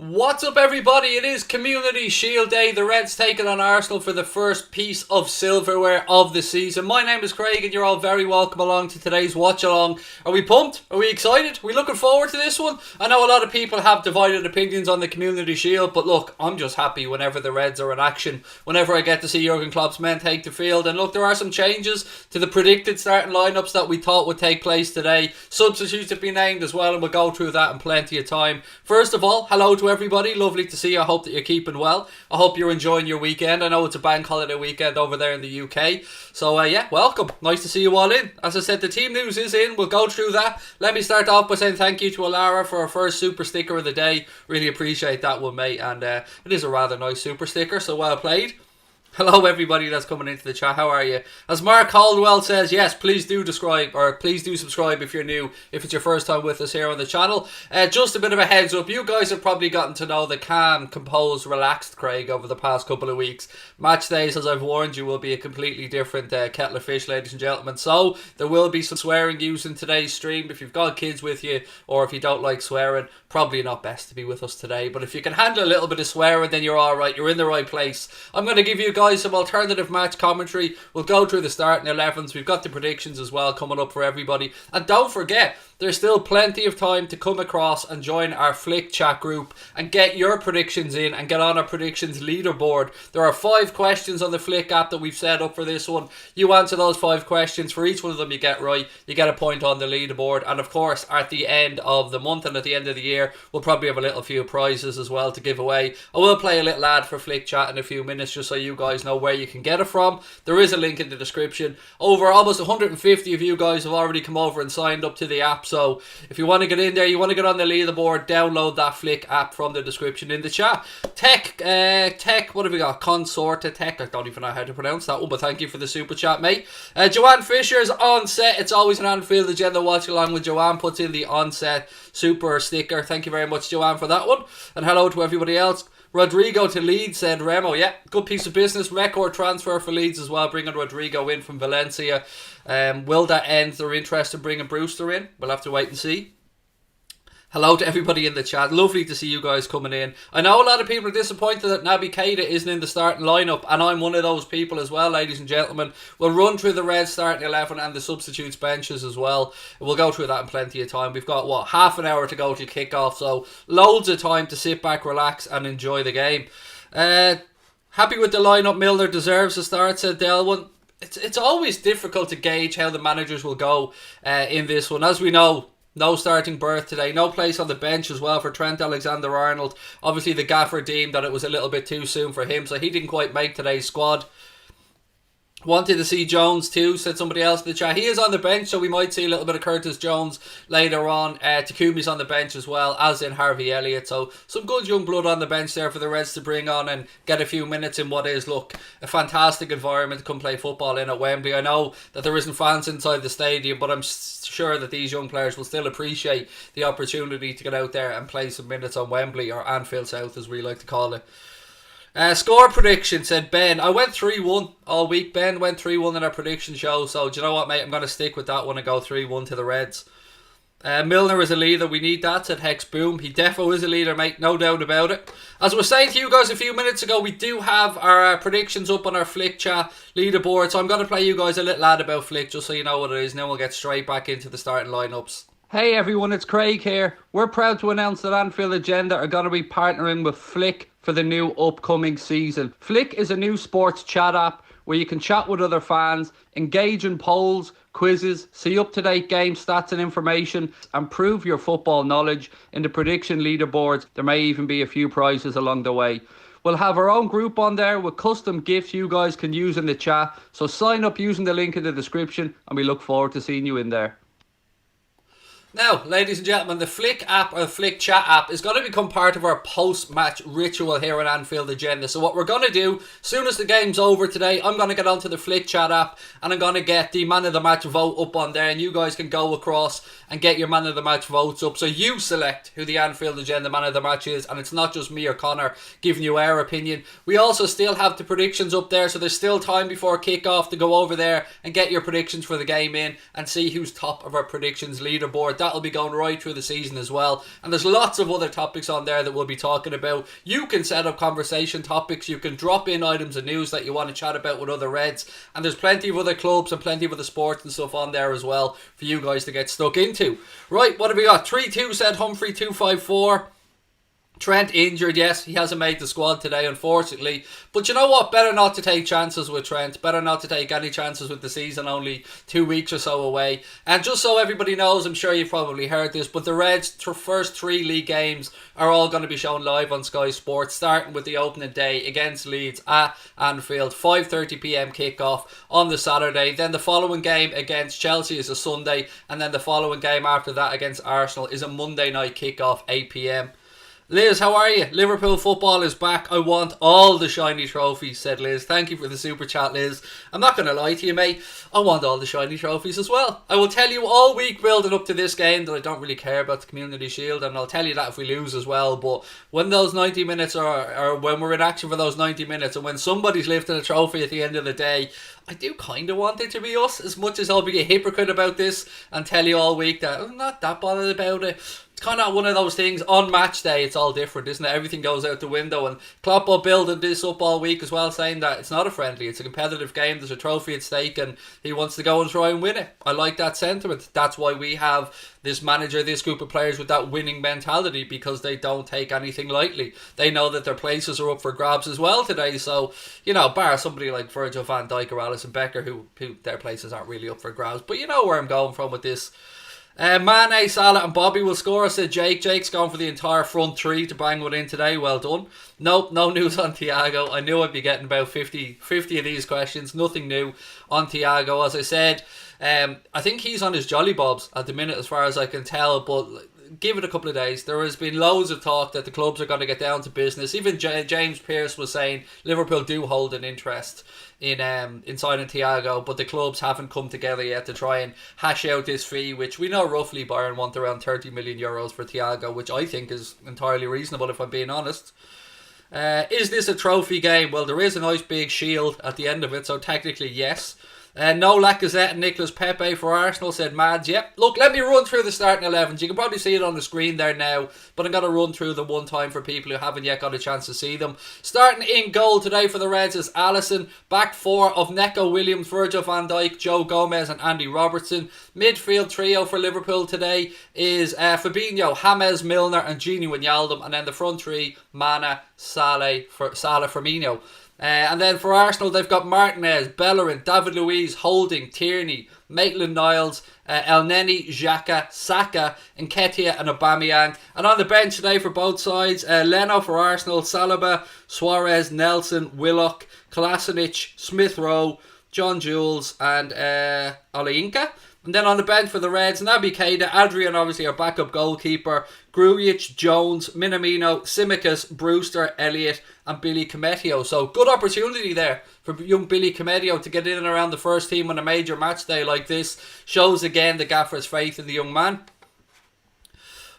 What's up, everybody? It is Community Shield Day. The Reds taking on Arsenal for the first piece of silverware of the season. My name is Craig and you're all very welcome along to today's Watchalong. Are we pumped? Are we excited? Are we looking forward to this one? I know a lot of people have divided opinions on the Community Shield, but look, I'm just happy whenever the Reds are in action, whenever I get to see Jurgen Klopp's men take the field. And look, there are some changes to the predicted starting lineups that we thought would take place today. Substitutes have been named as well, and we'll go through that in plenty of time. First of all, hello to everybody. Lovely to see you. I hope that you're keeping well. I hope you're enjoying your weekend. I know it's a bank holiday weekend over there in the UK. So yeah, welcome. Nice to see you all in. As I said, the team news is in. We'll go through that. Let me start off by saying thank you to Alara for our first super sticker of the day. Really appreciate that one, mate. And it is a rather nice super sticker, so well played. Hello everybody that's coming into the chat, how are you? As Mark Caldwell says, yes, please do subscribe if you're new, if it's your first time with us here on the channel. Just a bit of a heads up, you guys have probably gotten to know the calm, composed, relaxed Craig over the past couple of weeks. Match days, as I've warned you, will be a completely different kettle of fish, ladies and gentlemen. So, there will be some swearing used in today's stream. If you've got kids with you, or if you don't like swearing, probably not best to be with us today. But if you can handle a little bit of swearing, then you're alright, you're in the right place. I'm going to give you guys some alternative match commentary. We'll go through the starting 11s. We've got the predictions as well coming up for everybody. And don't forget, there's still plenty of time to come across and join our Flick chat group and get your predictions in and get on our predictions leaderboard. There are 5 questions on the Flick app that we've set up for this one. You answer those 5 questions. For each one of them you get right, you get a point on the leaderboard. And of course, at the end of the month and at the end of the year, we'll probably have a little few prizes as well to give away. I will play a little ad for Flick chat in a few minutes just so you guys know where you can get it from. There is a link in the description. Over almost 150 of you guys have already come over and signed up to the app. So if you want to get in there, you want to get on the leaderboard, download that Flick app from the description in the chat. Tech, what have we got? Consorta Tech, I don't even know how to pronounce that one, but thank you for the super chat, mate. Joanne Fisher's on set. It's always an Anfield agenda watch along with Joanne, puts in the on-set super sticker. Thank you very much, Joanne, for that one. And hello to everybody else. Rodrigo to Leeds, said Remo. Yeah, good piece of business. Record transfer for Leeds as well, bringing Rodrigo in from Valencia. Will that end their interest in bringing Brewster in? We'll have to wait and see. Hello to everybody in the chat. Lovely to see you guys coming in. I know a lot of people are disappointed that Naby Keita isn't in the starting lineup, and I'm one of those people as well, ladies and gentlemen. We'll run through the Reds starting 11 and the substitutes benches as well. We'll go through that in plenty of time. We've got, half an hour to go to kick-off, so loads of time to sit back, relax, and enjoy the game. Happy with the lineup. Milner deserves a start, said Delwyn. It's always difficult to gauge how the managers will go in this one. As we know, no starting berth today. No place on the bench as well for Trent Alexander-Arnold. Obviously, the gaffer deemed that it was a little bit too soon for him, so he didn't quite make today's squad. Wanted to see Jones too, said somebody else in the chat. He is on the bench, so we might see a little bit of Curtis Jones later on. Takumi's on the bench as well, as in Harvey Elliott. So some good young blood on the bench there for the Reds to bring on and get a few minutes in what is, look, a fantastic environment to come play football in at Wembley. I know that there isn't fans inside the stadium, but I'm sure that these young players will still appreciate the opportunity to get out there and play some minutes on Wembley, or Anfield South as we like to call it. Score prediction, said Ben. I went 3-1 all week. Ben went 3-1 in our prediction show. So, do you know what, mate? I'm going to stick with that one and go 3-1 to the Reds. Milner is a leader. We need that, said Hex Boom. He defo is a leader, mate. No doubt about it. As I was saying to you guys a few minutes ago, we do have our predictions up on our Flick chat leaderboard. So, I'm going to play you guys a little ad about Flick just so you know what it is. And then we'll get straight back into the starting lineups. Hey everyone, it's Craig here. We're proud to announce that Anfield Agenda are going to be partnering with Flick for the new upcoming season. Flick is a new sports chat app where you can chat with other fans, engage in polls, quizzes, see up-to-date game stats and information, and prove your football knowledge in the prediction leaderboards. There may even be a few prizes along the way. We'll have our own group on there with custom gifts you guys can use in the chat. So sign up using the link in the description and we look forward to seeing you in there. Now, ladies and gentlemen, the Flick app or the Flick chat app is going to become part of our post-match ritual here on Anfield Agenda. So what we're going to do, as soon as the game's over today, I'm going to get onto the Flick chat app and I'm going to get the man of the match vote up on there, and you guys can go across and get your man of the match votes up. So you select who the Anfield Agenda man of the match is, and it's not just me or Connor giving you our opinion. We also still have the predictions up there, so there's still time before kick-off to go over there and get your predictions for the game in and see who's top of our predictions leaderboard. That'll be going right through the season as well. And there's lots of other topics on there that we'll be talking about. You can set up conversation topics. You can drop in items of news that you want to chat about with other Reds. And there's plenty of other clubs and plenty of other sports and stuff on there as well for you guys to get stuck into. Right, what have we got? 3-2 said Humphrey, 254. Trent injured, yes, he hasn't made the squad today, unfortunately. But you know what? Better not to take chances with Trent. Better not to take any chances with the season only 2 weeks or so away. And just so everybody knows, I'm sure you've probably heard this, but the Reds' first 3 league games are all going to be shown live on Sky Sports, starting with the opening day against Leeds at Anfield, 5:30pm kickoff on the Saturday. Then the following game against Chelsea is a Sunday, and then the following game after that against Arsenal is a Monday night kickoff, 8pm. Liz, how are you? Liverpool football is back. I want all the shiny trophies, said Liz. Thank you for the super chat, Liz. I'm not going to lie to you, mate. I want all the shiny trophies as well. I will tell you all week building up to this game that I don't really care about the Community Shield, and I'll tell you that if we lose as well. But when those 90 minutes or when we're in action for those 90 minutes and when somebody's lifting a trophy at the end of the day, I do kind of want it to be us, as much as I'll be a hypocrite about this and tell you all week that I'm not that bothered about it. It's kind of one of those things. On match day, it's all different, isn't it? Everything goes out the window, and Klopp will building this up all week as well, saying that it's not a friendly, it's a competitive game, there's a trophy at stake, and he wants to go and try and win it. I like that sentiment. That's why we have this manager, this group of players with that winning mentality, because they don't take anything lightly. They know that their places are up for grabs as well today, so, you know, bar somebody like Virgil van Dijk or Alisson Becker, who their places aren't really up for grabs, but you know where I'm going from with this. Mane, Salah and Bobby will score, said Jake. Jake's going for the entire front 3 to bang one in today. Well done. Nope, no news on Thiago. I knew I'd be getting about 50 of these questions. Nothing new on Thiago. As I said, I think he's on his jolly bobs at the minute as far as I can tell, but give it a couple of days. There has been loads of talk that the clubs are going to get down to business. Even James Pearce was saying Liverpool do hold an interest in signing Thiago, but the clubs haven't come together yet to try and hash out this fee, which we know roughly Bayern want around 30 million euros for Thiago, which I think is entirely reasonable if I'm being honest. Is this a trophy game? Well, there is a nice big shield at the end of it, so technically yes. No Lacazette and Nicolas Pepe for Arsenal, said Mads. Yep. Look, let me run through the starting 11s. You can probably see it on the screen there now, but I'm going to run through them one time for people who haven't yet got a chance to see them. Starting in goal today for the Reds is Alisson. Back 4 of Neco Williams, Virgil van Dijk, Joe Gomez and Andy Robertson. Midfield trio for Liverpool today is Fabinho, James, Milner and Gini Wijnaldum. And then the front 3, Mana, Salah, Firmino. And then for Arsenal, they've got Martinez, Bellerin, David Luiz, Holding, Tierney, Maitland-Niles, Elneny, Xhaka, Saka, Nketiah and Aubameyang. And on the bench today for both sides, Leno for Arsenal, Saliba, Suarez, Nelson, Willock, Kolasinac, Smith-Rowe, John Jules and Olayinka. And then on the bench for the Reds, Naby Keita, Adrian obviously our backup goalkeeper, Grujic, Jones, Minamino, Tsimikas, Brewster, Elliott and Billy Cometio. So good opportunity there for young Billy Cometio to get in and around the first team on a major match day like this. Shows again the gaffer's faith in the young man.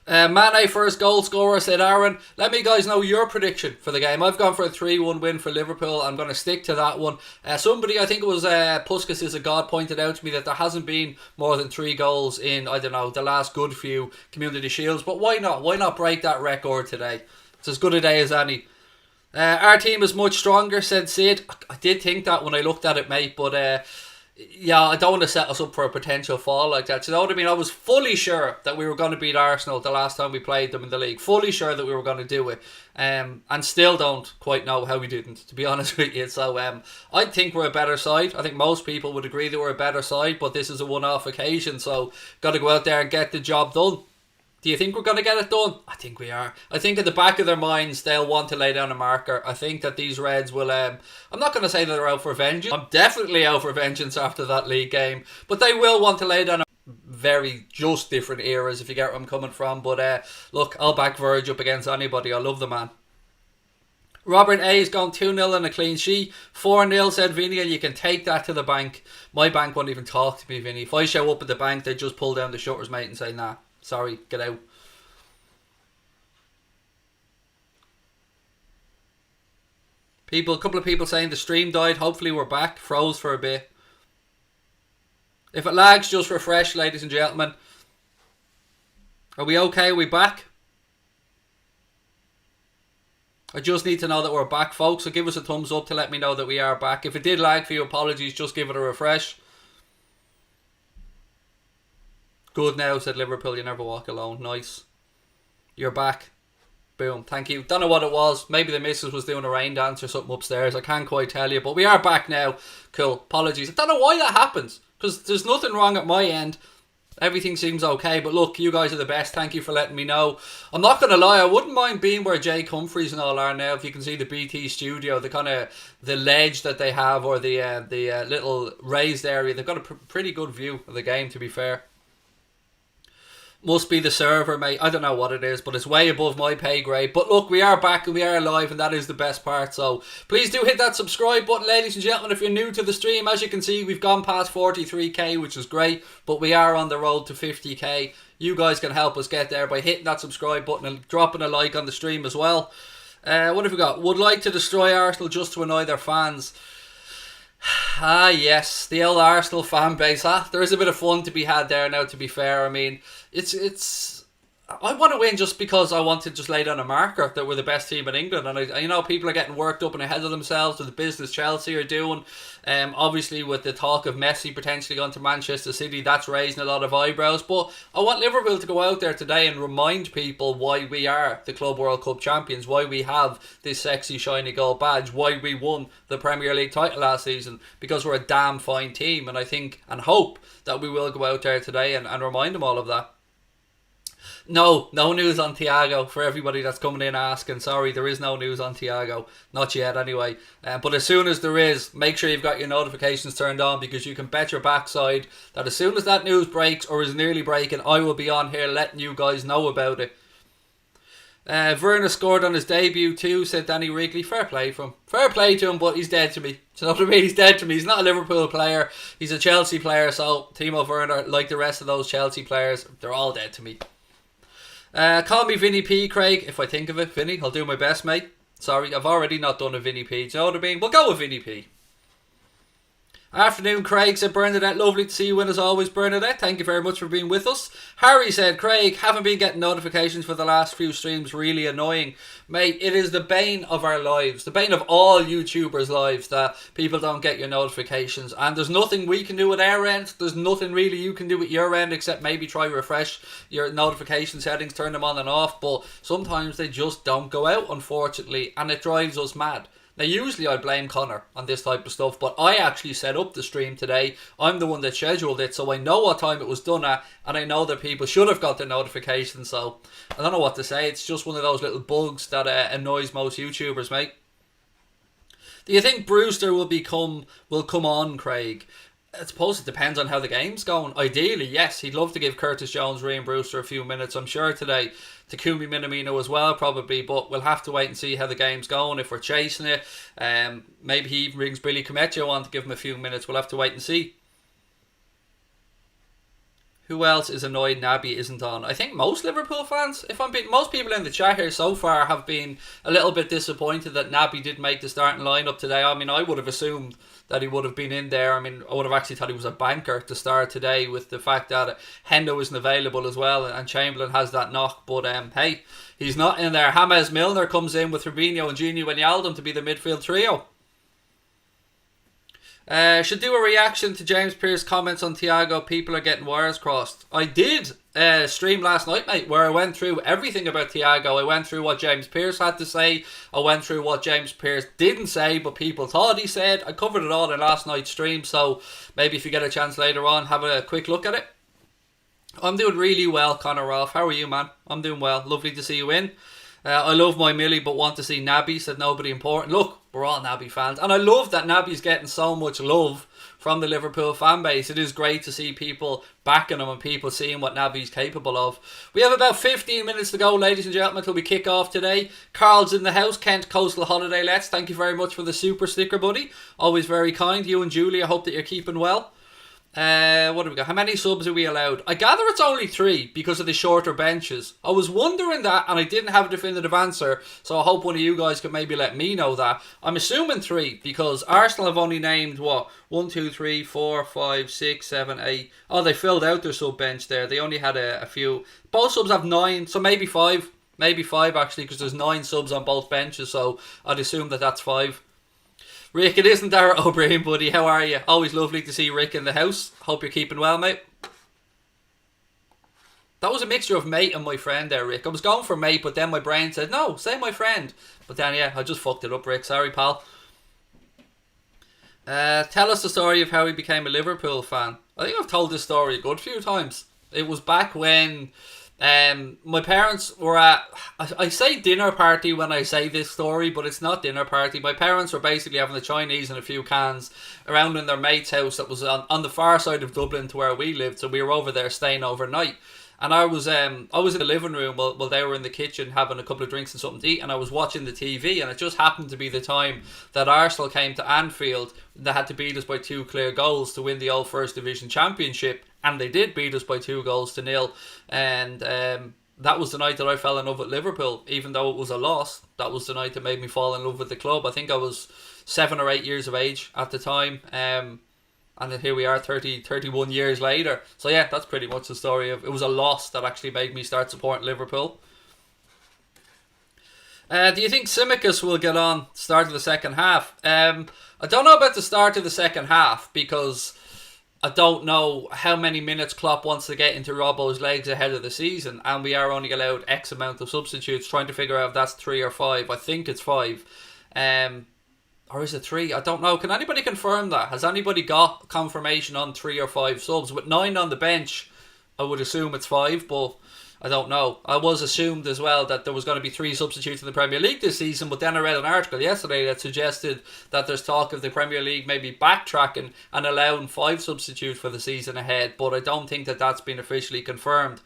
Mane first goal scorer, said Aaron. Let me guys know your prediction for the game. I've gone for a 3-1 win for Liverpool. I'm going to stick to that one. Somebody, I think it was Puskas is a God, pointed out to me that there hasn't been more than 3 goals in, I don't know, the last good few Community Shields. But why not? Why not break that record today? It's as good a day as any. Our team is much stronger, said Sid. I did think that when I looked at it, mate, but yeah, I don't want to set us up for a potential fall like that. You know what I mean? I was fully sure that we were going to beat Arsenal the last time we played them in the league. Fully sure that we were going to do it. And still don't quite know how we didn't, to be honest with you. So I think we're a better side. I think most people would agree that we're a better side, but this is a one-off occasion. So got to go out there and get the job done. Do you think we're going to get it done? I think we are. I think at the back of their minds, they'll want to lay down a marker. I think that these Reds will... I'm not going to say that they're out for vengeance. I'm definitely out for vengeance after that league game. But they will want to lay down a very just different eras, if you get where I'm coming from. But look, I'll back Verge up against anybody. I love the man. Robert A is going 2-0 and a clean sheet. 4-0, said Vinny, and you can take that to the bank. My bank won't even talk to me, Vinny. If I show up at the bank, they just pull down the shutters, mate, and say, nah. Sorry, get out. A couple of people saying the stream died. Hopefully we're back. Froze for a bit. If it lags, just refresh, ladies and gentlemen. Are we okay? Are we back? I just need to know that we're back, folks. So give us a thumbs up to let me know that we are back. If it did lag for you, apologies. Just give it a refresh. Good now, said Liverpool. You never walk alone. Nice. You're back. Boom. Thank you. Don't know what it was. Maybe the missus was doing a rain dance or something upstairs. I can't quite tell you. But we are back now. Cool. Apologies. I don't know why that happens. Because there's nothing wrong at my end. Everything seems okay. But look, you guys are the best. Thank you for letting me know. I'm not going to lie. I wouldn't mind being where Jake Humphries and all are now. If you can see the BT studio. The kind of the ledge that they have. Or the little raised area. They've got a pretty good view of the game, to be fair. Must be the server, mate. I don't know what it is, but it's way above my pay grade. But look, we are back and we are live, and that is the best part. So please do hit that subscribe button, ladies and gentlemen, if you're new to the stream. As you can see, we've gone past 43k, which is great, but we are on the road to 50k. You guys can help us get there by hitting that subscribe button and dropping a like on the stream as well. What have we got? Would like to destroy Arsenal just to annoy their fans. Ah, yes, the old Arsenal fan base. There is a bit of fun to be had there now, to be fair. I mean, it's I want to win just because I want to just lay down a marker that we're the best team in England. And people are getting worked up and ahead of themselves with the business Chelsea are doing. Obviously with the talk of Messi potentially going to Manchester City, that's raising a lot of eyebrows. But I want Liverpool to go out there today and remind people why we are the Club World Cup champions, why we have this sexy shiny gold badge, why we won the Premier League title last season, because we're a damn fine team. And I think and hope that we will go out there today and remind them all of that. No news on Thiago for everybody that's coming in asking. Sorry, there is no news on Thiago. Not yet anyway. But as soon as there is, make sure you've got your notifications turned on, because you can bet your backside that as soon as that news breaks or is nearly breaking, I will be on here letting you guys know about it. Werner scored on his debut too, said Danny Wrigley. Fair play for him. Fair play to him, but he's dead to me. Do you know what I mean? He's dead to me. He's not a Liverpool player. He's a Chelsea player. So Timo Werner, like the rest of those Chelsea players, they're all dead to me. Call me Vinny P, Craig. If I think of it, Vinny, I'll do my best, mate. Sorry, I've already not done a Vinny P. Do you know what I mean? We'll go with Vinny P. Afternoon, Craig, said Bernadette. Lovely to see you in as always, Bernadette. Thank you very much for being with us. Harry said, Craig, haven't been getting notifications for the last few streams. Really annoying. Mate, it is the bane of our lives. The bane of all YouTubers' lives that people don't get your notifications. And there's nothing we can do at our end. There's nothing really you can do at your end except maybe try refresh your notification settings, turn them on and off. But sometimes they just don't go out, unfortunately. And it drives us mad. Now, usually I blame Connor on this type of stuff, but I actually set up the stream today. I'm the one that scheduled it, so I know what time it was done at, and I know that people should have got the notification, so I don't know what to say. It's just one of those little bugs that annoys most YouTubers, mate. Do you think Brewster will come on, Craig? I suppose it depends on how the game's going. Ideally, yes, he'd love to give Curtis Jones, Raheem Brewster a few minutes, I'm sure, today. Takumi Minamino as well, probably, but we'll have to wait and see how the game's going. If we're chasing it, maybe he even brings Billy Cometto on to give him a few minutes. We'll have to wait and see. Who else is annoyed Naby isn't on? I think most Liverpool fans, most people in the chat here so far have been a little bit disappointed that Naby didn't make the starting lineup today. I mean, I would have assumed that he would have been in there. I mean, I would have actually thought he was a banker to start today, with the fact that Hendo isn't available as well and Chamberlain has that knock. But hey, he's not in there. James Milner comes in with Firmino and Gini Wijnaldum to be the midfield trio. Should do a reaction to James Pearce comments on Thiago. People are getting wires crossed. I did stream last night, mate, where I went through everything about Thiago. I went through what James Pearce had to say. I went through what James Pearce didn't say, but people thought he said. I covered it all in last night's stream, so maybe if you get a chance later on, have a quick look at it. I'm doing really well, Connor Ralph. How are you, man? I'm doing well. Lovely to see you in. I love my Millie, but want to see Naby, said nobody important. Look, we're all Naby fans, and I love that Naby's getting so much love from the Liverpool fan base. It is great to see people backing him and people seeing what Naby's capable of. We have about 15 minutes to go, ladies and gentlemen, until we kick off today. Carl's in the house. Kent Coastal Holiday Let's. Thank you very much for the super sticker, buddy. Always very kind. You and Julie, I hope that you're keeping well. What do we got? How many subs are we allowed? I gather it's only 3 because of the shorter benches. I was wondering that and I didn't have a definitive answer, so I hope one of you guys could maybe let me know that. I'm assuming 3 because Arsenal have only named, what, 1, 2, 3, 4, 5, 6, 7, 8. Oh, they filled out their sub bench there. They only had a few. Both subs have 9, so maybe 5. Maybe 5 actually, because there's 9 subs on both benches, so I'd assume that that's 5. Rick, it isn't Dara O'Brien, buddy. How are you? Always lovely to see Rick in the house. Hope you're keeping well, mate. That was a mixture of mate and my friend there, Rick. I was going for mate, but then my brain said, no, say my friend. But then, yeah, I just fucked it up, Rick. Sorry, pal. Tell us the story of how he became a Liverpool fan. I think I've told this story a good few times. It was back when... my parents were at, I say dinner party when I say this story, but it's not dinner party. My parents were basically having the Chinese and a few cans around in their mate's house that was on the far side of Dublin to where we lived, so we were over there staying overnight. And I was in the living room while they were in the kitchen having a couple of drinks and something to eat, and I was watching the TV, and it just happened to be the time that Arsenal came to Anfield. They had to beat us by 2 clear goals to win the old First Division Championship, and they did beat us by 2-0. And that was the night that I fell in love with Liverpool. Even though it was a loss, that was the night that made me fall in love with the club. I think I was 7 or 8 years of age at the time. And then here we are 31 years later. So yeah, that's pretty much the story of it was a loss that actually made me start supporting Liverpool. Do you think Tsimikas will get on start of the second half? I don't know about the start of the second half because I don't know how many minutes Klopp wants to get into Robbo's legs ahead of the season, and we are only allowed X amount of substitutes, trying to figure out if that's 3 or 5. I think it's 5. Or is it 3? I don't know. Can anybody confirm that? Has anybody got confirmation on 3 or 5 subs? With 9 on the bench, I would assume it's 5, but I don't know. I was assumed as well that there was going to be 3 substitutes in the Premier League this season, but then I read an article yesterday that suggested that there's talk of the Premier League maybe backtracking and allowing 5 substitutes for the season ahead, but I don't think that that's been officially confirmed.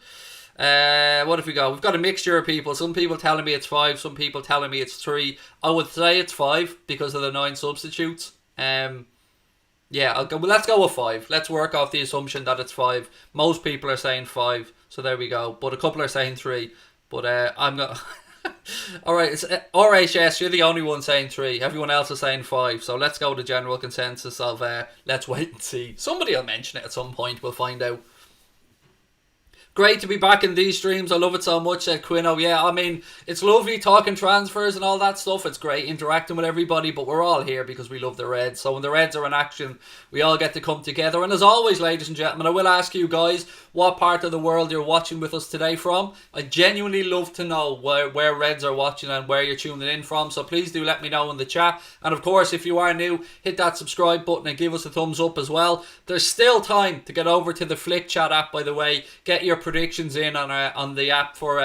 What have we got? We've got a mixture of people. Some people telling me it's 5, some people telling me it's 3. I would say it's 5 because of the 9 substitutes. Yeah, I'll go. Well, let's go with 5. Let's work off the assumption that it's 5. Most people are saying 5, so there we go. But a couple are saying 3. But I'm not. Alright, it's RHS, you're the only one saying 3. Everyone else is saying 5. So let's go to general consensus of let's wait and see. Somebody will mention it at some point, we'll find out. Great to be back in these streams. I love it so much, said Quino. Yeah, I mean, it's lovely talking transfers and all that stuff. It's great interacting with everybody, but we're all here because we love the Reds. So when the Reds are in action, we all get to come together. And as always, ladies and gentlemen, I will ask you guys what part of the world you're watching with us today from. I genuinely love to know where Reds are watching and where you're tuning in from. So please do let me know in the chat. And of course, if you are new, hit that subscribe button and give us a thumbs up as well. There's still time to get over to the Flick Chat app, by the way. Get your predictions in on the app for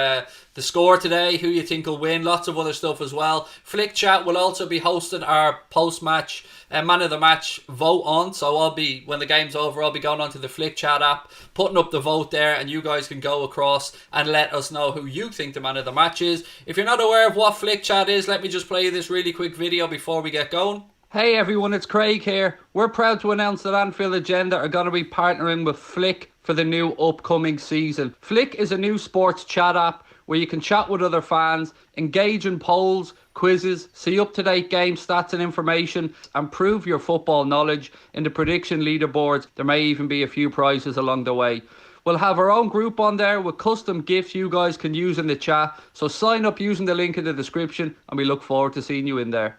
the score today, who you think will win, lots of other stuff as well. Flick Chat will also be hosting our post-match man of the match vote on, so when the game's over, I'll be going onto the Flick Chat app, putting up the vote there, and you guys can go across and let us know who you think the man of the match is. If you're not aware of what Flick Chat is, let me just play you this really quick video before we get going. Hey everyone, it's Craig here. We're proud to announce that Anfield Agenda are going to be partnering with Flick for the new upcoming season. Flick is a new sports chat app where you can chat with other fans, engage in polls, quizzes, see up-to-date game stats and information, and prove your football knowledge in the prediction leaderboards. There may even be a few prizes along the way. We'll have our own group on there with custom gifts you guys can use in the chat. So sign up using the link in the description, and we look forward to seeing you in there.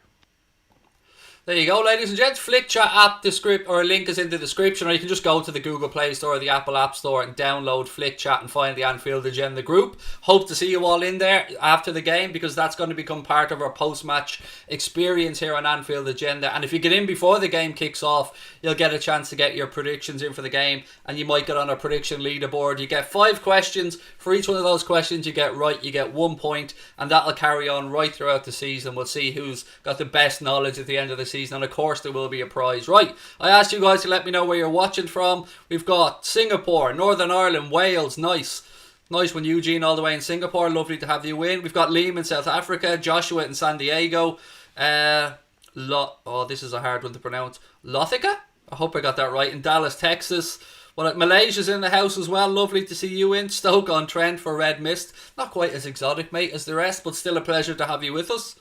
There you go, ladies and gents. Flick Chat app link is in the description, or you can just go to the Google Play Store or the Apple App Store and download Flick Chat and find the Anfield Agenda group. Hope to see you all in there after the game, because that's going to become part of our post-match experience here on Anfield Agenda. And if you get in before the game kicks off, you'll get a chance to get your predictions in for the game, and you might get on a prediction leaderboard. You get 5 questions. For each one of those questions you get right, you get 1 point, and that'll carry on right throughout the season. We'll see who's got the best knowledge at the end of the season, and of course there will be a prize. Right, I asked you guys to let me know where you're watching from. We've got Singapore, Northern Ireland, Wales. Nice one, Eugene, all the way in Singapore. Lovely to have you in. We've got Liam in South Africa, Joshua in San Diego, this is a hard one to pronounce, Lothica. I hope I got that right. In Dallas, Texas. Well, Malaysia's in the house as well. Lovely to see you in. Stoke on Trent for Red Mist. Not quite as exotic, mate, as the rest, but still a pleasure to have you with us.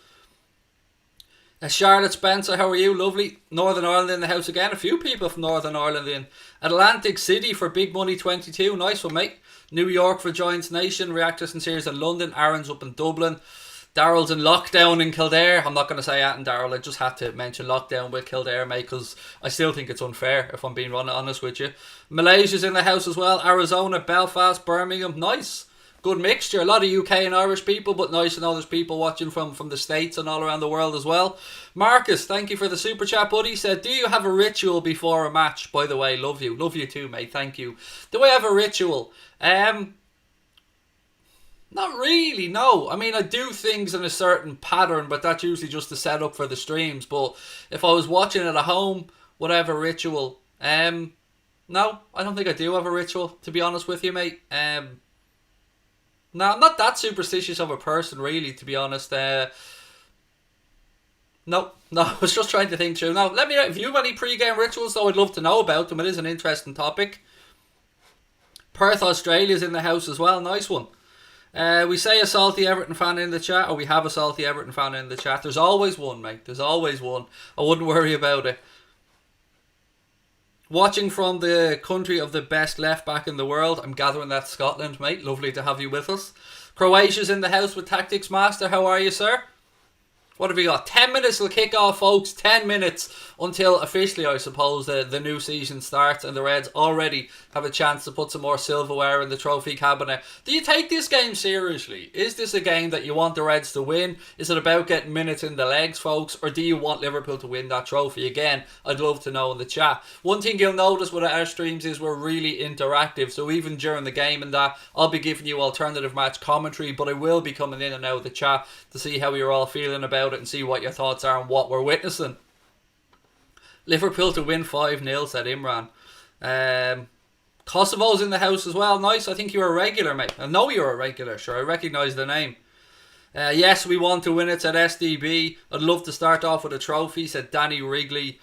Charlotte Spencer, how are you? Lovely. Northern Ireland in the house again. A few people from Northern Ireland in. Atlantic City for Big Money 22. Nice one, mate. New York for Giants Nation. Reactors and Series in London. Aaron's up in Dublin. Daryl's in lockdown in Kildare. I'm not going to say that in Daryl. I just had to mention lockdown with Kildare, mate, because I still think it's unfair, if I'm being honest with you. Malaysia's in the house as well. Arizona, Belfast, Birmingham. Nice. Good mixture. A lot of UK and Irish people, but nice to know there's people watching from the States and all around the world as well. Marcus, thank you for the super chat, buddy. Said, do you have a ritual before a match? By the way, love you. Love you too, mate. Thank you. Do I have a ritual? Not really, no. I mean, I do things in a certain pattern, but that's usually just to set up for the streams. But if I was watching it at home, would I have a ritual? No, I don't think I do have a ritual, to be honest with you, mate. No, I'm not that superstitious of a person, really, to be honest. No, I was just trying to think through. Now, let me know if you have any pre-game rituals, though. I'd love to know about them. It is an interesting topic. Perth, Australia's in the house as well. Nice one. We say a salty Everton fan in the chat, or we have a salty Everton fan in the chat. There's always one, mate. There's always one. I wouldn't worry about it. Watching from the country of the best left back in the world. I'm gathering that's Scotland, mate. Lovely to have you with us. Croatia's in the house with Tactics Master. How are you, sir? What have we got? 10 minutes will kick off, folks. 10 minutes until officially, I suppose, the new season starts, and the Reds already have a chance to put some more silverware in the trophy cabinet. Do you take this game seriously? Is this a game that you want the Reds to win? Is it about getting minutes in the legs, folks? Or do you want Liverpool to win that trophy? Again, I'd love to know in the chat. One thing you'll notice with our streams is we're really interactive. So even during the game and that, I'll be giving you alternative match commentary, but I will be coming in and out of the chat to see how you're all feeling about it and see what your thoughts are on what we're witnessing. Liverpool to win 5-0, said Imran. Kosovo's in the house as well. Nice. I think you're a regular, mate. I know you're a regular. Sure, I recognise the name. Yes, we want to win it, said SDB. I'd love to start off with a trophy, said Danny Wrigley.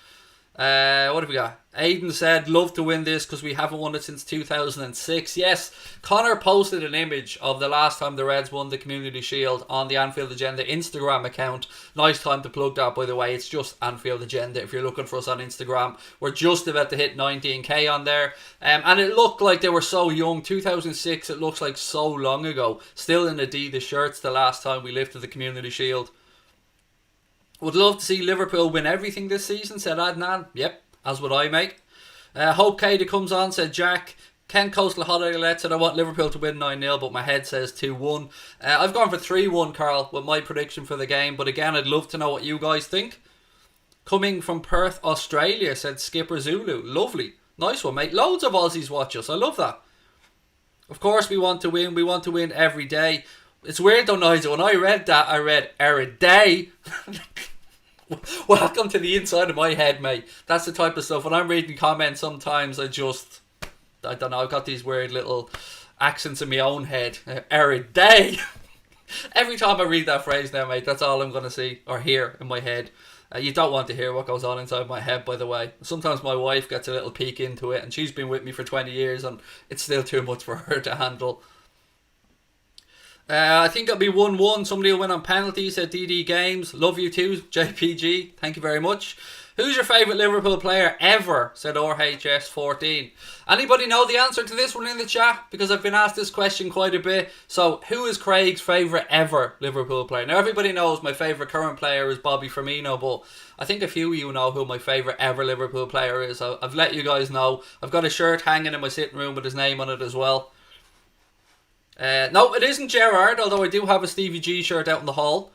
What have we got? Aiden said, love to win this because we haven't won it since 2006. Yes, Connor posted an image of the last time the Reds won the Community Shield on the Anfield Agenda Instagram account. Nice time to plug that, by the way. It's just Anfield Agenda if you're looking for us on Instagram. We're just about to hit 19k on there. And it looked like they were so young. 2006, it looks like so long ago. Still in Adidas shirts the last time we lifted the Community Shield. Would love to see Liverpool win everything this season, said Adnan. Yep, as would I, mate. Hope Kada comes on, said Jack. Ken Coastal Holiday said I want Liverpool to win 9-0, but my head says 2-1. I've gone for 3-1, Carl, with my prediction for the game. But again, I'd love to know what you guys think. Coming from Perth, Australia, said Skipper Zulu. Lovely. Nice one, mate. Loads of Aussies watch us. I love that. Of course we want to win. We want to win every day. It's weird though, Nigel. When I read that, I read every day. Welcome to the inside of my head, mate. That's the type of stuff. When I'm reading comments, sometimes I don't know, I've got these weird little accents in my own head. Every day. Every time I read that phrase now, mate, that's all I'm going to see or hear in my head. You don't want to hear what goes on inside my head, by the way. Sometimes my wife gets a little peek into it, and she's been with me for 20 years, and it's still too much for her to handle. I think it'll be 1-1. Somebody will win on penalties, said DD Games. Love you too, JPG. Thank you very much. Who's your favourite Liverpool player ever, said RHS14. Anybody know the answer to this one in the chat? Because I've been asked this question quite a bit. So, who is Craig's favourite ever Liverpool player? Now, everybody knows my favourite current player is Bobby Firmino, but I think a few of you know who my favourite ever Liverpool player is. I've let you guys know. I've got a shirt hanging in my sitting room with his name on it as well. No, it isn't Gerrard, although I do have a Stevie G shirt out in the hall.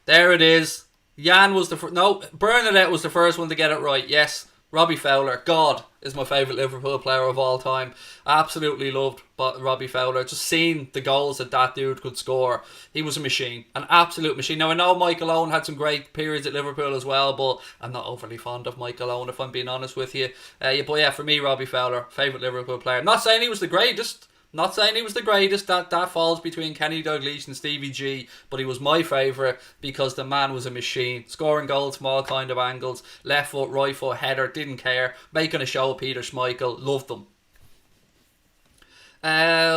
There it is. Jan was the first. No, Bernadette was the first one to get it right. Yes, Robbie Fowler. God is my favourite Liverpool player of all time. Absolutely loved Robbie Fowler. Just seeing the goals that dude could score. He was a machine. An absolute machine. Now, I know Michael Owen had some great periods at Liverpool as well, but I'm not overly fond of Michael Owen, if I'm being honest with you. But yeah, for me, Robbie Fowler, favourite Liverpool player. I'm not saying he was the greatest. Not saying he was the greatest, that falls between Kenny Dalglish and Stevie G, but he was my favourite because the man was a machine. Scoring goals from all kind of angles, left foot, right foot, header, didn't care, making a show of Peter Schmeichel, loved them.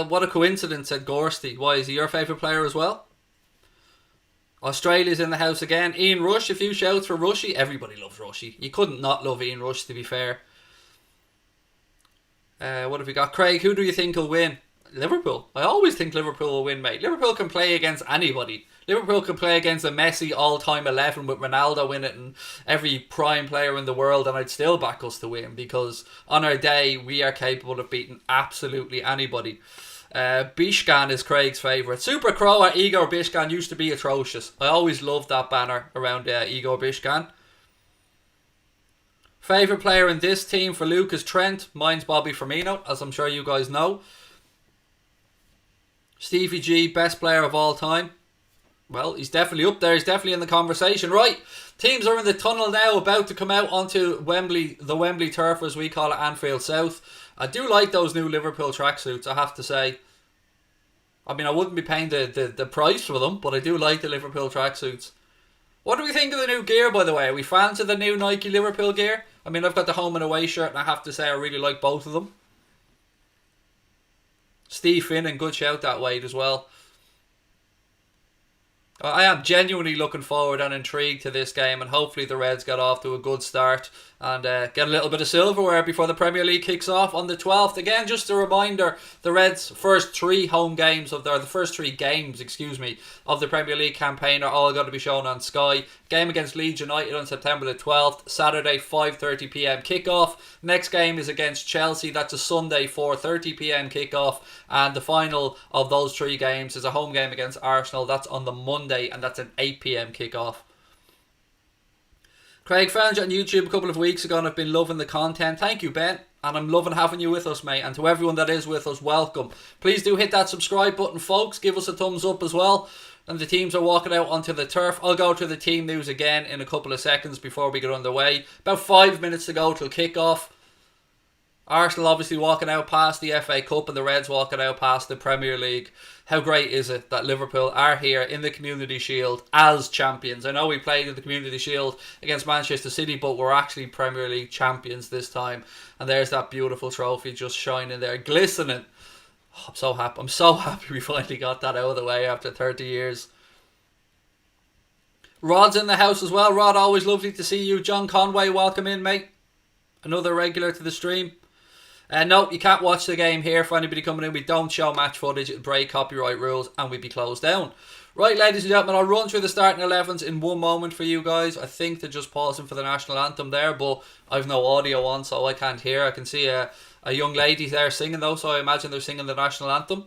What a coincidence, said Gorsty. Why, is he your favourite player as well? Australia's in the house again. Ian Rush, a few shouts for Rushy. Everybody loves Rushy. You couldn't not love Ian Rush, to be fair. What have we got? Craig, who do you think will win? Liverpool. I always think Liverpool will win, mate. Liverpool can play against anybody. Liverpool can play against a Messi all-time 11 with Ronaldo in it and every prime player in the world, and I'd still back us to win because on our day we are capable of beating absolutely anybody. Bishkan is Craig's favourite. Super Crow at Igor Bishkan used to be atrocious. I always loved that banner around Igor Bishkan. Favourite player in this team for Luke is Trent. Mine's Bobby Firmino, as I'm sure you guys know. Stevie G, best player of all time. Well, he's definitely up there. He's definitely in the conversation. Right, teams are in the tunnel now, about to come out onto Wembley, the Wembley turf, as we call it, Anfield South. I do like those new Liverpool tracksuits, I have to say. I mean, I wouldn't be paying the price for them, but I do like the Liverpool tracksuits. What do we think of the new gear, by the way? Are we fans of the new Nike Liverpool gear? I mean, I've got the home and away shirt, and I have to say I really like both of them. Steve Finn, and good shout that Wade as well. I am genuinely looking forward and intrigued to this game, and hopefully the Reds get off to a good start and get a little bit of silverware before the Premier League kicks off on the 12th. Again, just a reminder, the Reds' first three games of the Premier League campaign are all going to be shown on Sky. Game against Leeds United on September the 12th, Saturday 5:30pm kickoff. Next game is against Chelsea, that's a Sunday 4:30pm kickoff, and the final of those three games is a home game against Arsenal, that's on the Monday, and that's an 8pm kickoff. Craig, found you on YouTube a couple of weeks ago and I've been loving the content. Thank you, Ben. And I'm loving having you with us, mate. And to everyone that is with us, welcome. Please do hit that subscribe button, folks. Give us a thumbs up as well. And the teams are walking out onto the turf. I'll go to the team news again in a couple of seconds before we get underway. About 5 minutes to go till kick-off. Arsenal obviously walking out past the FA Cup and the Reds walking out past the Premier League. How great is it that Liverpool are here in the Community Shield as champions? I know we played in the Community Shield against Manchester City, but we're actually Premier League champions this time. And there's that beautiful trophy just shining there, glistening. Oh, I'm so happy. I'm so happy we finally got that out of the way after 30 years. Rod's in the house as well. Rod, always lovely to see you. John Conway, welcome in, mate. Another regular to the stream. No, you can't watch the game here for anybody coming in. We don't show match footage, it'll break copyright rules and we'd be closed down. Right, ladies and gentlemen, I'll run through the starting 11s in one moment for you guys. I think they're just pausing for the national anthem there, but I've no audio on, so I can't hear. I can see a young lady there singing though, so I imagine they're singing the national anthem.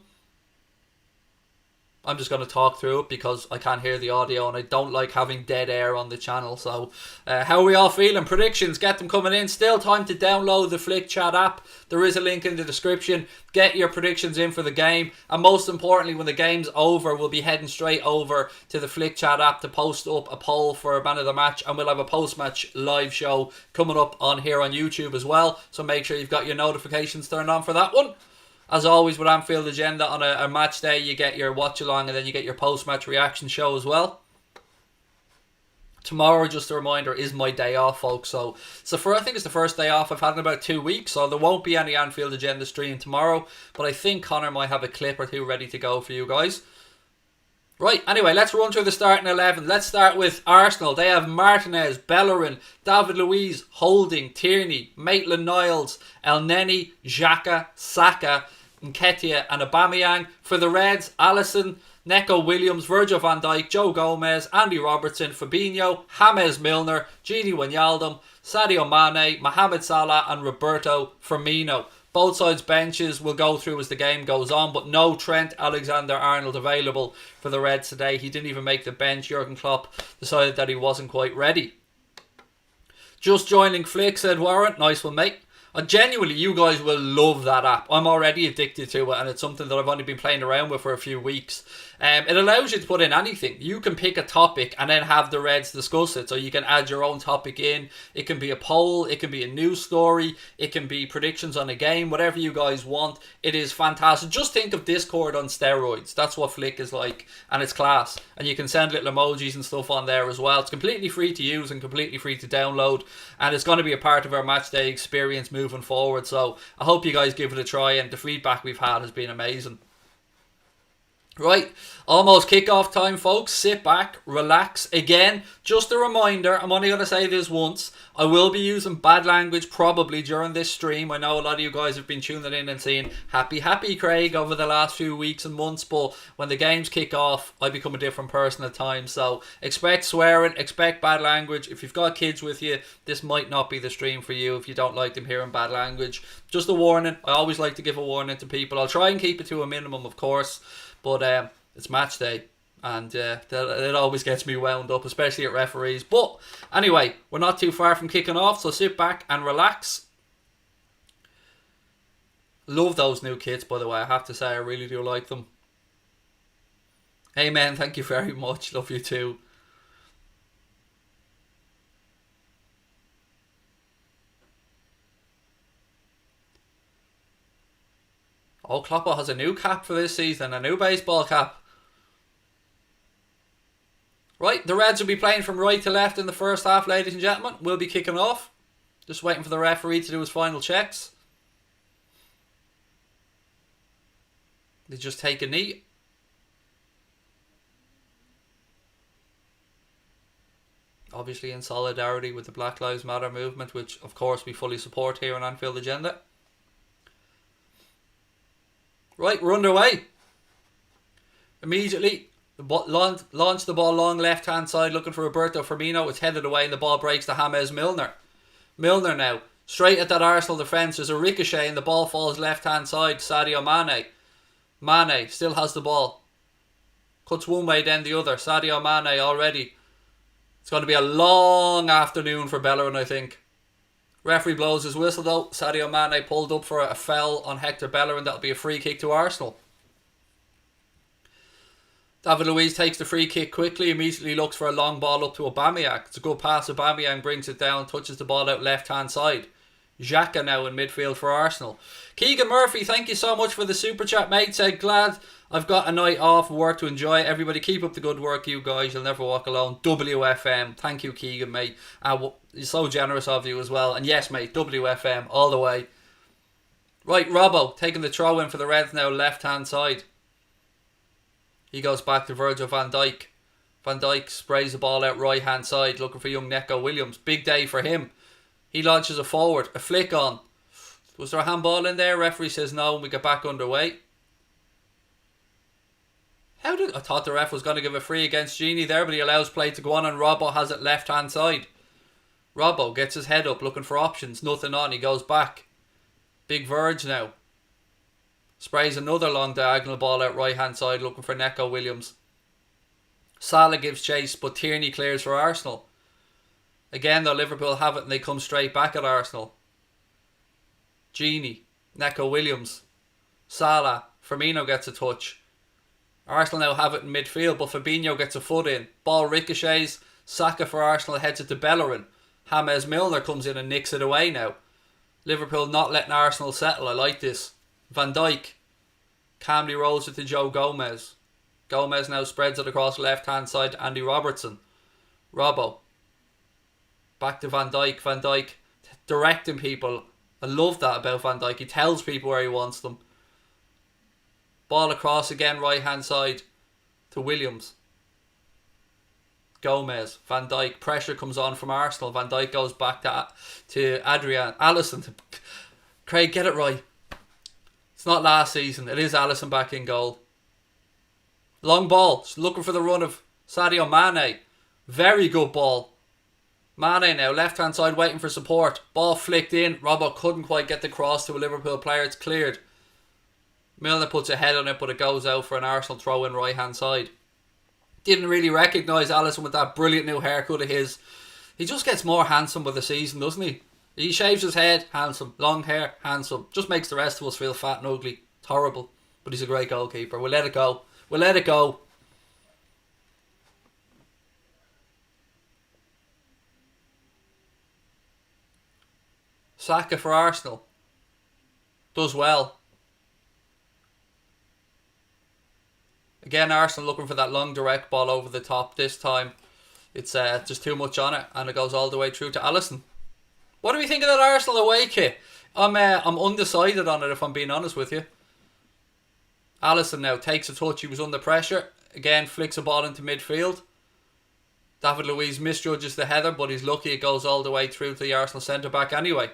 I'm just going to talk through it because I can't hear the audio and I don't like having dead air on the channel. So how are we all feeling? Predictions, get them coming in. Still time to download the Flick Chat app. There is a link in the description. Get your predictions in for the game. And most importantly, when the game's over, we'll be heading straight over to the Flick Chat app to post up a poll for a man of the match. And we'll have a post-match live show coming up on here on YouTube as well. So make sure you've got your notifications turned on for that one. As always with Anfield Agenda, on a match day you get your watch-along and then you get your post-match reaction show as well. Tomorrow, just a reminder, is my day off, folks. So I think it's the first day off I've had in about 2 weeks, so there won't be any Anfield Agenda stream tomorrow. But I think Connor might have a clip or two ready to go for you guys. Right, anyway, let's run through the starting 11. Let's start with Arsenal. They have Martinez, Bellerin, David Luiz, Holding, Tierney, Maitland-Niles, Elneny, Xhaka, Saka, Nketiah and Aubameyang. For the Reds, Alisson, Neco Williams, Virgil van Dijk, Joe Gomez, Andy Robertson, Fabinho, James Milner, Gini Wijnaldum, Sadio Mane, Mohamed Salah and Roberto Firmino. Both sides' benches will go through as the game goes on, but no Trent Alexander-Arnold available for the Reds today. He didn't even make the bench. Jurgen Klopp decided that he wasn't quite ready. Just joining Flick, said Warren. Nice one, mate. Genuinely, you guys will love that app. I'm already addicted to it, and it's something that I've only been playing around with for a few weeks. It allows you to put in anything. You can pick a topic and then have the Reds discuss it. So you can add your own topic in. It can be a poll. It can be a news story. It can be predictions on a game. Whatever you guys want. It is fantastic. Just think of Discord on steroids. That's what Flick is like. And it's class. And you can send little emojis and stuff on there as well. It's completely free to use and completely free to download. And it's going to be a part of our matchday experience moving forward. So I hope you guys give it a try. And the feedback we've had has been amazing. Right, almost kickoff time, folks. Sit back, relax. Again, just a reminder, I'm only going to say this once. I will be using bad language probably during this stream. I know a lot of you guys have been tuning in and saying happy Craig over the last few weeks and months, but when the games kick off, I become a different person at times. So expect swearing, expect bad language. If you've got kids with you, this might not be the stream for you if you don't like them hearing bad language. Just a warning. I always like to give a warning to people. I'll try and keep it to a minimum, of course. But it's match day, and it always gets me wound up, especially at referees. But anyway, we're not too far from kicking off, so sit back and relax. Love those new kits, by the way. I have to say, I really do like them. Amen. Thank you very much. Love you too. Oh, Klopp has a new cap for this season, a new baseball cap. Right, the Reds will be playing from right to left in the first half, ladies and gentlemen. We'll be kicking off. Just waiting for the referee to do his final checks. They just take a knee. Obviously in solidarity with the Black Lives Matter movement, which of course we fully support here on Anfield Agenda. Right, we're underway. Immediately, launch the ball long left-hand side, looking for Roberto Firmino. It's headed away and the ball breaks to James Milner. Milner now, straight at that Arsenal defence. There's a ricochet and the ball falls left-hand side. Sadio Mane. Mane still has the ball. Cuts one way, then the other. Sadio Mane already. It's going to be a long afternoon for Bellerin, I think. Referee blows his whistle though. Sadio Mane pulled up for a foul on Hector Bellerin. That'll be a free kick to Arsenal. David Luiz takes the free kick quickly. Immediately looks for a long ball up to Aubameyang. It's a good pass. Aubameyang brings it down. Touches the ball out left hand side. Xhaka now in midfield for Arsenal. Keegan Murphy, thank you so much for the super chat, mate. Said glad I've got a night off work to enjoy. Everybody keep up the good work, you guys. You'll never walk alone. WFM. Thank you, Keegan, mate. You're so generous of you as well. And yes, mate, WFM all the way. Right, Robbo taking the throw in for the Reds now, left hand side. He goes back to Virgil van Dijk. Van Dijk sprays the ball out right hand side, looking for young Neco Williams. Big day for him. He launches a forward. A flick on. Was there a handball in there? Referee says no, and we get back underway. I thought the ref was going to give a free against Genie there, but he allows play to go on, and Robbo has it left hand side. Robbo gets his head up looking for options. Nothing on. He goes back. Big Verge now. Sprays another long diagonal ball out right hand side looking for Neco Williams. Salah gives chase, but Tierney clears for Arsenal. Again though, Liverpool have it and they come straight back at Arsenal. Genie, Neco Williams, Salah, Firmino gets a touch. Arsenal now have it in midfield, but Fabinho gets a foot in. Ball ricochets. Saka for Arsenal heads it to Bellerin. James Milner comes in and nicks it away now. Liverpool not letting Arsenal settle. I like this. Van Dijk calmly rolls it to Joe Gomez. Gomez now spreads it across left hand side to Andy Robertson. Robbo. Back to Van Dijk. Van Dijk directing people. I love that about Van Dijk. He tells people where he wants them. Ball across again, right hand side to Williams. Gomez, Van Dijk. Pressure comes on from Arsenal. Van Dijk goes back to Adrian. Alisson. Craig, get it right. It's not last season. It is Alisson back in goal. Long ball. Looking for the run of Sadio Mane. Very good ball. Mane now, left hand side waiting for support. Ball flicked in. Robbo couldn't quite get the cross to a Liverpool player. It's cleared. Milner puts a head on it, but it goes out for an Arsenal throw in right hand side. Didn't really recognise Alisson with that brilliant new haircut of his. He just gets more handsome with the season, doesn't he? He shaves his head, handsome. Long hair, handsome. Just makes the rest of us feel fat and ugly. It's horrible. But he's a great goalkeeper. We'll let it go. We'll let it go. Saka for Arsenal. Does well. Again, Arsenal looking for that long direct ball over the top this time. It's just too much on it, and it goes all the way through to Alisson. What do we think of that Arsenal away kit? I'm undecided on it, if I'm being honest with you. Alisson now takes a touch. He was under pressure. Again, flicks a ball into midfield. David Luiz misjudges the header, but he's lucky it goes all the way through to the Arsenal centre-back anyway.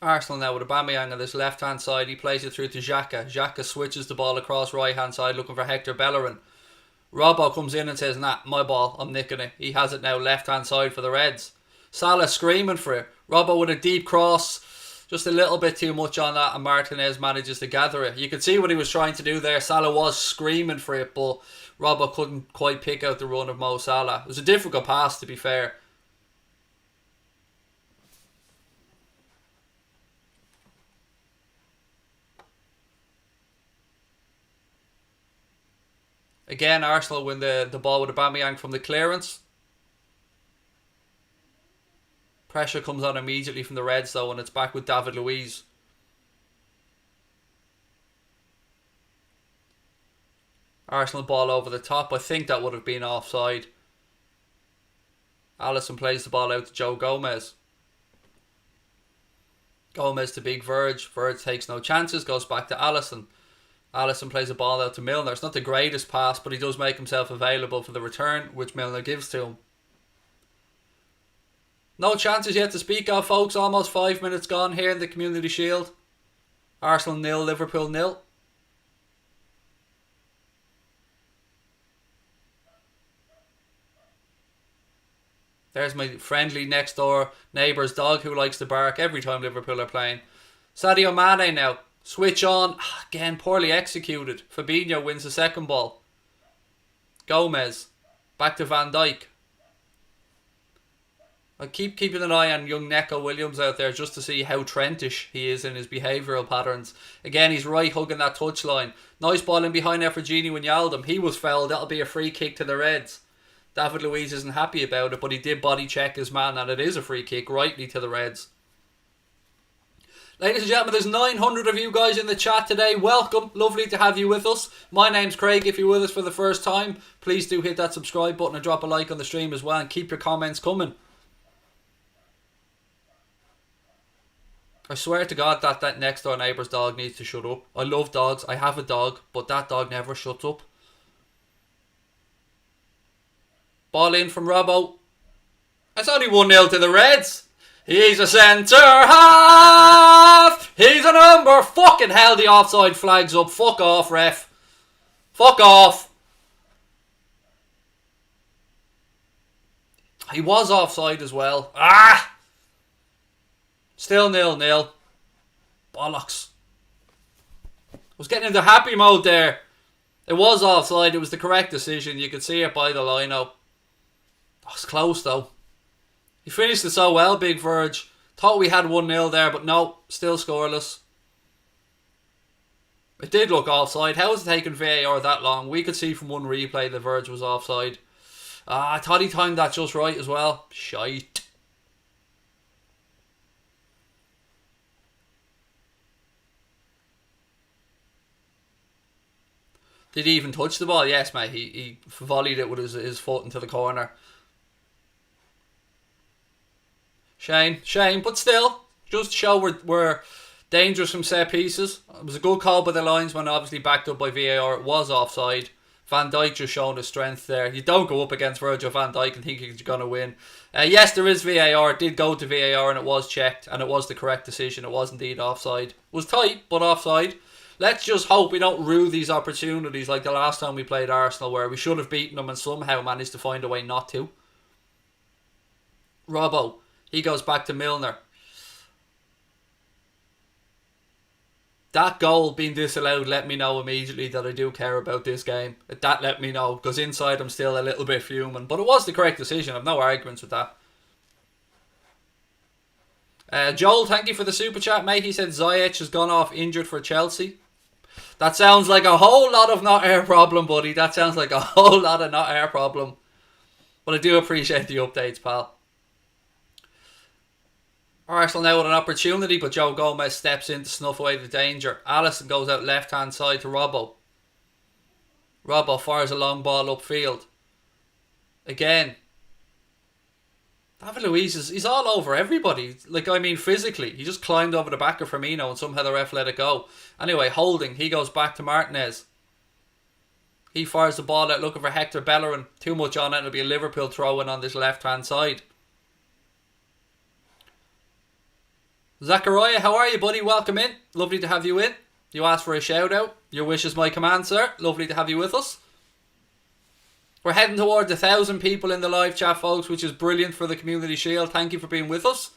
Arsenal now with Aubameyang on this left-hand side. He plays it through to Xhaka. Xhaka switches the ball across right-hand side looking for Hector Bellerin. Robbo comes in and says, nah, my ball, I'm nicking it. He has it now left-hand side for the Reds. Salah screaming for it. Robbo with a deep cross. Just a little bit too much on that, and Martinez manages to gather it. You could see what he was trying to do there. Salah was screaming for it, but Robbo couldn't quite pick out the run of Mo Salah. It was a difficult pass, to be fair. Again, Arsenal win the ball with Aubameyang from the clearance. Pressure comes on immediately from the Reds though, and it's back with David Luiz. Arsenal ball over the top. I think that would have been offside. Alisson plays the ball out to Joe Gomez. Gomez to big Verge. Verge takes no chances, goes back to Alisson. Alisson plays a ball out to Milner. It's not the greatest pass, but he does make himself available for the return, which Milner gives to him. No chances yet to speak of, folks. Almost 5 minutes gone here in the Community Shield. Arsenal 0, Liverpool 0. There's my friendly next door neighbour's dog who likes to bark every time Liverpool are playing. Sadio Mane now. Switch on. Again, poorly executed. Fabinho wins the second ball. Gomez. Back to Van Dijk. I keep keeping an eye on young Neco Williams out there just to see how Trentish he is in his behavioural patterns. Again, he's right hugging that touchline. Nice ball in behind there for Gini Wijnaldum. He was fouled. That'll be a free kick to the Reds. David Luiz isn't happy about it, but he did body check his man, and it is a free kick rightly to the Reds. Ladies and gentlemen, there's 900 of you guys in the chat today. Welcome. Lovely to have you with us. My name's Craig. If you're with us for the first time, please do hit that subscribe button and drop a like on the stream as well, and keep your comments coming. I swear to God that next door neighbour's dog needs to shut up. I love dogs. I have a dog, but that dog never shuts up. Ball in from Robbo. It's only 1-0 to the Reds. He's a centre half. He's a number. Fucking hell, the offside flag's up. Fuck off, ref. Fuck off. He was offside as well. Still 0-0. Bollocks. I was getting into happy mode there. It was offside. It was the correct decision. You could see it by the line-up. That was close though. He finished it so well, Big Verge. Thought we had 1-0 there, but no. Still scoreless. It did look offside. How was it taking VAR that long? We could see from one replay the Verge was offside. I thought he timed that just right as well. Shite. Did he even touch the ball? Yes, mate. He volleyed it with his foot into the corner. Shame, but still, just show we're dangerous from set pieces. It was a good call by the linesman, obviously backed up by VAR. It was offside. Van Dijk just showing his strength there. You don't go up against Virgil van Dijk and think you're going to win. Yes, there is VAR. It did go to VAR and it was checked, and it was the correct decision. It was indeed offside. It was tight, but offside. Let's just hope we don't rue these opportunities like the last time we played Arsenal, where we should have beaten them and somehow managed to find a way not to. Robbo. He goes back to Milner. That goal being disallowed let me know immediately that I do care about this game. That let me know, because inside I'm still a little bit fuming. But it was the correct decision. I've no arguments with that. Joel, thank you for the super chat, mate. He said Ziyech has gone off injured for Chelsea. That sounds like a whole lot of not air problem, buddy. That sounds like a whole lot of not air problem. But I do appreciate the updates, pal. Arsenal now with an opportunity, but Joe Gomez steps in to snuff away the danger. Alisson goes out left hand side to Robbo. Robbo fires a long ball upfield. Again. David Luiz he's all over everybody. Like, I mean, physically. He just climbed over the back of Firmino and somehow the ref let it go. Anyway, holding. He goes back to Martinez. He fires the ball out looking for Hector Bellerin. Too much on it. It'll be a Liverpool throw-in on this left-hand side. Zachariah, how are you, buddy? Welcome in. Lovely to have you in. You asked for a shout-out. Your wish is my command, sir. Lovely to have you with us. We're heading towards 1,000 people in the live chat, folks, which is brilliant for the Community Shield. Thank you for being with us.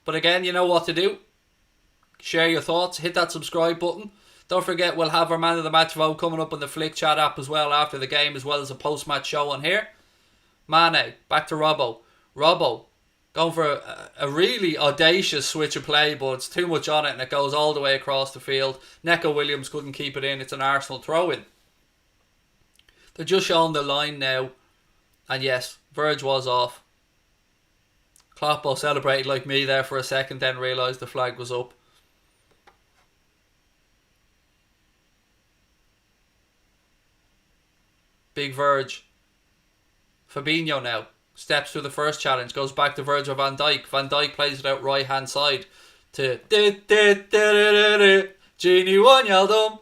But again, you know what to do. Share your thoughts. Hit that subscribe button. Don't forget, we'll have our Man of the Match vote coming up on the Flick Chat app as well after the game, as well as a post-match show on here. Mane, back to Robbo. Robbo, going for a really audacious switch of play, but it's too much on it and it goes all the way across the field. Neco Williams couldn't keep it in. It's an Arsenal throw-in. They're just showing the line now. And yes, Verge was off. Klopp celebrated like me there for a second, then realised the flag was up. Big Verge. Fabinho now. Steps through the first challenge. Goes back to Virgil van Dijk. Van Dijk plays it out right hand side to Genie Wijnaldum.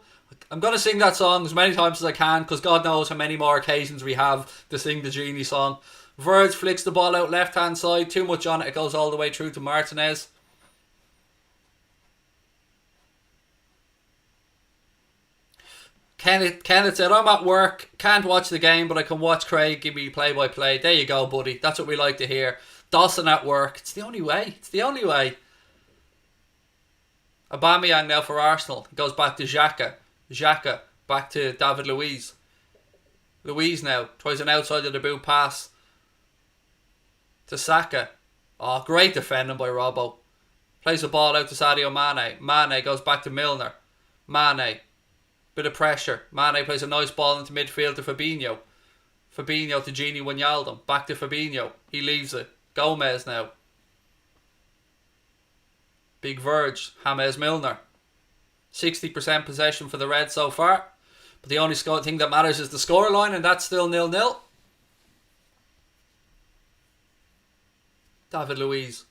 I'm going to sing that song as many times as I can, because God knows how many more occasions we have to sing the Genie song. Verge flicks the ball out left hand side. Too much on it. It goes all the way through to Martinez. Kenneth said, I'm at work, can't watch the game, but I can watch Craig give me play-by-play. There you go, buddy. That's what we like to hear. Dawson at work. It's the only way. It's the only way. Aubameyang now for Arsenal. Goes back to Xhaka. Xhaka back to David Luiz. Luiz now tries an outside of the boot pass to Saka. Oh, great defending by Robbo. Plays the ball out to Sadio Mane. Mane goes back to Milner. Mane. Bit of pressure. Mane plays a nice ball into midfield to Fabinho. Fabinho to Genie Wijnaldum. Back to Fabinho. He leaves it. Gomez now. Big Verge. James Milner. 60% possession for the Reds so far. But the only thing that matters is the scoreline, and that's still 0-0. David Luiz.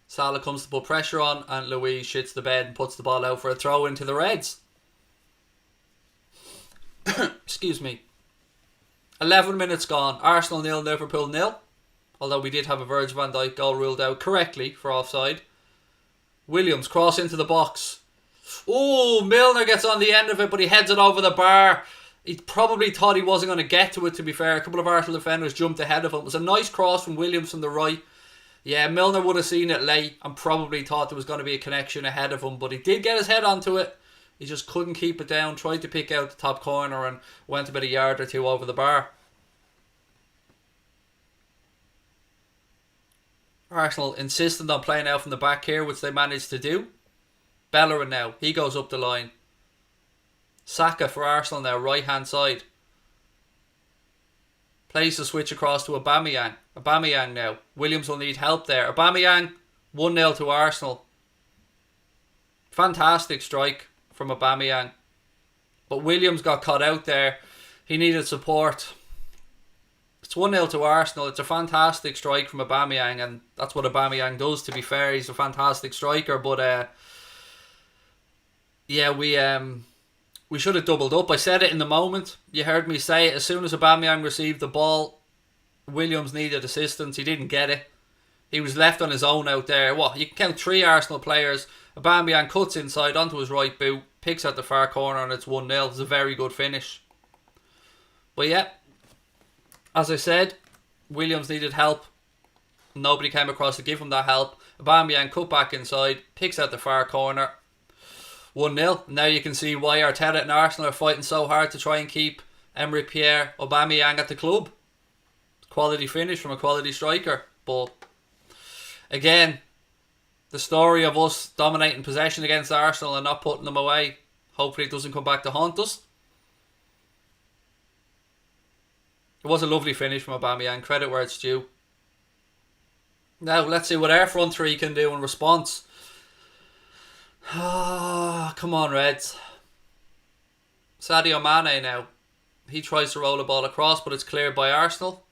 Salah comes to put pressure on, and Luiz shits the bed and puts the ball out for a throw into the Reds. Excuse me. 11 minutes gone. Arsenal 0, Liverpool 0. Although we did have a Virgil van Dijk goal ruled out correctly for offside. Williams cross into the box. Oh, Milner gets on the end of it, but he heads it over the bar. He probably thought he wasn't going to get to it, to be fair. A couple of Arsenal defenders jumped ahead of him. It was a nice cross from Williams from the right. Yeah, Milner would have seen it late and probably thought there was going to be a connection ahead of him, but he did get his head onto it. He just couldn't keep it down, tried to pick out the top corner and went about a yard or two over the bar. Arsenal insistent on playing out from the back here, which they managed to do. Bellerin now, he goes up the line. Saka for Arsenal now, right hand side. Plays the switch across to Aubameyang. Aubameyang now. Williams will need help there. Aubameyang, 1-0 to Arsenal. Fantastic strike from Aubameyang. But Williams got caught out there. He needed support. It's 1-0 to Arsenal. It's a fantastic strike from Aubameyang, and that's what Aubameyang does, to be fair. He's a fantastic striker, but yeah, we should have doubled up. I said it in the moment. You heard me say it. As soon as Aubameyang received the ball, Williams needed assistance. He didn't get it. He was left on his own out there. What? You can count 3 Arsenal players. Aubameyang cuts inside onto his right boot, picks out the far corner, and it's 1-0. It's a very good finish. But yeah, as I said, Williams needed help. Nobody came across to give him that help. Aubameyang cut back inside, picks out the far corner. 1-0. Now you can see why Arteta and Arsenal are fighting so hard to try and keep Emerick Pierre Aubameyang at the club. Quality finish from a quality striker. But again, the story of us dominating possession against Arsenal and not putting them away, hopefully it doesn't come back to haunt us. It was a lovely finish from Aubameyang. Credit where it's due. Now, let's see what our front three can do in response. Ah, come on, Reds. Sadio Mane now. He tries to roll a ball across, but it's cleared by Arsenal.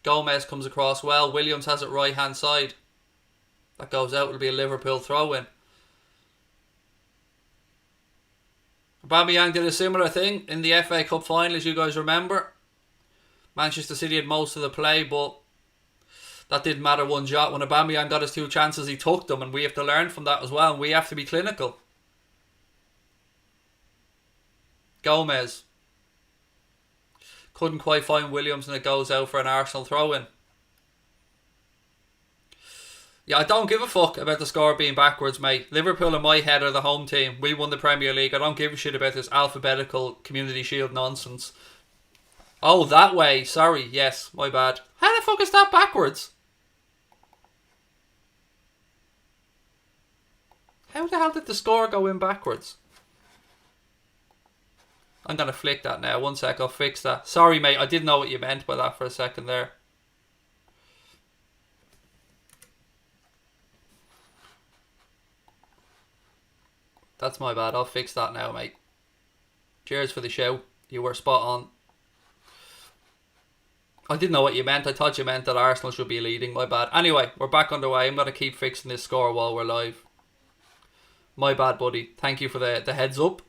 Gomez comes across well. Williams has it right hand side. That goes out. It'll be a Liverpool throw-in. Aubameyang did a similar thing in the FA Cup final, as you guys remember. Manchester City had most of the play, but that didn't matter one jot. When Aubameyang got his 2 chances, he took them, and we have to learn from that as well, and we have to be clinical. Gomez. Couldn't quite find Williams, and it goes out for an Arsenal throw-in. Yeah, I don't give a fuck about the score being backwards, mate. Liverpool in my head are the home team. We won the Premier League. I don't give a shit about this alphabetical Community Shield nonsense. Oh, that way. Sorry. Yes, my bad. How the fuck is that backwards? How the hell did the score go in backwards? I'm going to flick that now. 1 sec, I'll fix that. Sorry, mate. I didn't know what you meant by that for a second there. That's my bad. I'll fix that now, mate. Cheers for the show. You were spot on. I didn't know what you meant. I thought you meant that Arsenal should be leading. My bad. Anyway, we're back underway. I'm going to keep fixing this score while we're live. My bad, buddy. Thank you for the heads up.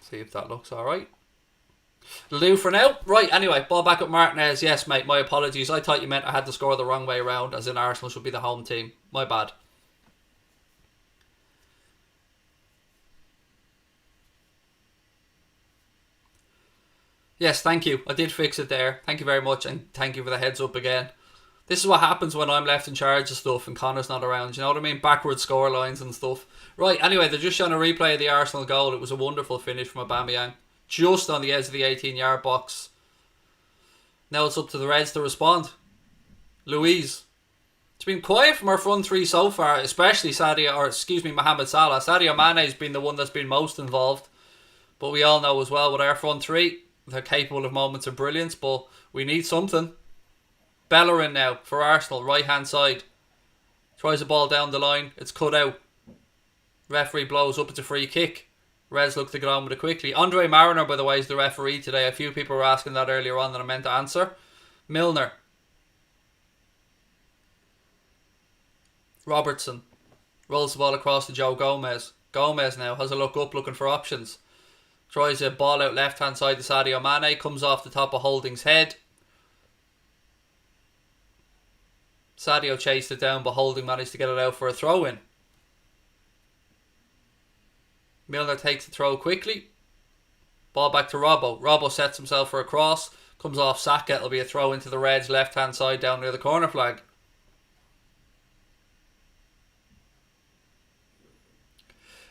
See if that looks alright. It'll do for now. Right, anyway, ball back up Martinez. Yes, mate, my apologies. I thought you meant I had the score the wrong way around, as in Arsenal should be the home team. My bad. Yes, thank you. I did fix it there. Thank you very much, and thank you for the heads up again. This is what happens when I'm left in charge of stuff and Connor's not around. You know what I mean? Backward score lines and stuff. Right, anyway, they're just showing a replay of the Arsenal goal. It was a wonderful finish from Aubameyang. Just on the edge of the 18-yard box. Now it's up to the Reds to respond. Louise. It's been quiet from our front three so far, especially Mohamed Salah. Sadio Mane's been the one that's been most involved. But we all know as well with our front three, they're capable of moments of brilliance, but we need something. Bellerin now for Arsenal, right hand side. Tries the ball down the line. It's cut out. Referee blows up. It's a free kick. Reds look to get on with it quickly. Andre Mariner, by the way, is the referee today. A few people were asking that earlier on that I meant to answer. Milner. Robertson. Rolls the ball across to Joe Gomez. Gomez now has a look up looking for options. Tries a ball out left hand side to Sadio Mane. Comes off the top of Holding's head. Sadio chased it down, but Holding managed to get it out for a throw-in. Milner takes the throw quickly. Ball back to Robbo. Robbo sets himself for a cross. Comes off Saka. It'll be a throw into the Reds' left-hand side down near the corner flag.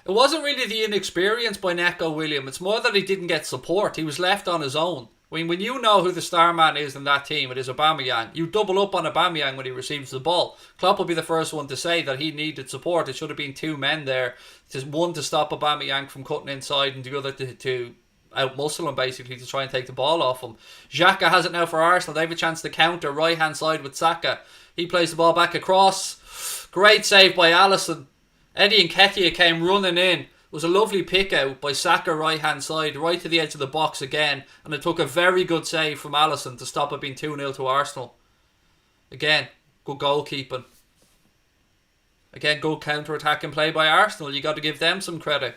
It wasn't really the inexperience by Neco William. It's more that he didn't get support. He was left on his own. When you know who the star man is in that team, it is Aubameyang. You double up on Aubameyang when he receives the ball. Klopp will be the first one to say that he needed support. It should have been 2 men there. One to stop Aubameyang from cutting inside and the other to out-muscle him, basically, to try and take the ball off him. Xhaka has it now for Arsenal. They have a chance to counter right-hand side with Saka. He plays the ball back across. Great save by Alisson. Eddie Nketiah came running in. It was a lovely pick out by Saka right hand side, right to the edge of the box again, and it took a very good save from Alisson to stop it being 2-0 to Arsenal. Again, good goalkeeping. Again, good counter-attacking play by Arsenal. You got to give them some credit.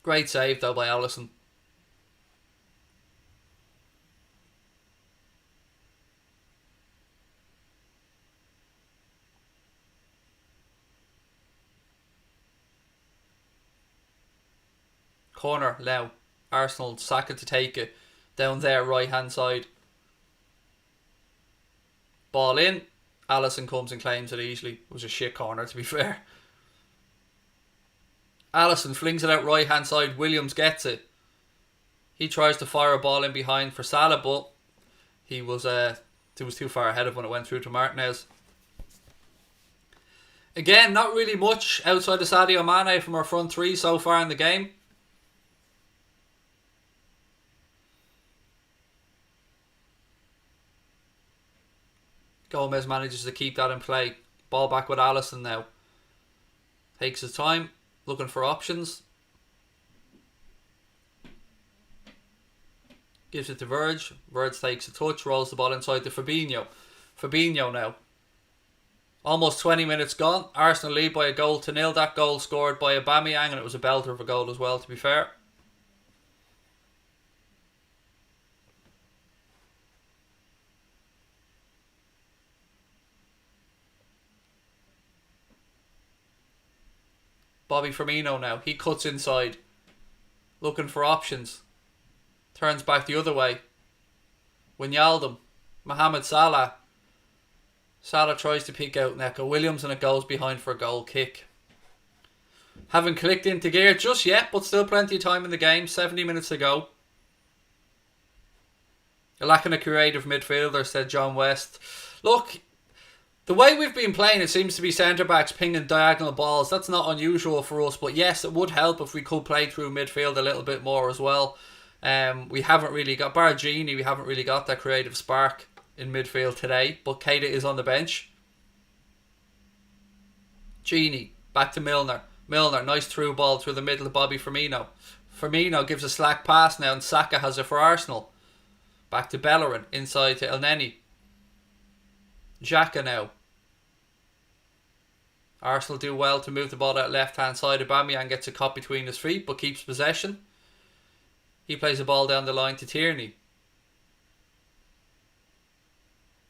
Great save though by Alisson. Corner now. Arsenal, Saka to take it. Down there, right hand side. Ball in. Alisson comes and claims it easily. It was a shit corner, to be fair. Alisson flings it out right hand side. Williams gets it. He tries to fire a ball in behind for Salah, but he was too far ahead of when it went through to Martinez. Again, not really much outside of Sadio Mane from our front three so far in the game. Gomez manages to keep that in play. Ball back with Alisson now. Takes his time, looking for options. Gives it to Verge. Verge takes a touch, rolls the ball inside to Fabinho. Fabinho now. Almost 20 minutes gone. Arsenal lead by a goal to nil. That goal scored by Aubameyang, and it was a belter of a goal as well, to be fair. Bobby Firmino now. He cuts inside. Looking for options. Turns back the other way. Wijnaldum. Mohamed Salah. Salah tries to pick out Neco Williams, and it goes behind for a goal kick. Haven't clicked into gear just yet, but still plenty of time in the game. 70 minutes to go. You're lacking a creative midfielder, said John West. Look, the way we've been playing, it seems to be centre-backs pinging diagonal balls. That's not unusual for us, but yes, it would help if we could play through midfield a little bit more as well. We haven't really got, bar Gini, we haven't really got that creative spark in midfield today, but Keita is on the bench. Gini, back to Milner. Milner, nice through ball through the middle of Bobby Firmino. Firmino gives a slack pass now, and Saka has it for Arsenal. Back to Bellerin, inside to Elneny. Xhaka now. Arsenal do well to move the ball out left hand side. Aubameyang gets a caught between his feet but keeps possession. He plays the ball down the line to Tierney.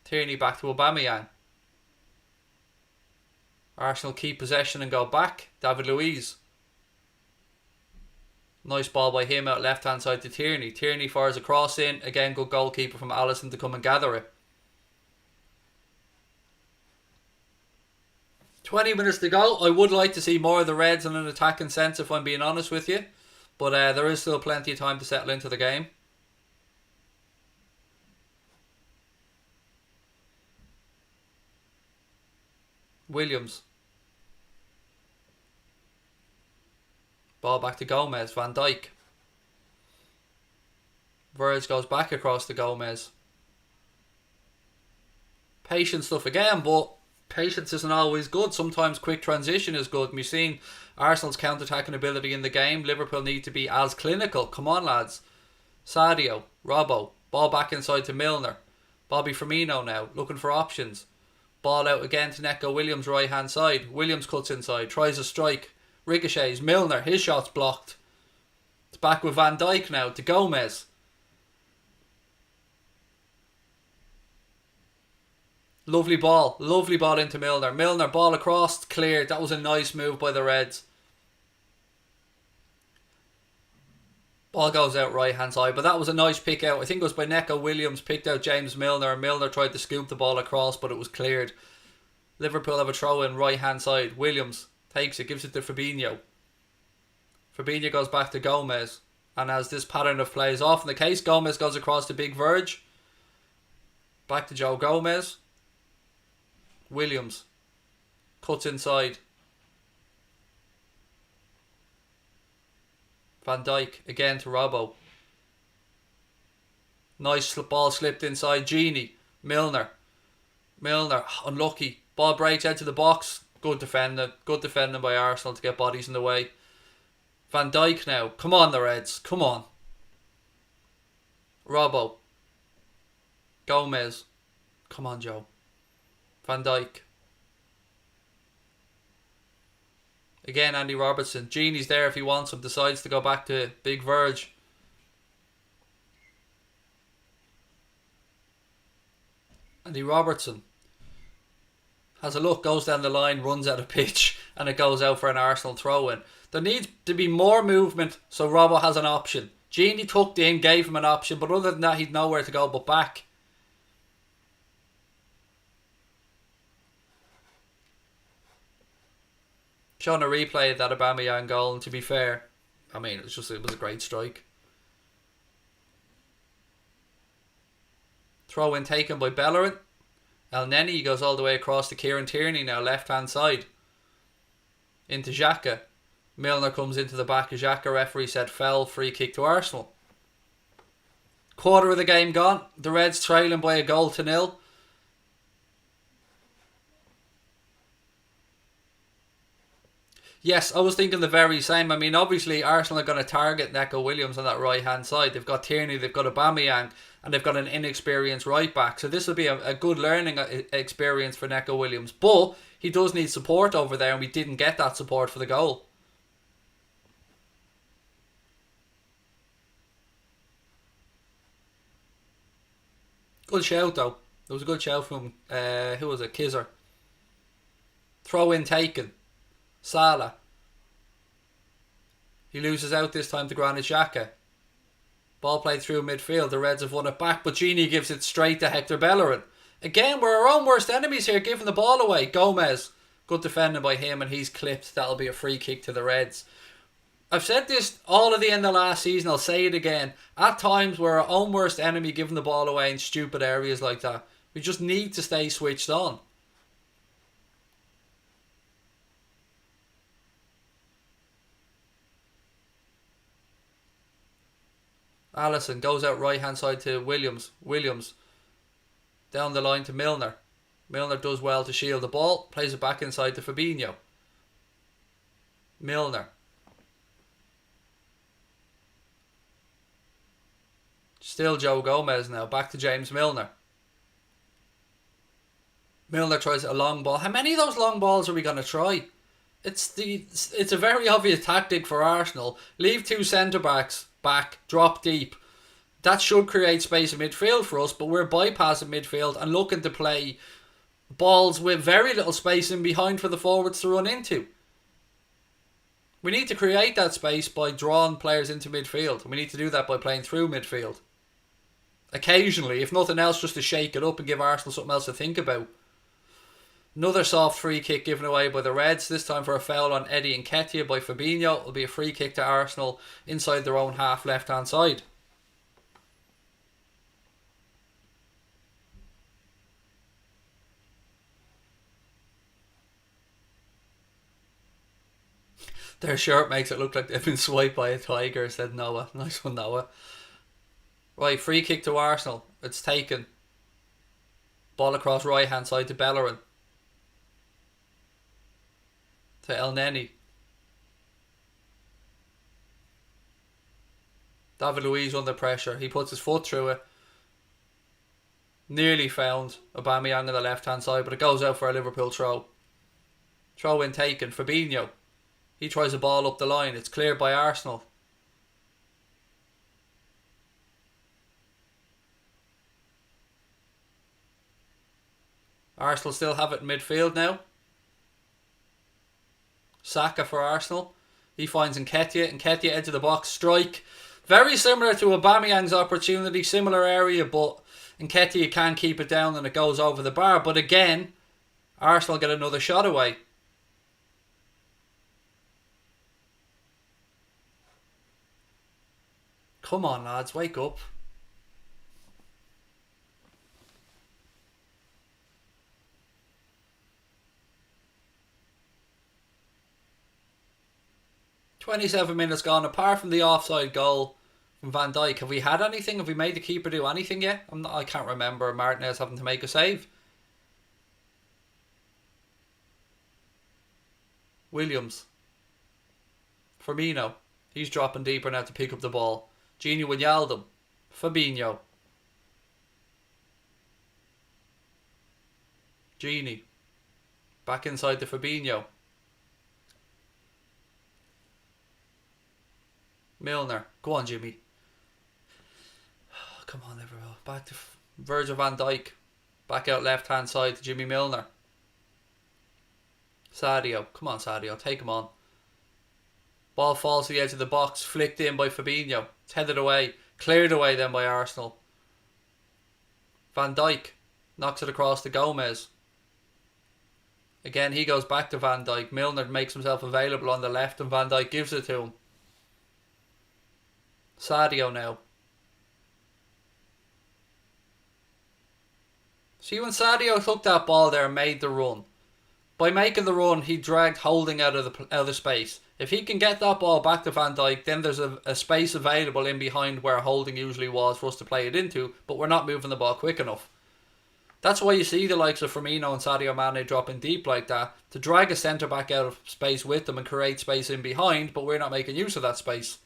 Tierney back to Aubameyang. Arsenal keep possession and go back. David Luiz. Nice ball by him out left hand side to Tierney. Tierney fires a cross in. Again, good goalkeeper from Alisson to come and gather it. 20 minutes to go. I would like to see more of the Reds in an attacking sense, if I'm being honest with you. But there is still plenty of time to settle into the game. Williams. Ball back to Gomez. Van Dijk. Verge goes back across to Gomez. Patient stuff again, but patience isn't always good. Sometimes quick transition is good. We've seen Arsenal's counter-attacking ability in the game. Liverpool need to be as clinical. Come on, lads. Sadio. Robbo. Ball back inside to Milner. Bobby Firmino now, looking for options. Ball out again to Neco Williams, right hand side. Williams cuts inside, tries a strike. Ricochets. Milner, his shot's blocked. It's back with Van Dijk now to Gomez. Lovely ball into Milner. Milner, ball across, cleared. That was a nice move by the Reds. Ball goes out right hand side, but that was a nice pick out. I think it was by Neco Williams, picked out James Milner, and Milner tried to scoop the ball across, but it was cleared. Liverpool have a throw in right hand side. Williams takes it, gives it to Fabinho. Fabinho goes back to Gomez, and as this pattern of play is often the case, Gomez goes across to Big Verge. Back to Joe Gomez. Williams cuts inside. Van Dijk again to Robbo. Nice ball slipped inside. Gini. Milner, unlucky. Ball breaks out to the box. Good defending by Arsenal to get bodies in the way. Van Dijk now. Come on, the Reds. Come on. Robbo. Gomez. Come on, Joe. Van Dijk. Again, Andy Robertson. Gini's there if he wants him. Decides to go back to Big Verge. Andy Robertson has a look, goes down the line, runs out of pitch, and it goes out for an Arsenal throw-in. There needs to be more movement so Robbo has an option. Gini tucked in, gave him an option, but other than that, he'd nowhere to go but back. Showing a replay of that Aubameyang goal, and to be fair, I mean, it was a great strike. Throw in taken by Bellerin. El Neni goes all the way across to Kieran Tierney now, left hand side. Into Xhaka. Milner comes into the back of Xhaka. Referee said foul, free kick to Arsenal. Quarter of the game gone. The Reds trailing by 1-0. Yes, I was thinking the very same. I mean, obviously, Arsenal are going to target Neco Williams on that right-hand side. They've got Tierney, they've got aubameyang, and they've got an inexperienced right-back. So this will be a good learning experience for Neco Williams. But he does need support over there, and we didn't get that support for the goal. Good shout, though. There was a good shout from, who was it? Kizzer. Throw in taken. Salah. He loses out this time to Granit Xhaka. Ball played through midfield. The Reds have won it back, but Gini gives it straight to Hector Bellerin. Again, we're our own worst enemies here, giving the ball away. Gomez. Good defending by him, and he's clipped. That'll be a free kick to the Reds. I've said this all of the end of last season. I'll say it again. At times, we're our own worst enemy giving the ball away in stupid areas like that. We just need to stay switched on. Allison goes out right hand side to Williams. Williams down the line to Milner. Milner does well to shield the ball. Plays it back inside to Fabinho. Milner. Still Joe Gomez now. Back to James Milner. Milner tries a long ball. How many of those long balls are we going to try? It's a very obvious tactic for Arsenal. Leave two centre backs back, drop deep. That should create space in midfield for us, but we're bypassing midfield and looking to play balls with very little space in behind for the forwards to run into. We need to create that space by drawing players into midfield. We need to do that by playing through midfield. Occasionally, if nothing else, just to shake it up and give Arsenal something else to think about. Another soft free kick given away by the Reds, this time for a foul on Eddie Nketiah by Fabinho. It'll be a free kick to Arsenal inside their own half left hand side. Their shirt makes it look like they've been swiped by a tiger, said Noah. Nice one, Noah. Right, free kick to Arsenal. It's taken. Ball across right hand side to Bellerin. To El Neni. David Luiz under pressure. He puts his foot through it. Nearly found aubameyang on the left hand side, but it goes out for a Liverpool throw. Throw in taken. Fabinho. He tries a ball up the line. It's cleared by Arsenal. Arsenal still have it in midfield now. Saka for Arsenal. He finds Nketiah. Nketiah edge of the box. Strike. Very similar to Aubameyang's opportunity. Similar area, but Nketiah can keep it down and it goes over the bar. But again, Arsenal get another shot away. Come on, lads. Wake up. "27 minutes gone. Apart from the offside goal from Van Dijk, have we had anything? Have we made the keeper do anything yet? I can't remember Martinez having to make a save. Williams. Firmino. He's dropping deeper now to pick up the ball. Gini Wijnaldum. Fabinho. Gini. Back inside to Fabinho. Milner. Go on, Jimmy. Come on, Liverpool. Back to Virgil van Dijk. Back out left hand side to Jimmy Milner. Sadio. Come on, Sadio. Take him on. Ball falls to the edge of the box. Flicked in by Fabinho. It's headed away. Cleared away then by Arsenal. Van Dijk. Knocks it across to Gomez. Again, he goes back to Van Dijk. Milner makes himself available on the left and Van Dijk gives it to him. Sadio now. See, when Sadio took that ball there and made the run, by making the run, he dragged Holding out of the space. If he can get that ball back to Van Dijk, then there's a space available in behind where Holding usually was for us to play it into, but we're not moving the ball quick enough. That's why you see the likes of Firmino and Sadio Mane dropping deep like that, to drag a centre-back out of space with them and create space in behind, but we're not making use of that space.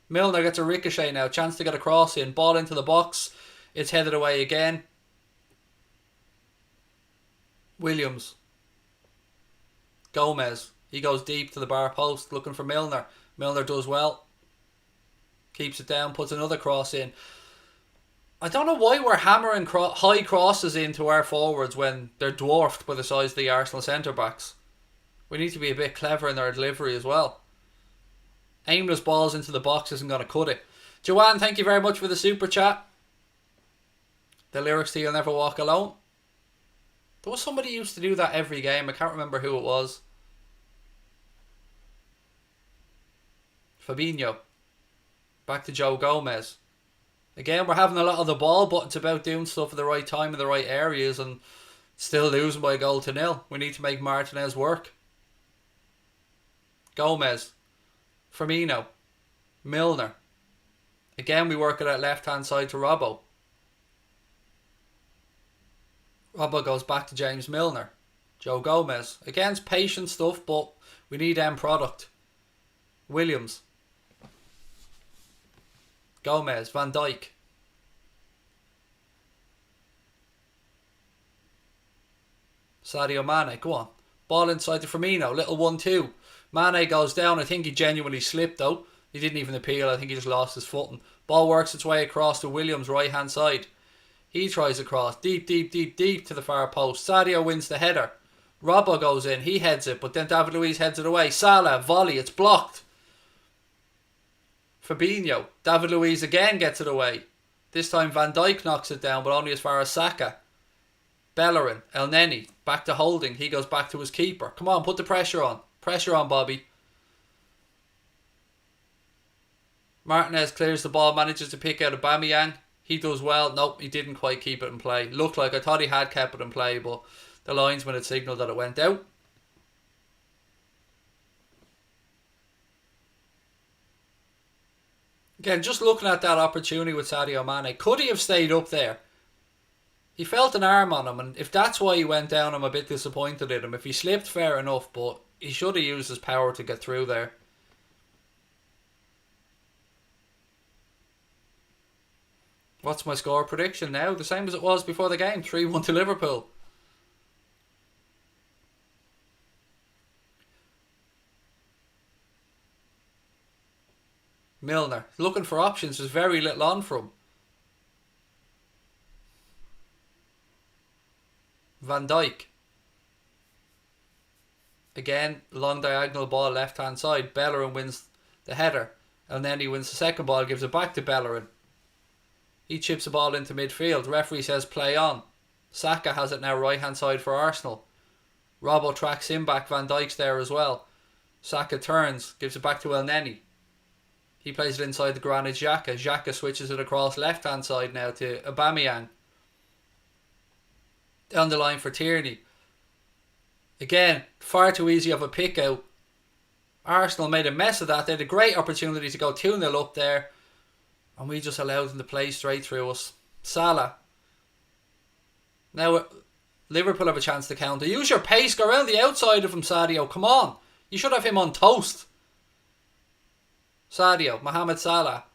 Milner gets a ricochet now, chance to get a cross in, ball into the box, it's headed away again. Williams. Gomez. He goes deep to the bar post looking for Milner. Milner does well. Keeps it down, puts another cross in. I don't know why we're hammering high crosses into our forwards when they're dwarfed by the size of the Arsenal centre-backs. We need to be a bit clever in our delivery as well. Aimless balls into the box isn't going to cut it. Joanne, thank you very much for the super chat. The lyrics to You'll Never Walk Alone. There was somebody who used to do that every game. I can't remember who it was. Fabinho. Back to Joe Gomez. Again, we're having a lot of the ball, but it's about doing stuff at the right time in the right areas and still losing by a goal to nil. We need to make Martinez work. Gomez. Firmino. Milner. Again, we work it at left-hand side to Robbo. Robbo goes back to James Milner. Joe Gomez. Again, it's patient stuff, but we need end product. Williams. Gomez. Van Dijk. Sadio Mane. Go on. Ball inside to Firmino. Little 1-2. Mane goes down. I think he genuinely slipped though. He didn't even appeal. I think he just lost his footing. Ball works its way across to Williams' right hand side. He tries across. Deep to the far post. Sadio wins the header. Robbo goes in. He heads it. But then David Luiz heads it away. Salah. Volley. It's blocked. Fabinho. David Luiz again gets it away. This time Van Dijk knocks it down, but only as far as Saka. Bellerin. El Neni. Back to Holding. He goes back to his keeper. Come on, put the pressure on. Pressure on, Bobby. Martinez clears the ball, manages to pick out Aubameyang. He does well. Nope, he didn't quite keep it in play. Looked like I thought he had kept it in play, but the linesman had signalled that it went out. Again, just looking at that opportunity with Sadio Mane, could he have stayed up there? He felt an arm on him, and if that's why he went down, I'm a bit disappointed in him. If he slipped, fair enough, but he should have used his power to get through there. What's my score prediction now? The same as it was before the game. 3-1 to Liverpool. Milner. Looking for options. There's very little on for him. Van Dijk. Again, long diagonal ball left hand side. Bellerin wins the header. And then he wins the second ball. Gives it back to Bellerin. He chips the ball into midfield. Referee says play on. Saka has it now right hand side for Arsenal. Robbo tracks him back. Van Dijk's there as well. Saka turns. Gives it back to El Neni. He plays it inside the Granit Xhaka. Xhaka switches it across left hand side now to Aubameyang. Down the line for Tierney. Again, far too easy of a pick out. Arsenal made a mess of that. They had a great opportunity to go 2-0 up there. And we just allowed them to play straight through us. Salah. Now, Liverpool have a chance to counter. Use your pace. Go around the outside of him, Sadio. Come on. You should have him on toast. Sadio. Mohamed Salah.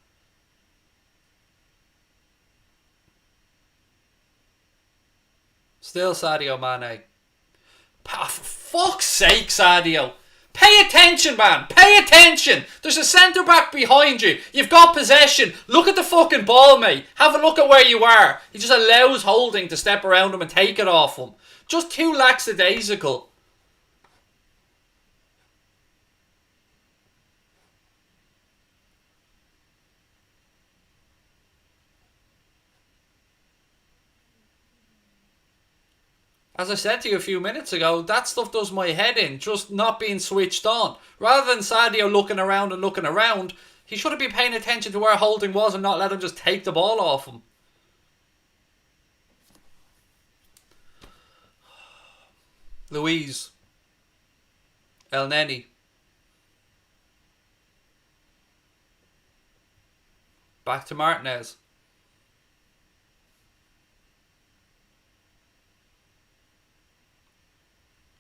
Still Sadio Mane. For fuck's sake, Sadio. Pay attention, man. Pay attention. There's a centre-back behind you. You've got possession. Look at the fucking ball, mate. Have a look at where you are. He just allows Holding to step around him and take it off him. Just too lackadaisical. As I said to you a few minutes ago, that stuff does my head in, just not being switched on. Rather than Sadio looking around, he should have been paying attention to where Holding was and not let him just take the ball off him. Luiz. El Neni. Back to Martinez.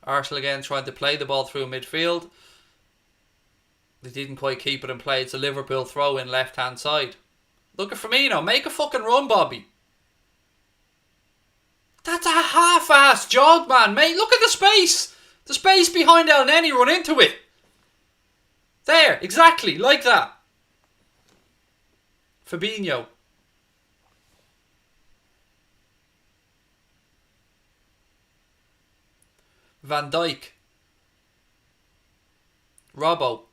Arsenal again trying to play the ball through midfield. They didn't quite keep it in play. It's a Liverpool throw in left hand side. Look at Firmino. Make a fucking run, Bobby. That's a half-assed jog, man. Mate, look at the space. The space behind El Neni. Run into it. There. Exactly. Like that. Fabinho. Van Dijk. Robbo.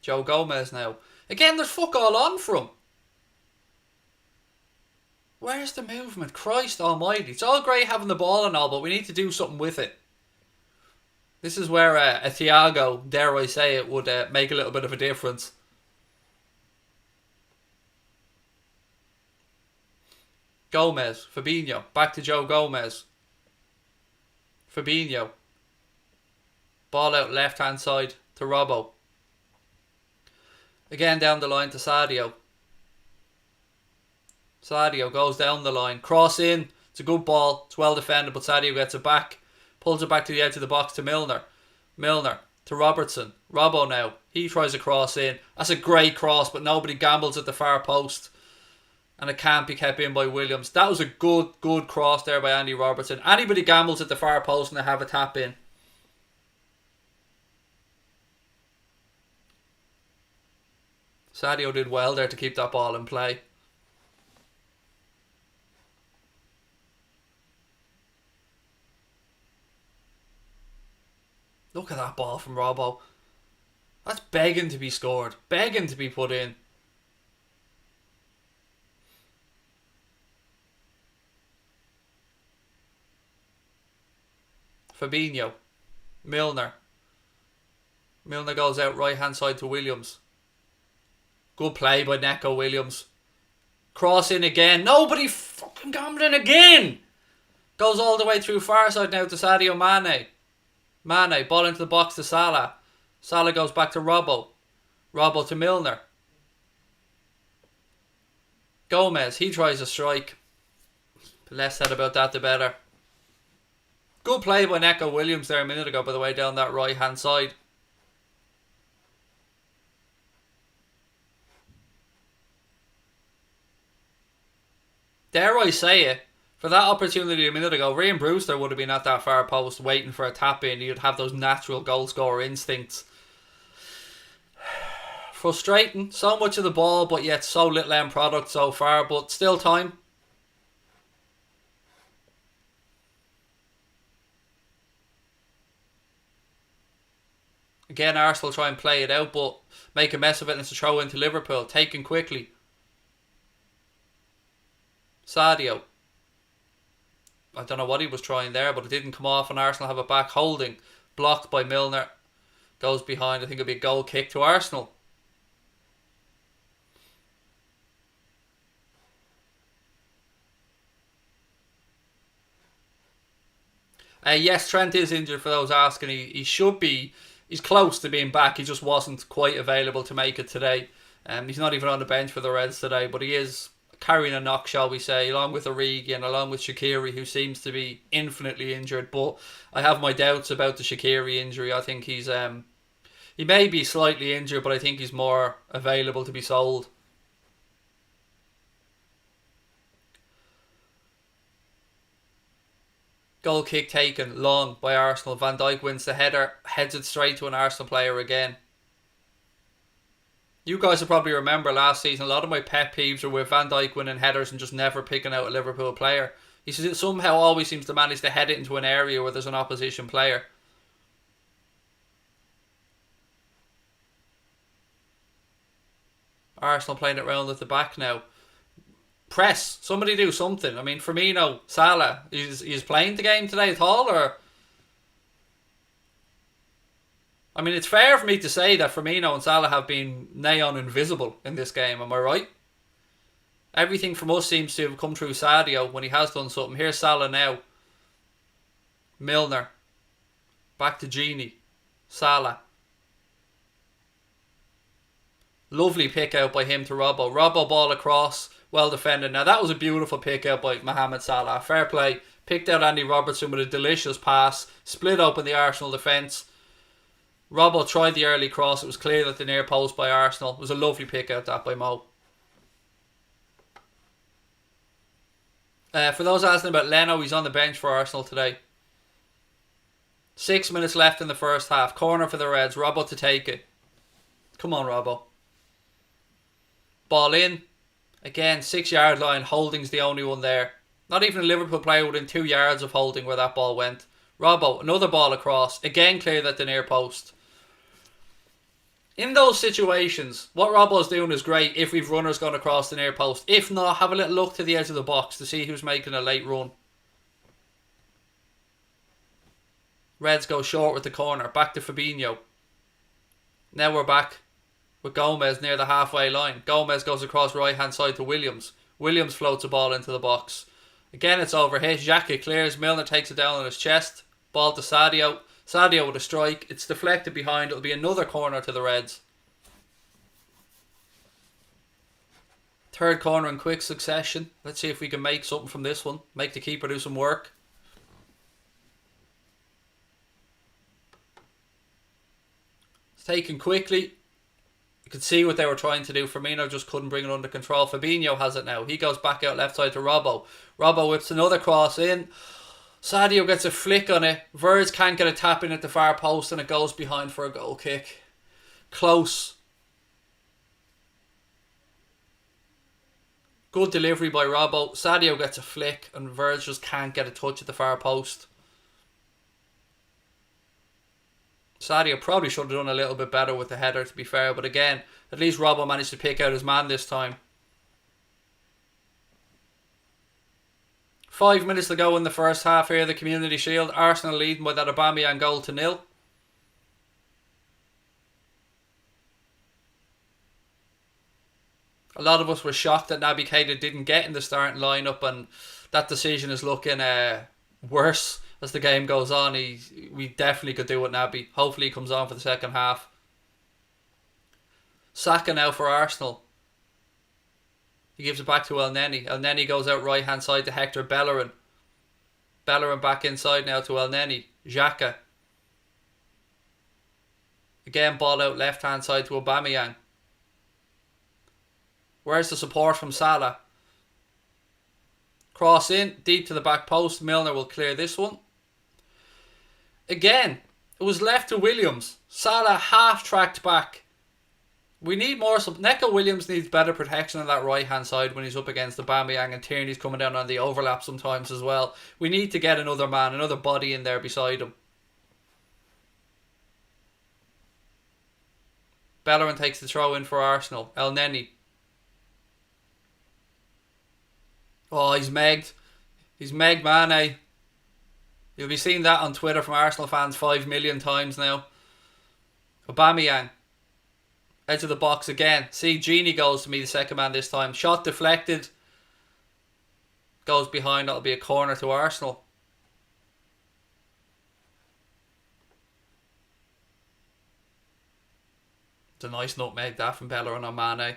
Joe Gomez now. Again, there's fuck all on for him. Where's the movement? Christ almighty. It's all great having the ball and all, but we need to do something with it. This is where a Thiago, dare I say it, would make a little bit of a difference. Gomez. Fabinho. Back to Joe Gomez. Fabinho. Ball out left hand side to Robbo. Again down the line to Sadio. Sadio goes down the line. Cross in. It's a good ball. It's well defended, but Sadio gets it back. Pulls it back to the edge of the box to Milner. Milner to Robertson. Robbo now. He tries a cross in. That's a great cross, but nobody gambles at the far post. And it can't be kept in by Williams. That was a good cross there by Andy Robertson. Anybody gambles at the far post and they have a tap in. Sadio did well there to keep that ball in play. Look at that ball from Robbo. That's begging to be scored. Begging to be put in. Fabinho. Milner. Milner goes out right hand side to Williams. Good play by Neco Williams. Cross in again. Nobody fucking gambling again. Goes all the way through far side now to Sadio Mane. Mane, ball into the box to Salah. Salah goes back to Robbo. Robbo to Milner. Gomez, he tries a strike. The less said about that, the better. Good play by Neco Williams there a minute ago, by the way, down that right hand side. Dare I say it, for that opportunity a minute ago, Raheem Brewster would have been at that far post waiting for a tap in. He'd have those natural goal scorer instincts. Frustrating. So much of the ball, but yet so little end product so far. But still time. Again, Arsenal try and play it out, but make a mess of it and it's a throw into Liverpool. Taken quickly. Sadio. I don't know what he was trying there, but it didn't come off and Arsenal have it back. Holding. Blocked by Milner. Goes behind. I think it'll be a goal kick to Arsenal. Yes, Trent is injured for those asking. He should be. He's close to being back. He just wasn't quite available to make it today. He's not even on the bench for the Reds today, but he is carrying a knock, shall we say, along with Origi and along with Shaqiri, who seems to be infinitely injured. But I have my doubts about the Shaqiri injury. I think he's he may be slightly injured, but I think he's more available to be sold. Goal kick taken long by Arsenal. Van Dijk wins the header, heads it straight to an Arsenal player again. You guys will probably remember last season, a lot of my pet peeves are with Van Dijk winning headers and just never picking out a Liverpool player. He somehow always seems to manage to head it into an area where there's an opposition player. Arsenal playing it round at the back now. Press. Somebody do something. I mean, Firmino, Salah, he's playing the game today at all, or... I mean, it's fair for me to say that Firmino and Salah have been neon invisible in this game, am I right? Everything from us seems to have come through Sadio when he has done something. Here's Salah now. Milner. Back to Genie. Salah. Lovely pick out by him to Robbo. Robbo ball across. Well defended. Now that was a beautiful pick out by Mohamed Salah. Fair play. Picked out Andy Robertson with a delicious pass. Split open the Arsenal defence. Robbo tried the early cross. It was cleared at the near post by Arsenal. It was a lovely pick out that by Mo. For those asking about Leno, he's on the bench for Arsenal today. 6 minutes left in the first half. Corner for the Reds. Robbo to take it. Come on, Robbo. Ball in. Again, 6 yard line. Holding's the only one there. Not even a Liverpool player within 2 yards of Holding where that ball went. Robbo, another ball across. Again cleared at the near post. In those situations, what Robbo's doing is great if we've runners gone across the near post. If not, have a little look to the edge of the box to see who's making a late run. Reds go short with the corner. Back to Fabinho. Now we're back with Gomez near the halfway line. Gomez goes across right hand side to Williams. Williams floats a ball into the box. Again it's overhit. Xhaka clears. Milner takes it down on his chest. Ball to Sadio. Sadio with a strike. It's deflected behind. It'll be another corner to the Reds. Third corner in quick succession. Let's see if we can make something from this one. Make the keeper do some work. It's taken quickly. You could see what they were trying to do. Firmino just couldn't bring it under control. Fabinho has it now. He goes back out left side to Robbo. Robbo whips another cross in. Sadio gets a flick on it. Verge can't get a tap in at the far post and it goes behind for a goal kick. Close. Good delivery by Robbo. Sadio gets a flick and Verge just can't get a touch at the far post. Sadio probably should have done a little bit better with the header, to be fair, but again, at least Robbo managed to pick out his man this time. 5 minutes to go in the first half here, the Community Shield. Arsenal leading by that aubameyang goal to 0. A lot of us were shocked that Naby Keita didn't get in the starting lineup, and that decision is looking worse as the game goes on. We definitely could do with Naby. Hopefully he comes on for the second half. Saka now for Arsenal. He gives it back to El Neni. El Neni goes out right hand side to Hector Bellerin. Bellerin back inside now to El Neni. Xhaka. Again ball out left hand side to Aubameyang. Where's the support from Salah? Cross in, deep to the back post. Milner will clear this one. Again, it was left to Williams. Salah half-tracked back. We need more. Neco Williams needs better protection on that right-hand side when he's up against Aubameyang, and Tierney's coming down on the overlap sometimes as well. We need to get another man, another body in there beside him. Bellerin takes the throw in for Arsenal. El Neni. Oh, he's megged. He's megged Mane. You'll be seeing that on Twitter from Arsenal fans 5 million times now. Aubameyang. Edge of the box again. See, Genie goes to me, the second man this time. Shot deflected. Goes behind. That'll be a corner to Arsenal. It's a nice nutmeg that from Bellerin on Mane.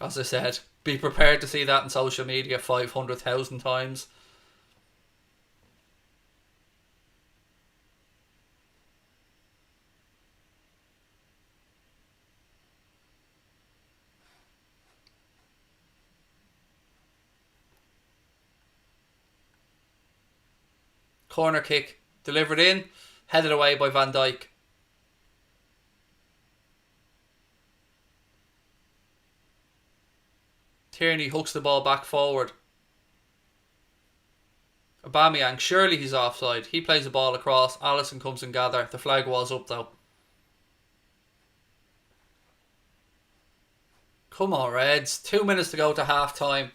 As I said, be prepared to see that on social media 500,000 times. Corner kick delivered in, headed away by Van Dijk. Tierney hooks the ball back forward. Aubameyang, surely he's offside. He plays the ball across. Alisson comes and gather. The flag was up though. Come on, Reds. 2 minutes to go to half time.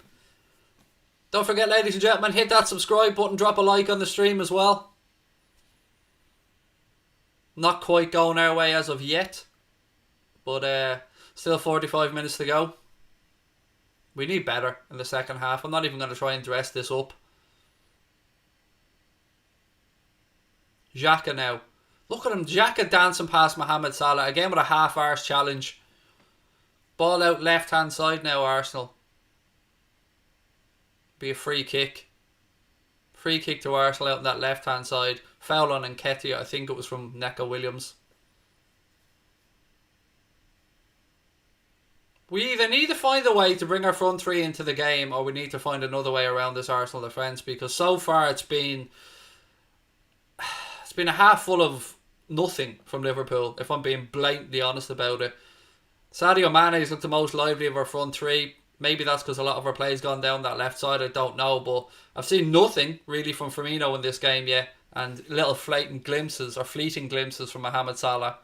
Don't forget, ladies and gentlemen, hit that subscribe button. Drop a like on the stream as well. Not quite going our way as of yet. But still 45 minutes to go. We need better in the second half. I'm not even going to try and dress this up. Xhaka now. Look at him. Xhaka dancing past Mohamed Salah. Again with a half-arse challenge. Ball out left-hand side now, Arsenal. Be a free kick. Free kick to Arsenal out on that left-hand side. Foul on Nketiah. I think it was from Neco Williams. We either need to find a way to bring our front three into the game, or we need to find another way around this Arsenal defence, because so far it's been a half full of nothing from Liverpool, if I'm being blatantly honest about it. Sadio Mane's looked the most lively of our front three. Maybe that's because a lot of our play's gone down that left side, I don't know, but I've seen nothing really from Firmino in this game yet, and little fleeting glimpses from Mohamed Salah.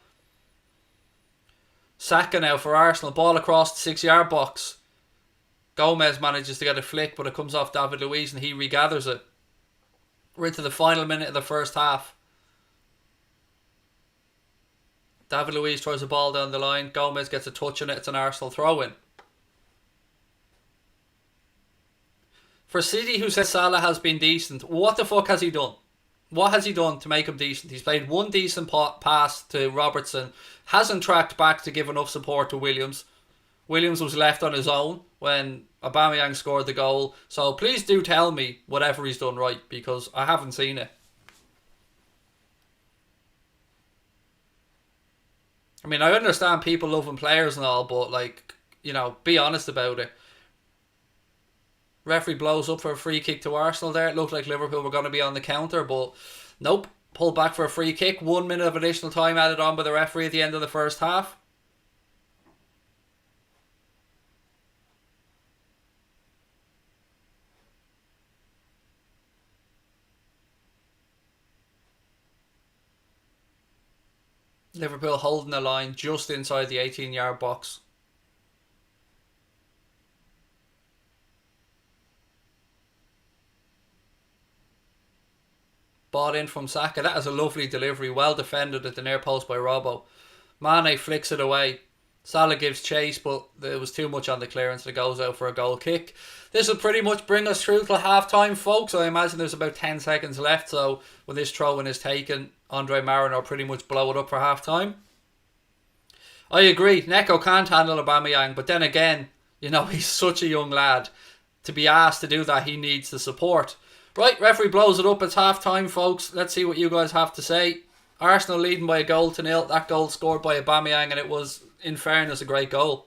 Saka now for Arsenal. Ball across the 6-yard box. Gomez manages to get a flick, but it comes off David Luiz and he regathers it. We're into the final minute of the first half. David Luiz throws the ball down the line. Gomez gets a touch on it. It's an Arsenal throw-in. For City, who says Salah has been decent, what the fuck has he done? What has he done to make him decent? He's played one decent pass to Robertson. Hasn't tracked back to give enough support to Williams. Williams was left on his own when Aubameyang scored the goal. So please do tell me whatever he's done right, because I haven't seen it. I mean, I understand people loving players and all, but like, you know, be honest about it. Referee blows up for a free kick to Arsenal there. It looked like Liverpool were going to be on the counter, but nope. Pulled back for a free kick. 1 minute of additional time added on by the referee at the end of the first half. Liverpool holding the line just inside the 18-yard box. Ball in from Saka. That is a lovely delivery. Well defended at the near post by Robbo. Mane flicks it away. Salah gives chase, but there was too much on the clearance. It goes out for a goal kick. This will pretty much bring us through till half-time, folks. I imagine there's about 10 seconds left, so when this throw-in is taken, Andre Marin will pretty much blow it up for half-time. I agree. Neco can't handle Aubameyang, but then again, you know, he's such a young lad. To be asked to do that, he needs the support. Right, referee blows it up. It's half-time, folks. Let's see what you guys have to say. Arsenal leading by a goal to nil. That goal scored by Aubameyang, and it was, in fairness, a great goal.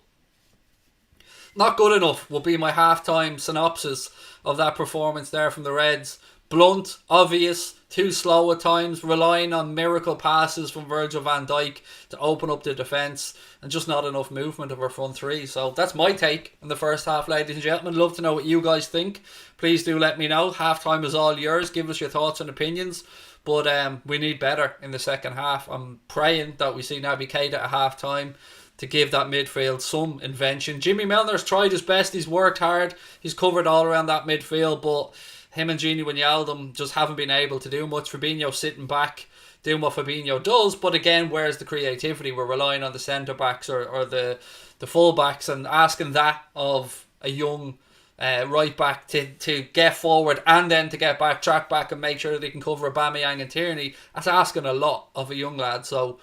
Not good enough will be my half-time synopsis of that performance there from the Reds. Blunt, obvious, too slow at times, relying on miracle passes from Virgil van Dijk to open up the defence, and just not enough movement of our front three. So that's my take in the first half, ladies and gentlemen. Love to know what you guys think. Please do let me know. Half-time is all yours. Give us your thoughts and opinions. But we need better in the second half. I'm praying that we see Naby Keita at half-time to give that midfield some invention. Jimmy Milner's tried his best. He's worked hard. He's covered all around that midfield, but him and Gini Wijnaldum just haven't been able to do much. Fabinho sitting back, doing what Fabinho does, but again, where's the creativity? We're relying on the centre-backs or the full-backs, and asking that of a young right-back to get forward and then to get back, track back and make sure that he can cover Aubameyang and Tierney. That's asking a lot of a young lad, so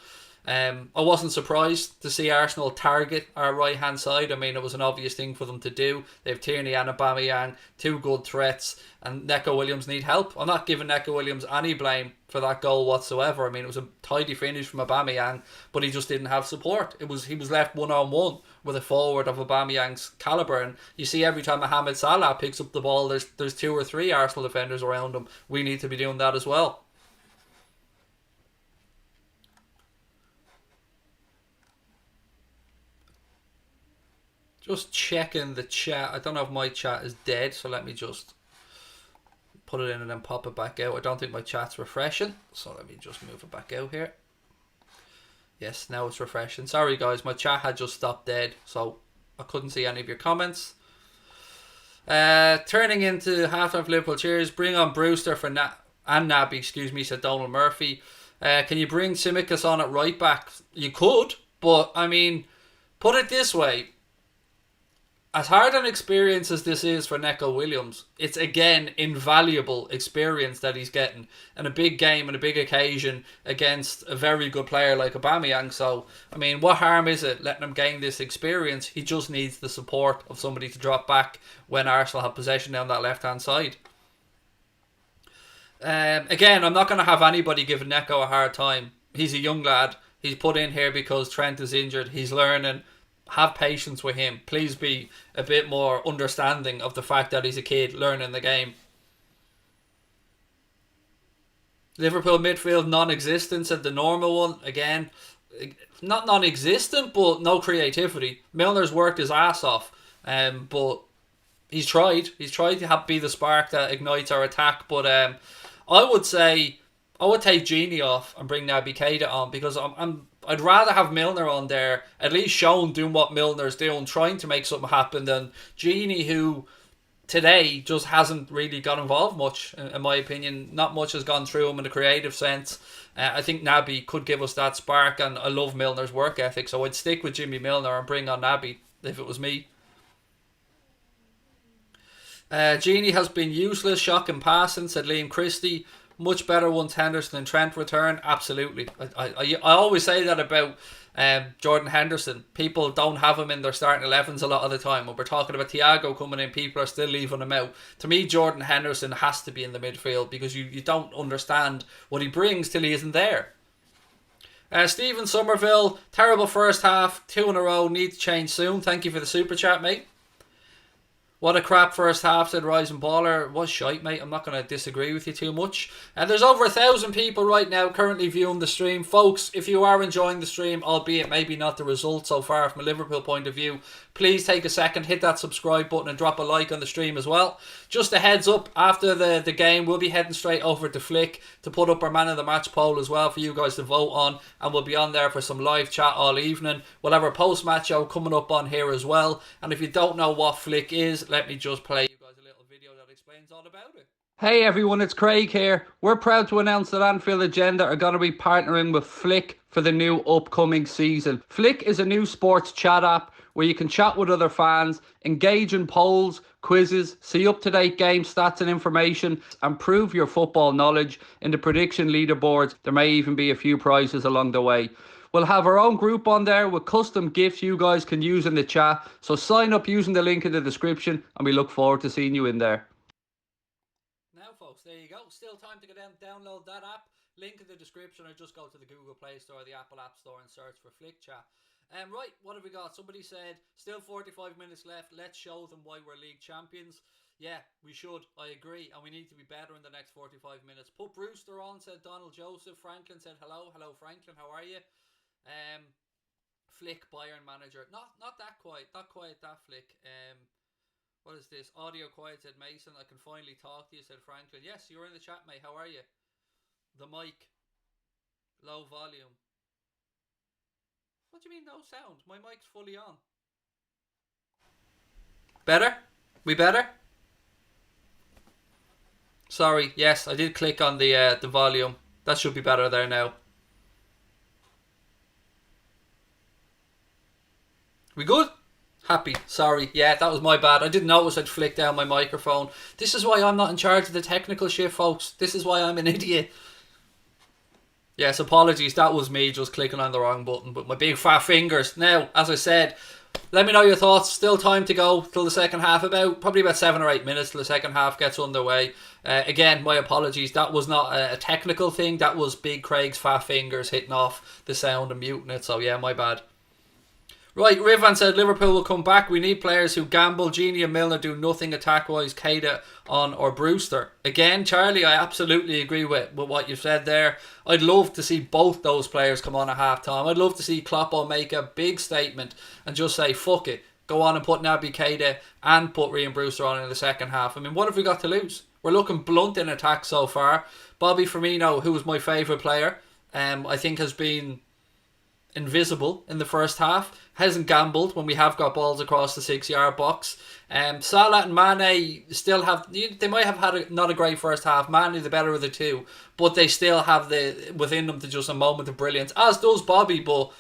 I wasn't surprised to see Arsenal target our right-hand side. I mean, it was an obvious thing for them to do. They have Tierney and Aubameyang, two good threats, and Neco Williams need help. I'm not giving Neco Williams any blame for that goal whatsoever. I mean, it was a tidy finish from Aubameyang, but he just didn't have support. He was left one-on-one with a forward of Aubameyang's calibre, and you see every time Mohamed Salah picks up the ball, there's two or three Arsenal defenders around him. We need to be doing that as well. Just checking the chat. I don't know if my chat is dead, so let me just put it in and then pop it back out. I don't think my chat's refreshing, so let me just move it back out here. Yes, now it's refreshing. Sorry guys, my chat had just stopped dead, so I couldn't see any of your comments. Turning into half-time for Liverpool cheers. Bring on Brewster for Naby, said Donald Murphy. Can you bring Tsimikas on at right back? You could, but I mean, put it this way. as hard an experience as this is for Neco Williams, it's again invaluable experience that he's getting in a big game and a big occasion against a very good player like Aubameyang. So, I mean, what harm is it letting him gain this experience? He just needs the support of somebody to drop back when Arsenal have possession down that left-hand side. Again, I'm not going to have anybody giving Neco a hard time. He's a young lad. He's put in here because Trent is injured. He's learning. Have patience with him. Please be a bit more understanding of the fact that he's a kid learning the game. Liverpool midfield non-existent, said the normal one. Again, not non-existent, but no creativity. Milner's worked his ass off, but he's tried. He's tried to be the spark that ignites our attack. But I would say I would take Genie off and bring Naby Keita on, because I'd rather have Milner on there, at least shown doing what Milner's doing, trying to make something happen, than Genie, who today just hasn't really got involved much, in my opinion. Not much has gone through him in a creative sense. I think Naby could give us that spark, and I love Milner's work ethic, so I'd stick with Jimmy Milner and bring on Naby if it was me. Genie has been useless, shocking passing, said Liam Christie. Much better once Henderson and Trent return. Absolutely. I always say that about Jordan Henderson. People don't have him in their starting 11s a lot of the time. When we're talking about Thiago coming in, people are still leaving him out. To me, Jordan Henderson has to be in the midfield, because you don't understand what he brings till he isn't there. Stephen Somerville, terrible first half, 2 in a row, need to change soon. Thank you for the super chat, mate. What a crap first half, said Rising Baller. Was shite, mate. I'm not going to disagree with you too much. And there's over 1,000 people right now currently viewing the stream. Folks, if you are enjoying the stream, albeit maybe not the result so far from a Liverpool point of view, please take a second, hit that subscribe button and drop a like on the stream as well. Just a heads up, after the game, we'll be heading straight over to Flick to put up our Man of the Match poll as well for you guys to vote on. And we'll be on there for some live chat all evening. We'll have our post-match show coming up on here as well. And if you don't know what Flick is, let me just play you guys a little video that explains all about it. Hey everyone, it's Craig here. We're proud to announce that Anfield Agenda are going to be partnering with Flick for the new upcoming season. Flick is a new sports chat app where you can chat with other fans, engage in polls, quizzes, see up-to-date game stats and information, and prove your football knowledge in the prediction leaderboards. There may even be a few prizes along the way. We'll have our own group on there with custom gifts you guys can use in the chat. So sign up using the link in the description, and we look forward to seeing you in there. Now, folks, there you go. Still time to go down, download that app. Link in the description, or just go to the Google Play Store or the Apple App Store and search for Flick Chat. Right, what have we got? Somebody said, still 45 minutes left. Let's show them why we're league champions. Yeah, we should. I agree. And we need to be better in the next 45 minutes. Put Brewster on, said Donald Joseph. Franklin said, hello. Hello, Franklin. How are you? Flick, Bayern manager. Not that quiet. Not quiet, that Flick. What is this? Audio quiet, said Mason. I can finally talk to you, said Franklin. Yes, you're in the chat, mate. How are you? The mic. Low volume. What do you mean no sound? My mic's fully on. Better? We better? Sorry, yes, I did click on the volume. That should be better there now. We good? Happy. Sorry. Yeah, that was my bad. I didn't notice I'd flicked down my microphone. This is why I'm not in charge of the technical shit, folks. This is why I'm an idiot. Yes, apologies. That was me just clicking on the wrong button. But my big fat fingers. Now, as I said, let me know your thoughts. Still time to go till the second half. Probably about 7 or 8 minutes till the second half gets underway. Again, my apologies. That was not a technical thing. That was Big Craig's fat fingers hitting off the sound and muting it. So yeah, my bad. Right, Rivan said Liverpool will come back. We need players who gamble. Genie and Milner do nothing attack-wise. Keita on or Brewster. Again, Charlie, I absolutely agree with what you've said there. I'd love to see both those players come on at half-time. I'd love to see Klopp make a big statement and just say, fuck it. Go on and put Naby Keita and put Raheem Brewster on in the second half. I mean, what have we got to lose? We're looking blunt in attack so far. Bobby Firmino, who was my favourite player, I think has been invisible in the first half. Hasn't gambled when we have got balls across the 6-yard box. Salah and Mane still have, they might have had not a great first half. Mane the better of the two, but they still have the within them to just a moment of brilliance, as does Bobby. But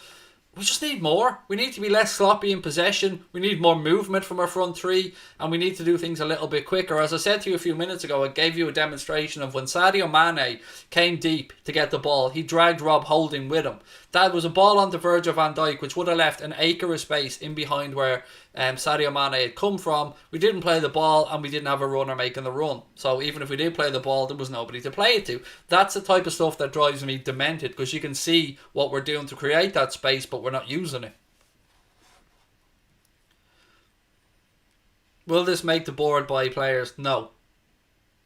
we just need more. We need to be less sloppy in possession. We need more movement from our front three, and we need to do things a little bit quicker. As I said to you a few minutes ago, I gave you a demonstration of when Sadio Mane came deep to get the ball, he dragged Rob Holding with him. That was a ball on the verge of Van Dijk, which would have left an acre of space in behind where Sadio Mane had come from. We didn't play the ball, and we didn't have a runner making the run. So even if we did play the ball, there was nobody to play it to. That's the type of stuff that drives me demented, because you can see what we're doing to create that space, but we're not using it. Will this make the board buy players? No.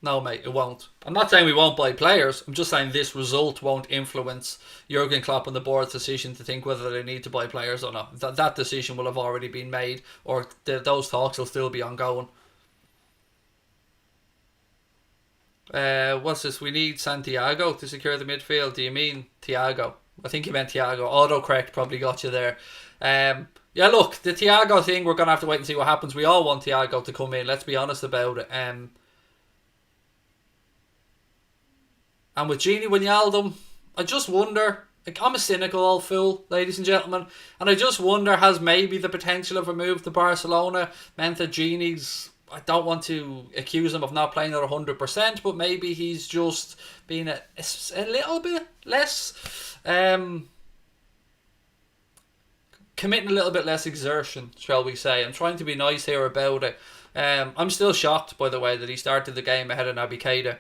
No, mate, it won't. I'm not saying we won't buy players. I'm just saying this result won't influence Jurgen Klopp and the board's decision to think whether they need to buy players or not. That decision will have already been made, or those talks will still be ongoing. What's this? We need Santiago to secure the midfield. Do you mean Thiago? I think you meant Thiago. Autocorrect probably got you there. Yeah, look, the Thiago thing, we're going to have to wait and see what happens. We all want Thiago to come in. Let's be honest about it. And with Gini Wijnaldum, I just wonder, like, I'm a cynical old fool, ladies and gentlemen, and I just wonder, has maybe the potential of a move to Barcelona meant that Gini's, I don't want to accuse him of not playing at 100%, but maybe he's just been a little bit less, committing a little bit less exertion, shall we say. I'm trying to be nice here about it. I'm still shocked, by the way, that he started the game ahead of Naby Keita.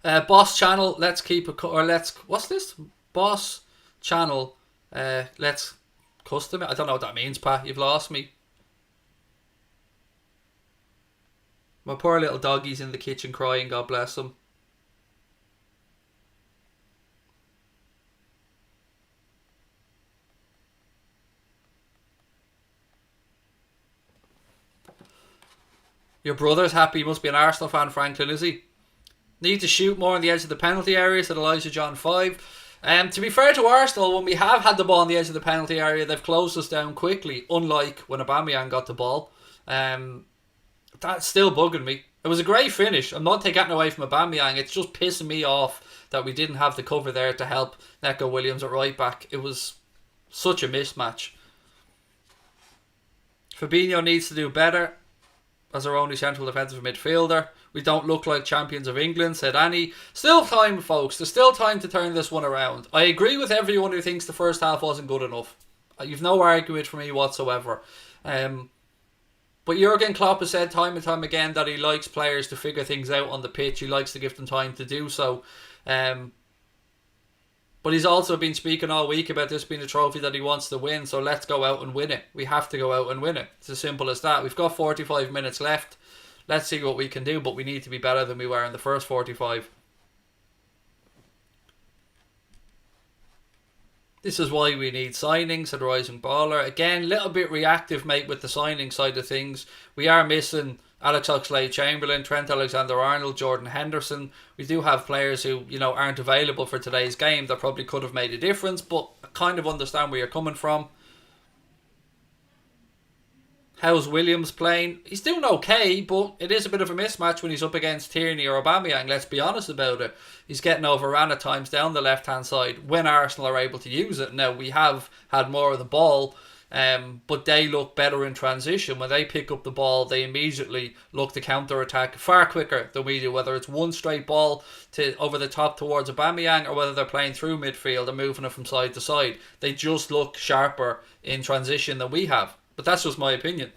Boss channel, let's keep what's this? Boss channel, let's custom it. I don't know what that means, Pat. You've lost me. My poor little doggy's in the kitchen crying, God bless him. Your brother's happy. He must be an Arsenal fan, Franklin, is he? Need to shoot more on the edge of the penalty area, said Elijah John 5. To be fair to Arsenal, when we have had the ball on the edge of the penalty area, they've closed us down quickly, unlike when Aubameyang got the ball. That's still bugging me. It was a great finish. I'm not taking it away from Aubameyang. It's just pissing me off that we didn't have the cover there to help Neco Williams at right back. It was such a mismatch. Fabinho needs to do better as our only central defensive midfielder. We don't look like champions of England, said Annie. Still time, folks. There's still time to turn this one around. I agree with everyone who thinks the first half wasn't good enough. You've no argument for me whatsoever. But Jurgen Klopp has said time and time again that he likes players to figure things out on the pitch. He likes to give them time to do so. But he's also been speaking all week about this being a trophy that he wants to win. So let's go out and win it. We have to go out and win it. It's as simple as that. We've got 45 minutes left. Let's see what we can do, but we need to be better than we were in the first 45. This is why we need signings, said Rising Baller. Again, a little bit reactive, mate, with the signing side of things. We are missing Alex Oxlade-Chamberlain, Trent Alexander-Arnold, Jordan Henderson. We do have players who, aren't available for today's game that probably could have made a difference, but I kind of understand where you're coming from. How's Williams playing? He's doing okay, but it is a bit of a mismatch when he's up against Tierney or Aubameyang, let's be honest about it. He's getting overrun at times down the left-hand side when Arsenal are able to use it. Now, we have had more of the ball, but they look better in transition. When they pick up the ball, they immediately look to counter-attack far quicker than we do, whether it's one straight ball to over the top towards Aubameyang or whether they're playing through midfield and moving it from side to side. They just look sharper in transition than we have. But that's just my opinion.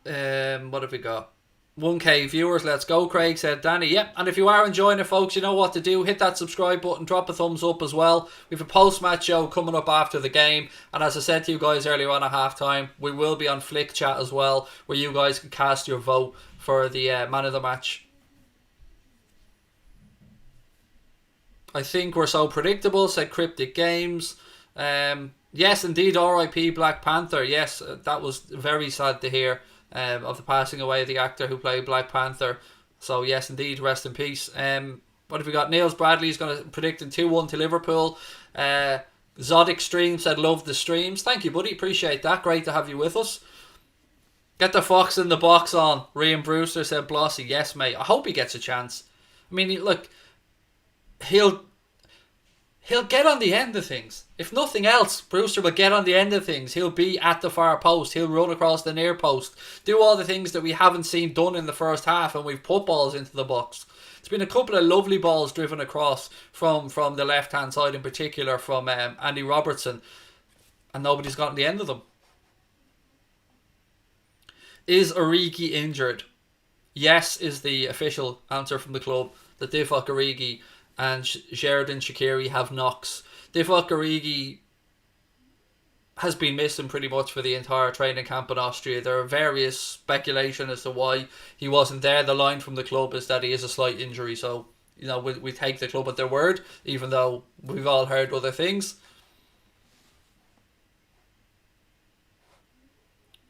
What have we got? 1k viewers, let's go, Craig, said Danny. Yep, and if you are enjoying it, folks, you know what to do. Hit that subscribe button, drop a thumbs up as well. We have a post-match show coming up after the game. And as I said to you guys earlier on at halftime, we will be on Flick Chat as well, where you guys can cast your vote for the man of the match. I think we're so predictable, said Cryptic Games. Yes, indeed, R.I.P. Black Panther. Yes, that was very sad to hear of the passing away of the actor who played Black Panther. So yes, indeed, rest in peace. What have we got? Niels Bradley's going to predict 2-1 to Liverpool. Zodic Stream said love the streams. Thank you, buddy. Appreciate that. Great to have you with us. Get the fox in the box on. Raheem Brewster said Blossy. Yes, mate. I hope he gets a chance. I mean, look, he'll get on the end of things. If nothing else, Brewster will get on the end of things. He'll be at the far post. He'll run across the near post. Do all the things that we haven't seen done in the first half, and we've put balls into the box. There's been a couple of lovely balls driven across from the left-hand side, in particular from Andy Robertson, and nobody's gotten the end of them. Is Origi injured? Yes, is the official answer from the club. That Divock Origi and Jadon Shaqiri have knocks. Divock Origi has been missing pretty much for the entire training camp in Austria. There are various speculation as to why he wasn't there. The line from the club is that he is a slight injury, so we take the club at their word, even though we've all heard other things.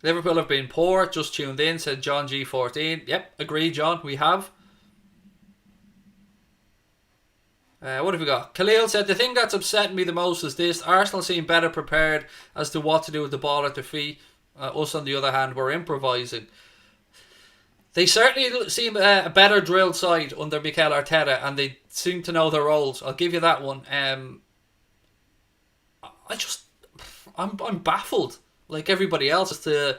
Liverpool have been poor. Just tuned in, said John G14. Yep, agreed, John. We have. What have we got? Khalil said, the thing that's upsetting me the most is this. Arsenal seem better prepared as to what to do with the ball at their feet. Us, on the other hand, we're improvising. They certainly seem a better drilled side under Mikel Arteta, and they seem to know their roles. I'll give you that one. I'm baffled, like everybody else, as to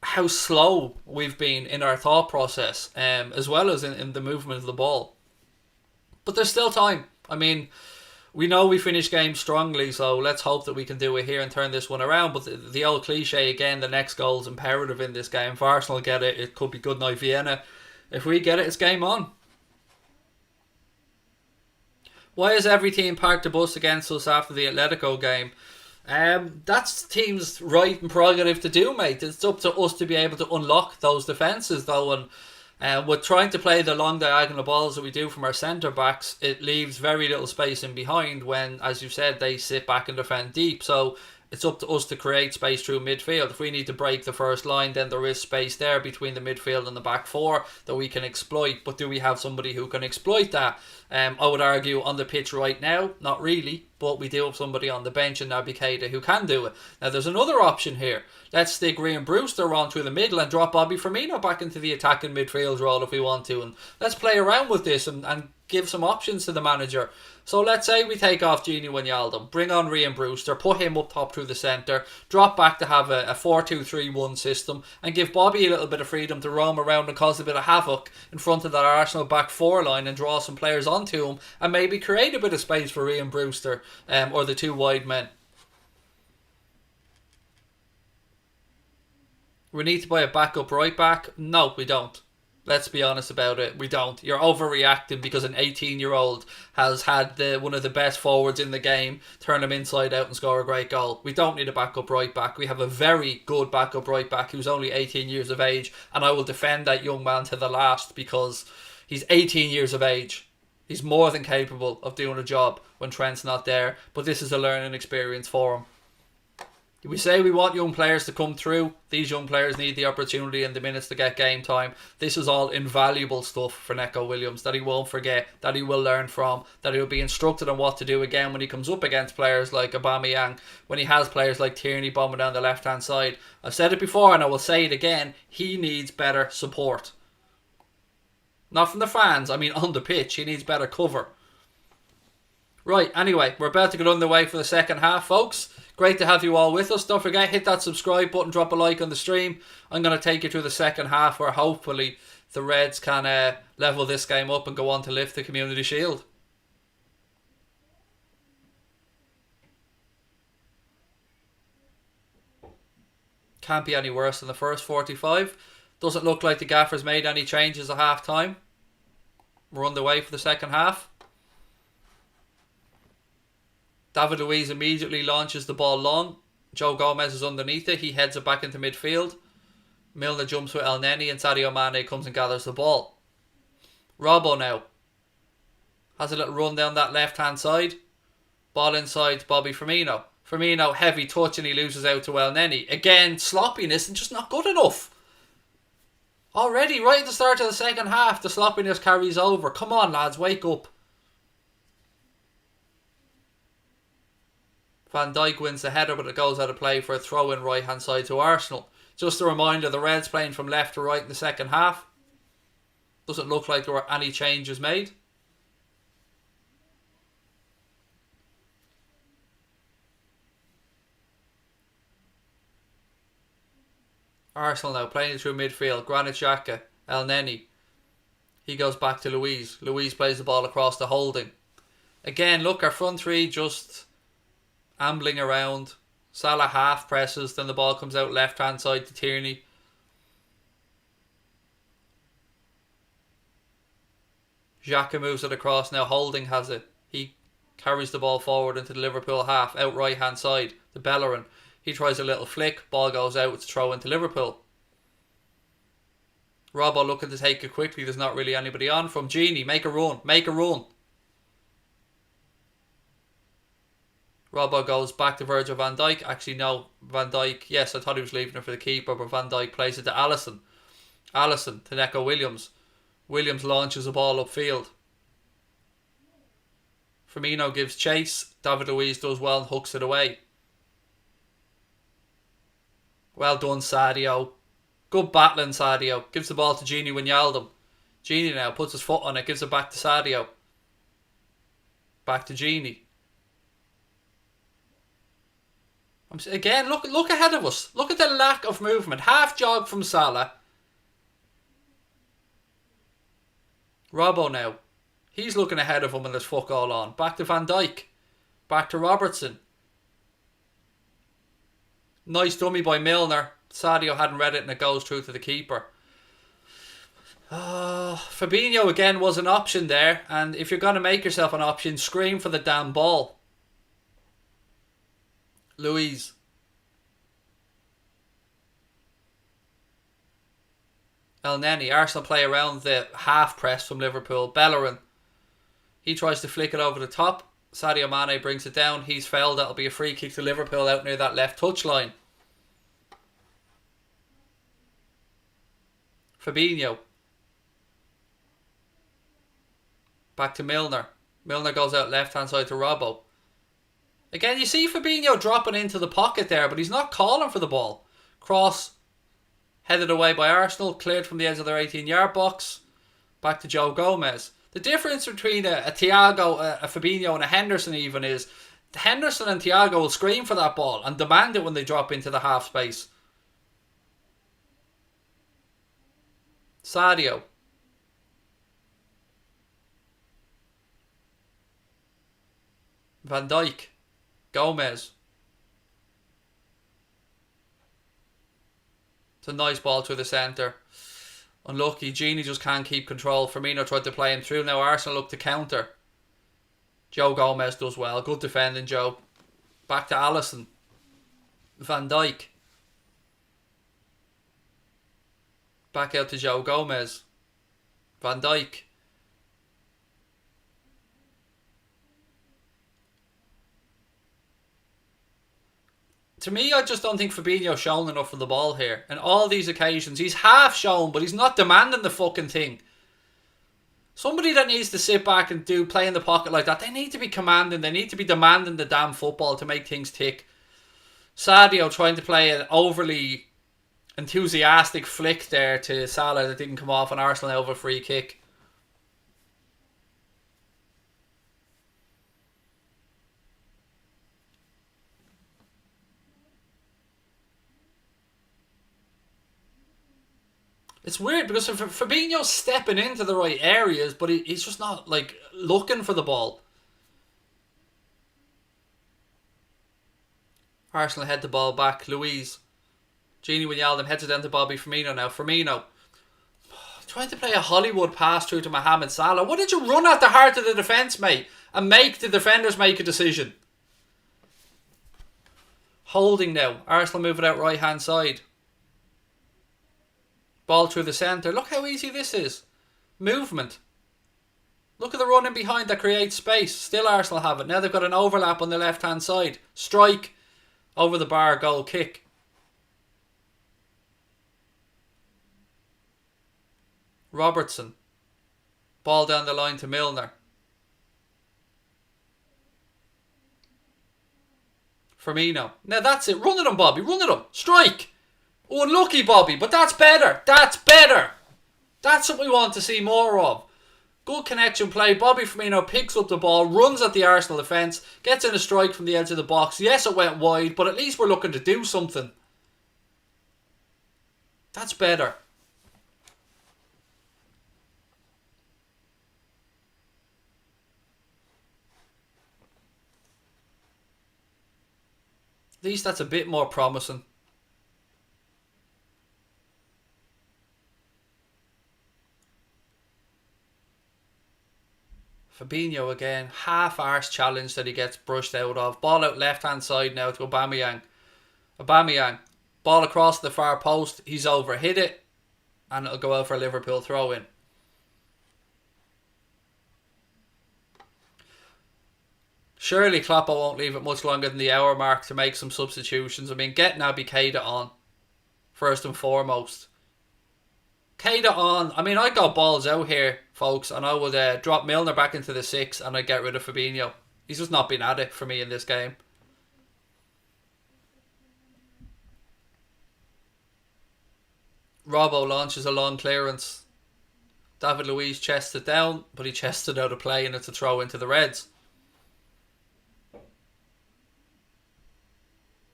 how slow we've been in our thought process, as well as in the movement of the ball. But there's still time. I mean, we know we finish games strongly, so let's hope that we can do it here and turn this one around. But the old cliche again, the next goal is imperative in this game. If Arsenal get it, it could be good night Vienna. If we get it, it's game on. Why is every team parked the bus against us after the Atletico game? That's the team's right and prerogative to do, mate. It's up to us to be able to unlock those defences, though, and with trying to play the long diagonal balls that we do from our centre backs, it leaves very little space in behind when, as you've said, they sit back and defend deep. So it's up to us to create space through midfield. If we need to break the first line, then there is space there between the midfield and the back four that we can exploit. But do we have somebody who can exploit that? I would argue on the pitch right now, not really, but we do have somebody on the bench in Naby Keita who can do it. Now there's another option here. Let's stick Raheem Brewster on through the middle and drop Bobby Firmino back into the attacking midfield role if we want to. And let's play around with this and give some options to the manager. So let's say we take off Gini Wijnaldum, bring on Raheem Brewster, put him up top through the centre, drop back to have a 4-2-3-1 system, and give Bobby a little bit of freedom to roam around and cause a bit of havoc in front of that Arsenal back four line and draw some players onto him and maybe create a bit of space for Raheem Brewster or the two wide men. We need to buy a backup right back? No, we don't. Let's be honest about it. We don't. You're overreacting because an 18-year-old has had one of the best forwards in the game turn him inside out and score a great goal. We don't need a backup right back. We have a very good backup right back who's only 18 years of age, and I will defend that young man to the last because he's 18 years of age. He's more than capable of doing a job when Trent's not there, but this is a learning experience for him. We say we want young players to come through. These young players need the opportunity and the minutes to get game time. This is all invaluable stuff for Neco Williams that he won't forget, that he will learn from, that he'll be instructed on what to do again when he comes up against players like Aubameyang, when he has players like Tierney bombing down the left hand side. I've said it before and I will say it again, he needs better support. Not from the fans, I mean on the pitch, he needs better cover. Right, anyway, we're about to get underway for the second half, folks. Great to have you all with us. Don't forget, hit that subscribe button, drop a like on the stream. I'm going to take you through the second half where hopefully the Reds can level this game up and go on to lift the Community Shield. Can't be any worse than the first 45. Doesn't look like the gaffer's made any changes at half time. We're underway for the second half. David Luiz immediately launches the ball long. Joe Gomez is underneath it. He heads it back into midfield. Milner jumps with El Neni and Sadio Mane comes and gathers the ball. Robbo now has a little run down that left hand side. Ball inside to Bobby Firmino. Firmino, heavy touch and he loses out to El Neni. Again, sloppiness and just not good enough. Already, right at the start of the second half, the sloppiness carries over. Come on lads, wake up. Van Dijk wins the header, but it goes out of play for a throw-in right-hand side to Arsenal. Just a reminder, the Reds playing from left to right in the second half. Doesn't look like there were any changes made. Arsenal now playing through midfield. Granit Xhaka, El Neni. He goes back to Luiz. Luiz plays the ball across to Holding. Again, look, our front three just ambling around. Salah half presses, then the ball comes out left hand side to Tierney. Xhaka moves it across. Now Holding has it. He carries the ball forward into the Liverpool half, out right hand side to Bellerin. He tries a little flick, ball goes out, it's a throw into Liverpool. Robbo looking to take it quickly, there's not really anybody on from Genie. Make a run. Robbo goes back to Virgil van Dijk. Actually, no, Van Dijk, yes, I thought he was leaving it for the keeper, but Van Dijk plays it to Alisson. Alisson to Neco Williams. Williams launches the ball upfield. Firmino gives chase. David Luiz does well and hooks it away. Well done, Sadio. Good battling, Sadio. Gives the ball to Gini Wijnaldum. Gini now puts his foot on it. Gives it back to Sadio. Back to Gini. Again, look ahead of us. Look at the lack of movement. Half jog from Salah. Robbo now. He's looking ahead of him and there's fuck all on. Back to Van Dijk. Back to Robertson. Nice dummy by Milner. Sadio hadn't read it and it goes through to the keeper. Fabinho again was an option there. And if you're going to make yourself an option, scream for the damn ball. Luiz. El Neni. Arsenal play around the half press from Liverpool. Bellerin. He tries to flick it over the top. Sadio Mane brings it down. He's fouled. That'll be a free kick to Liverpool out near that left touchline. Fabinho. Back to Milner. Milner goes out left hand side to Robbo. Again, you see Fabinho dropping into the pocket there, but he's not calling for the ball. Cross headed away by Arsenal, cleared from the edge of their 18-yard box. Back to Joe Gomez. The difference between a Thiago, a Fabinho and a Henderson even is Henderson and Thiago will scream for that ball and demand it when they drop into the half space. Sadio. Van Dijk. Gomez. It's a nice ball through the centre. Unlucky. Genie just can't keep control. Firmino tried to play him through. Now Arsenal look to counter. Joe Gomez does well. Good defending, Joe. Back to Alisson. Van Dijk. Back out to Joe Gomez. Van Dijk. To me, I just don't think Fabinho's shown enough of the ball here. And all these occasions, he's half shown, but he's not demanding the fucking thing. Somebody that needs to sit back and play in the pocket like that, they need to be commanding. They need to be demanding the damn football to make things tick. Sadio trying to play an overly enthusiastic flick there to Salah that didn't come off, and Arsenal over a free kick. It's weird because Fabinho's stepping into the right areas, but he's just not like looking for the ball. Arsenal head the ball back. Luiz. Genie Wijnaldum heads it down to Bobby Firmino now. Firmino trying to play a Hollywood pass through to Mohamed Salah. What did you run at the heart of the defence, mate? And make the defenders make a decision. Holding now. Arsenal move it out right hand side. Ball through the centre. Look how easy this is. Movement. Look at the running behind that creates space. Still Arsenal have it. Now they've got an overlap on the left hand side. Strike. Over the bar. Goal kick. Robertson. Ball down the line to Milner. Firmino. Now that's it. Run at him, Bobby. Run at him. Strike. Oh, unlucky, Bobby, but that's better. That's better. That's what we want to see more of. Good connection play. Bobby Firmino picks up the ball, runs at the Arsenal defence, gets in a strike from the edge of the box. Yes, it went wide, but at least we're looking to do something. That's better. At least that's a bit more promising. Fabinho again. Half-arse challenge that he gets brushed out of. Ball out left-hand side now to Aubameyang. Aubameyang. Ball across the far post. He's overhit it. And it'll go out for a Liverpool throw-in. Surely Klopp won't leave it much longer than the hour mark to make some substitutions. I mean, get Naby Keita on. First and foremost. Keita on. I mean, I'd go balls out here, folks, and I would drop Milner back into the 6 and I'd get rid of Fabinho. He's just not been at it for me in this game. Robbo launches a long clearance. David Luiz chests it down, but he chests it out of play and it's a throw into the Reds.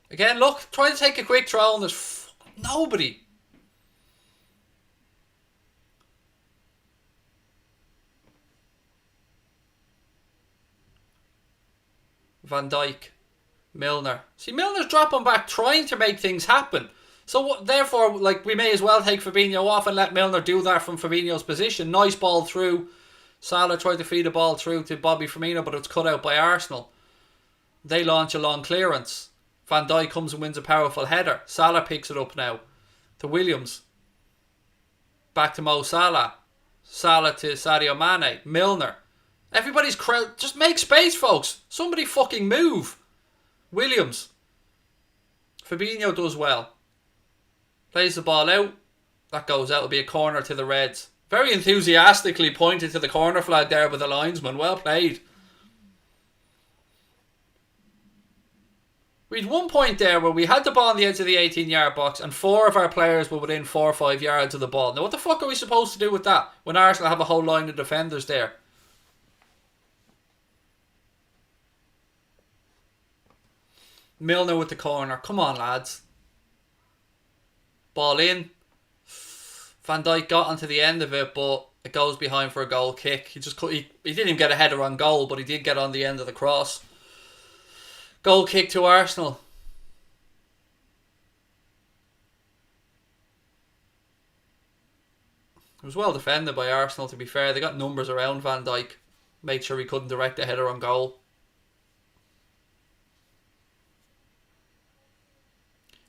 Again, look, try to take a quick throw and there's nobody. Van Dijk. Milner. See, Milner's dropping back, trying to make things happen. So, therefore, like, we may as well take Fabinho off and let Milner do that from Fabinho's position. Nice ball through. Salah tried to feed the ball through to Bobby Firmino, but it's cut out by Arsenal. They launch a long clearance. Van Dijk comes and wins a powerful header. Salah picks it up now to Williams. Back to Mo Salah. Salah to Sadio Mane. Milner. Everybody's crowd. Just make space, folks. Somebody fucking move. Williams. Fabinho does well. Plays the ball out. That goes out. It'll be a corner to the Reds. Very enthusiastically pointed to the corner flag there by the linesman. Well played. We had one point there where we had the ball on the edge of the 18-yard box and 4 of our players were within 4 or 5 yards of the ball. Now what the fuck are we supposed to do with that when Arsenal have a whole line of defenders there? Milner with the corner. Come on, lads. Ball in. Van Dijk got onto the end of it, but it goes behind for a goal kick. He didn't even get a header on goal, but he did get on the end of the cross. Goal kick to Arsenal. It was well defended by Arsenal, to be fair. They got numbers around Van Dijk. Made sure he couldn't direct a header on goal.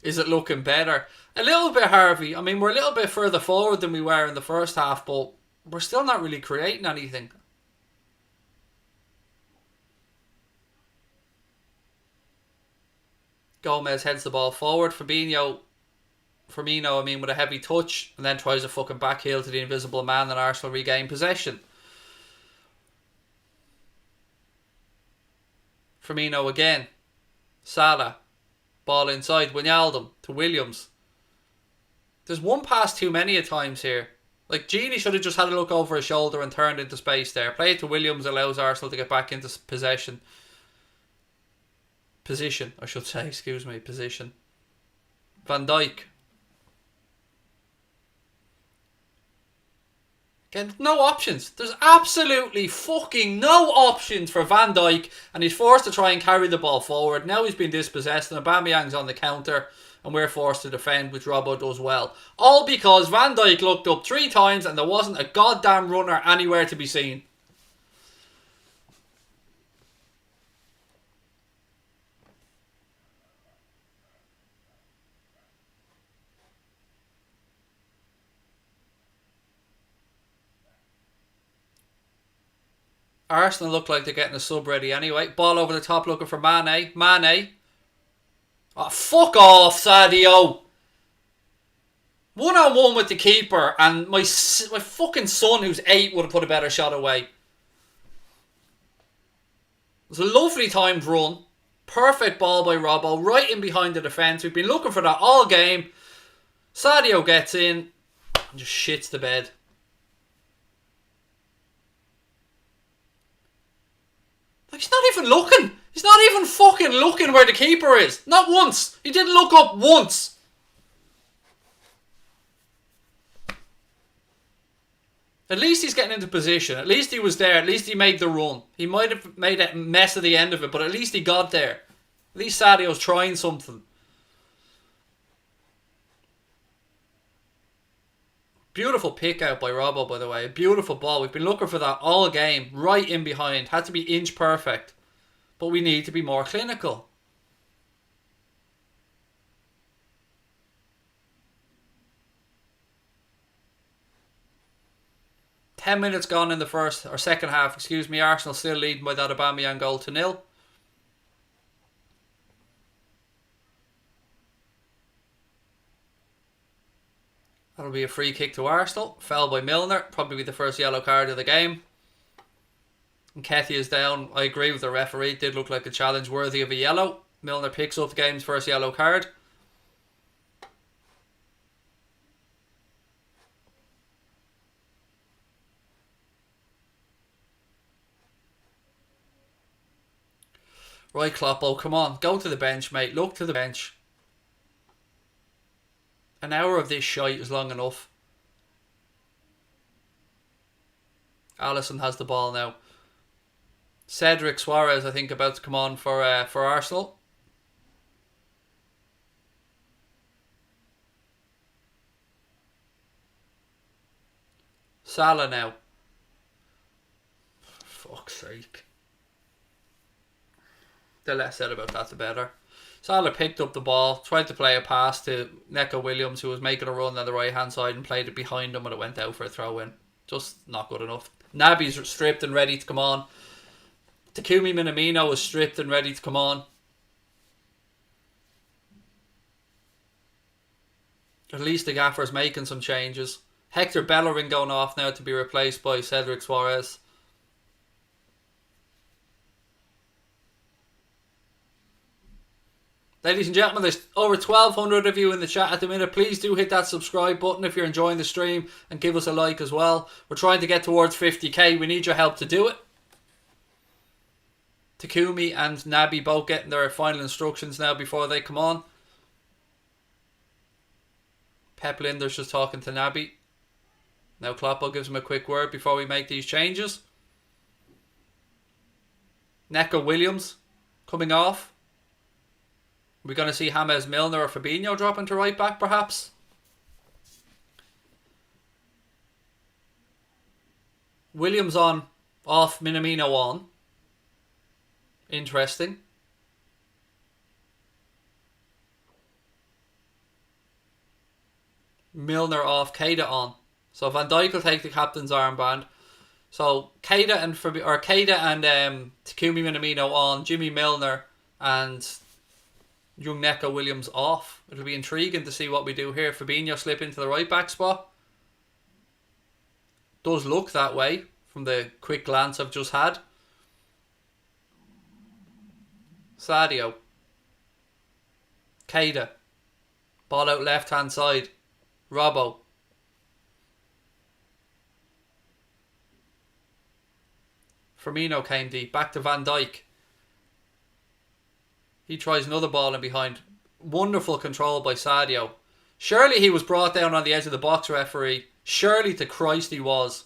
Is it looking better? A little bit, Harvey. I mean, we're a little bit further forward than we were in the first half, but we're still not really creating anything. Gomez heads the ball forward. Firmino, with a heavy touch, and then tries a fucking back heel to the invisible man, and Arsenal regain possession. Firmino again. Salah. Ball inside. Wijnaldum to Williams. There's one pass too many at times here. Like, Gini should have just had a look over his shoulder and turned into space there. Play it to Williams allows Arsenal to get back into position, I should say. Excuse me. Position. Van Dijk. Again, no options. There's absolutely fucking no options for Van Dijk, and he's forced to try and carry the ball forward. Now he's been dispossessed, and Aubameyang's on the counter, and we're forced to defend, which Robbo does well. All because Van Dijk looked up 3 times, and there wasn't a goddamn runner anywhere to be seen. Arsenal look like they're getting a sub ready anyway. Ball over the top looking for Mane. Mane. Oh, fuck off, Sadio. 1-on-1 with the keeper, and my fucking son, who's 8, would have put a better shot away. It was a lovely timed run. Perfect ball by Robbo, right in behind the defence. We've been looking for that all game. Sadio gets in and just shits the bed. Like, he's not even looking. He's not even fucking looking where the keeper is. Not once. He didn't look up once. At least he's getting into position. At least he was there. At least he made the run. He might have made a mess at the end of it, but at least he got there. At least Sadio's trying something. Beautiful pick out by Robbo, by the way. A beautiful ball. We've been looking for that all game. Right in behind. Had to be inch perfect. But we need to be more clinical. Ten minutes gone in the second half. Excuse me. Arsenal still leading by that aubameyang goal to 0. That'll be a free kick to Arsenal. Foul by Milner. Probably the first yellow card of the game. And Ketty is down. I agree with the referee. It did look like a challenge worthy of a yellow. Milner picks up the game's first yellow card. Right, Klopp. Oh, come on. Go to the bench, mate. Look to the bench. An hour of this shite is long enough. Alisson has the ball now. Cedric Suarez, I think, about to come on for Arsenal. Salah now. For fuck's sake. The less said about that, the better. Salah picked up the ball, tried to play a pass to Neco Williams, who was making a run on the right hand side, and played it behind him when it went out for a throw in. Just not good enough. Naby's stripped and ready to come on. Takumi Minamino was stripped and ready to come on. At least the gaffer's making some changes. Hector Bellerin going off now to be replaced by Cedric Suarez. Ladies and gentlemen, there's over 1,200 of you in the chat at the minute. Please do hit that subscribe button if you're enjoying the stream, and give us a like as well. We're trying to get towards 50k. We need your help to do it. Takumi and Naby both getting their final instructions now before they come on. Pep Linder's just talking to Naby. Now Klopp gives him a quick word before we make these changes. Neco Williams coming off. We're going to see James Milner or Fabinho dropping to right back, perhaps. Williams on, off, Minamino on. Interesting. Milner off, Keita on. So Van Dijk will take the captain's armband. So Keita and Takumi Minamino on, Jimmy Milner and young Neco Williams off. It'll be intriguing to see what we do here. Fabinho slip into the right back spot. Does look that way from the quick glance I've just had. Sadio. Keita. Ball out left hand side. Robbo. Firmino came deep. Back to Van Dijk. He tries another ball in behind. Wonderful control by Sadio. Surely he was brought down on the edge of the box, referee. Surely to Christ he was.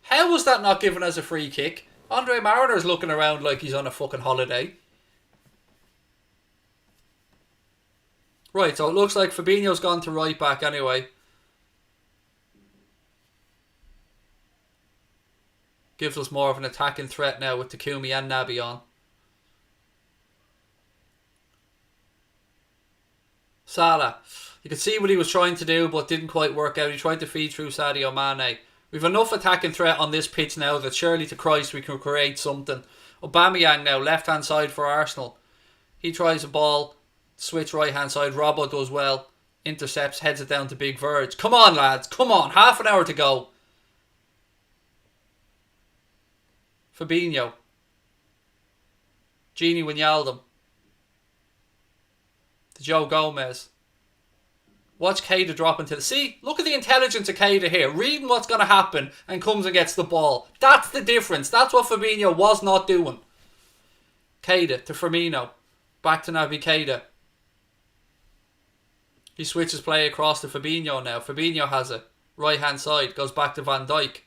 How was that not given as a free kick? Andre Mariner's looking around like he's on a fucking holiday. Right, so it looks like Fabinho's gone to right back anyway. Gives us more of an attacking threat now with Takumi and Naby on. Salah. You could see what he was trying to do, but didn't quite work out. He tried to feed through Sadio Mane. We've enough attacking threat on this pitch now that surely to Christ we can create something. Aubameyang now, left hand side for Arsenal. He tries a ball, switch right hand side. Robbo does well. Intercepts, heads it down to Big Verge. Come on, lads. Come on. Half an hour to go. Fabinho. Gini Wijnaldum. To Joe Gomez. Watch Keita drop into the... See, look at the intelligence of Keita here. Reading what's going to happen and comes and gets the ball. That's the difference. That's what Fabinho was not doing. Keita to Firmino. Back to Naby Keita. He switches play across to Fabinho now. Fabinho has it. Right hand side. Goes back to Van Dijk.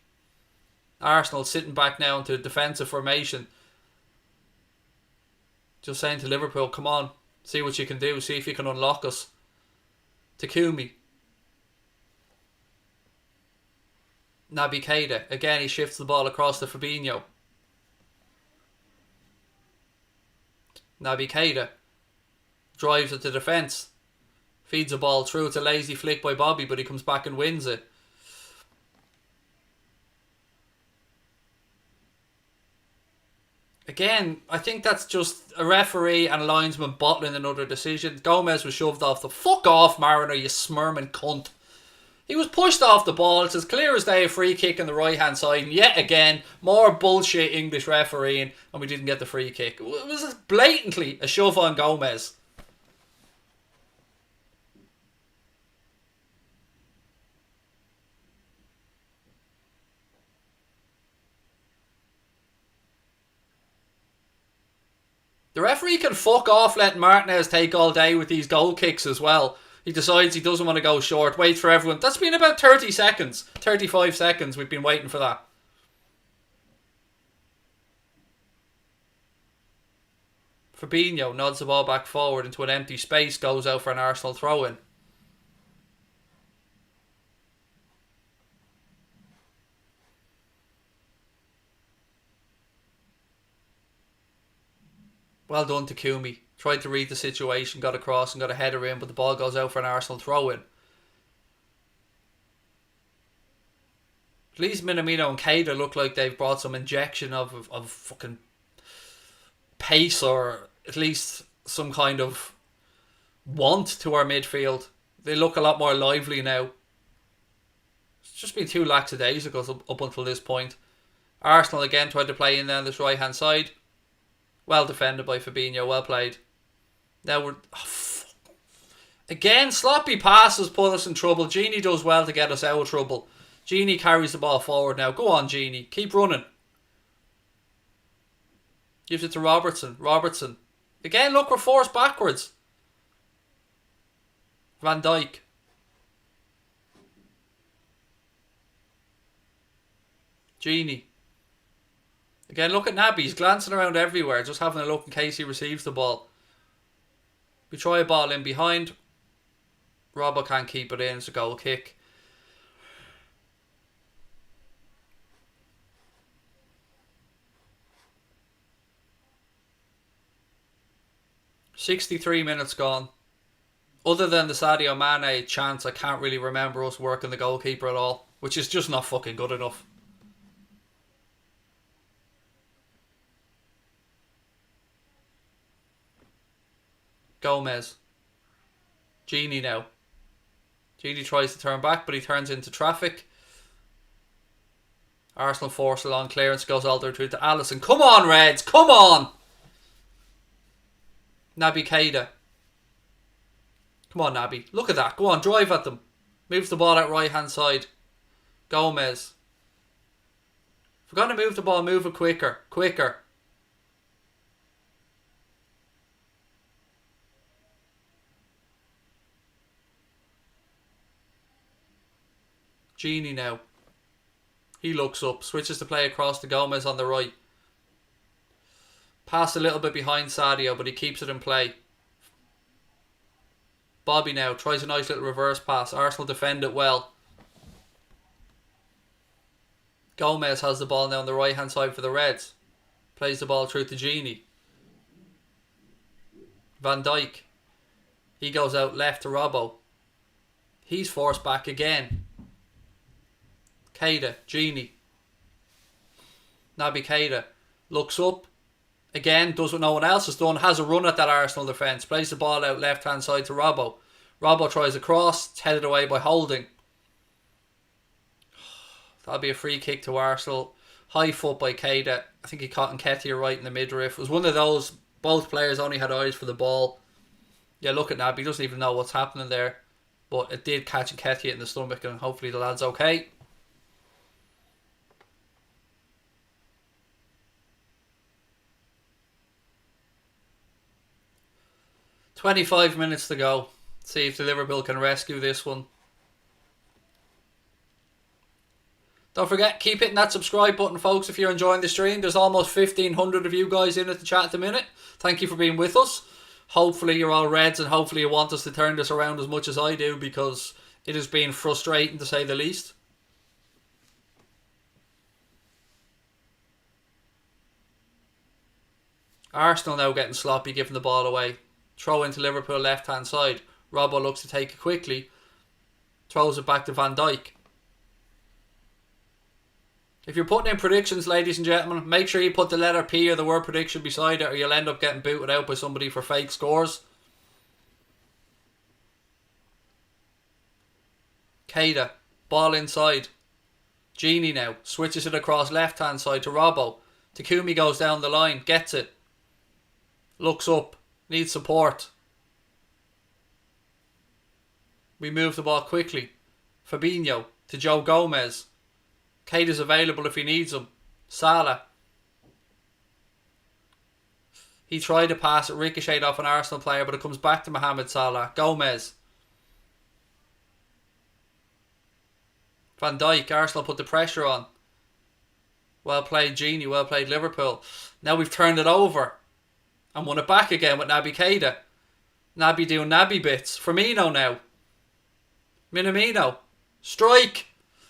Arsenal sitting back now into defensive formation. Just saying to Liverpool, come on. See what you can do. See if you can unlock us. Takumi. Naby Keita. Again, he shifts the ball across to Fabinho. Naby Keita. Drives it to defence. Feeds the ball through. It's a lazy flick by Bobby, but he comes back and wins it. Again, I think that's just a referee and a linesman bottling another decision. Gomez was shoved off the... Fuck off, Mariner, you smirming cunt. He was pushed off the ball. It's as clear as day, a free kick on the right-hand side. And yet again, more bullshit English refereeing, and we didn't get the free kick. It was blatantly a shove on Gomez. The referee can fuck off letting Martinez take all day with these goal kicks as well. He decides he doesn't want to go short. Waits for everyone. That's been about 30 seconds. 35 seconds. We've been waiting for that. Fabinho nods the ball back forward into an empty space. Goes out for an Arsenal throw-in. Well done, Takumi. Tried to read the situation, got across and got a header in, but the ball goes out for an Arsenal throw-in. At least Minamino and Keita look like they've brought some injection of fucking pace, or at least some kind of want to our midfield. They look a lot more lively now. It's just been two lackadaisicals up until this point. Arsenal again tried to play in down this right-hand side. Well defended by Fabinho, well played. Now we're... Again, sloppy passes put us in trouble. Genie does well to get us out of trouble. Genie carries the ball forward now. Go on, Genie. Keep running. Gives it to Robertson. Robertson. Again, look, we're forced backwards. Van Dijk. Genie. Again, look at Naby. He's glancing around everywhere, just having a look in case he receives the ball. We try a ball in behind. Robbo can't keep it in. It's a goal kick. "63 minutes gone. Other than the Sadio Mane chance, I can't really remember us working the goalkeeper at all, which is just not fucking good enough. Gomez. Genie now. Genie tries to turn back, but he turns into traffic. Arsenal force a long clearance, goes all the way through to Alisson. Come on, Reds, come on! Naby Keita. Come on, Naby. Look at that. Go on, drive at them. Moves the ball out right hand side. Gomez. If we're going to move the ball, move it quicker. Quicker. Genie now. He looks up, switches to play across to Gomez on the right. Pass a little bit behind Sadio, but he keeps it in play. Bobby now tries a nice little reverse pass. Arsenal defend it well. Gomez has the ball now on the right hand side for the Reds. Plays the ball through to Genie. Van Dijk. He goes out left to Robbo. He's forced back again. Keita, Genie. Naby Keita looks up. Again, does what no one else has done. Has a run at that Arsenal defence. Plays the ball out left hand side to Robbo. Robbo tries a cross. It's headed away by Holding. That'll be a free kick to Arsenal. High foot by Keita. I think he caught Nketiah right in the midriff. It was one of those. Both players only had eyes for the ball. Yeah, look at Naby. He doesn't even know what's happening there. But it did catch Nketiah in the stomach, and hopefully the lad's okay. 25 minutes to go. See if the Liverpool can rescue this one. Don't forget, keep hitting that subscribe button, folks, if you're enjoying the stream. There's almost 1,500 of you guys in at the chat at the minute. Thank you for being with us. Hopefully you're all Reds and hopefully you want us to turn this around as much as I do, because it has been frustrating to say the least. Arsenal now getting sloppy, giving the ball away. Throw into Liverpool left hand side. Robbo looks to take it quickly. Throws it back to Van Dijk. If you're putting in predictions, ladies and gentlemen, make sure you put the letter P or the word prediction beside it, or you'll end up getting booted out by somebody for fake scores. Keita, ball inside. Genie now, switches it across left hand side to Robbo. Takumi goes down the line, gets it. Looks up, needs support. We move the ball quickly. Fabinho to Joe Gomez. Keita's available if he needs him. Salah. He tried to pass it, ricocheted off an Arsenal player, but it comes back to Mohamed Salah. Gomez. Van Dijk. Arsenal put the pressure on. Well played, Genie. Well played, Liverpool. Now we've turned it over and won it back again with Naby Keita. Naby doing Naby bits. Firmino now. Minamino. Strike.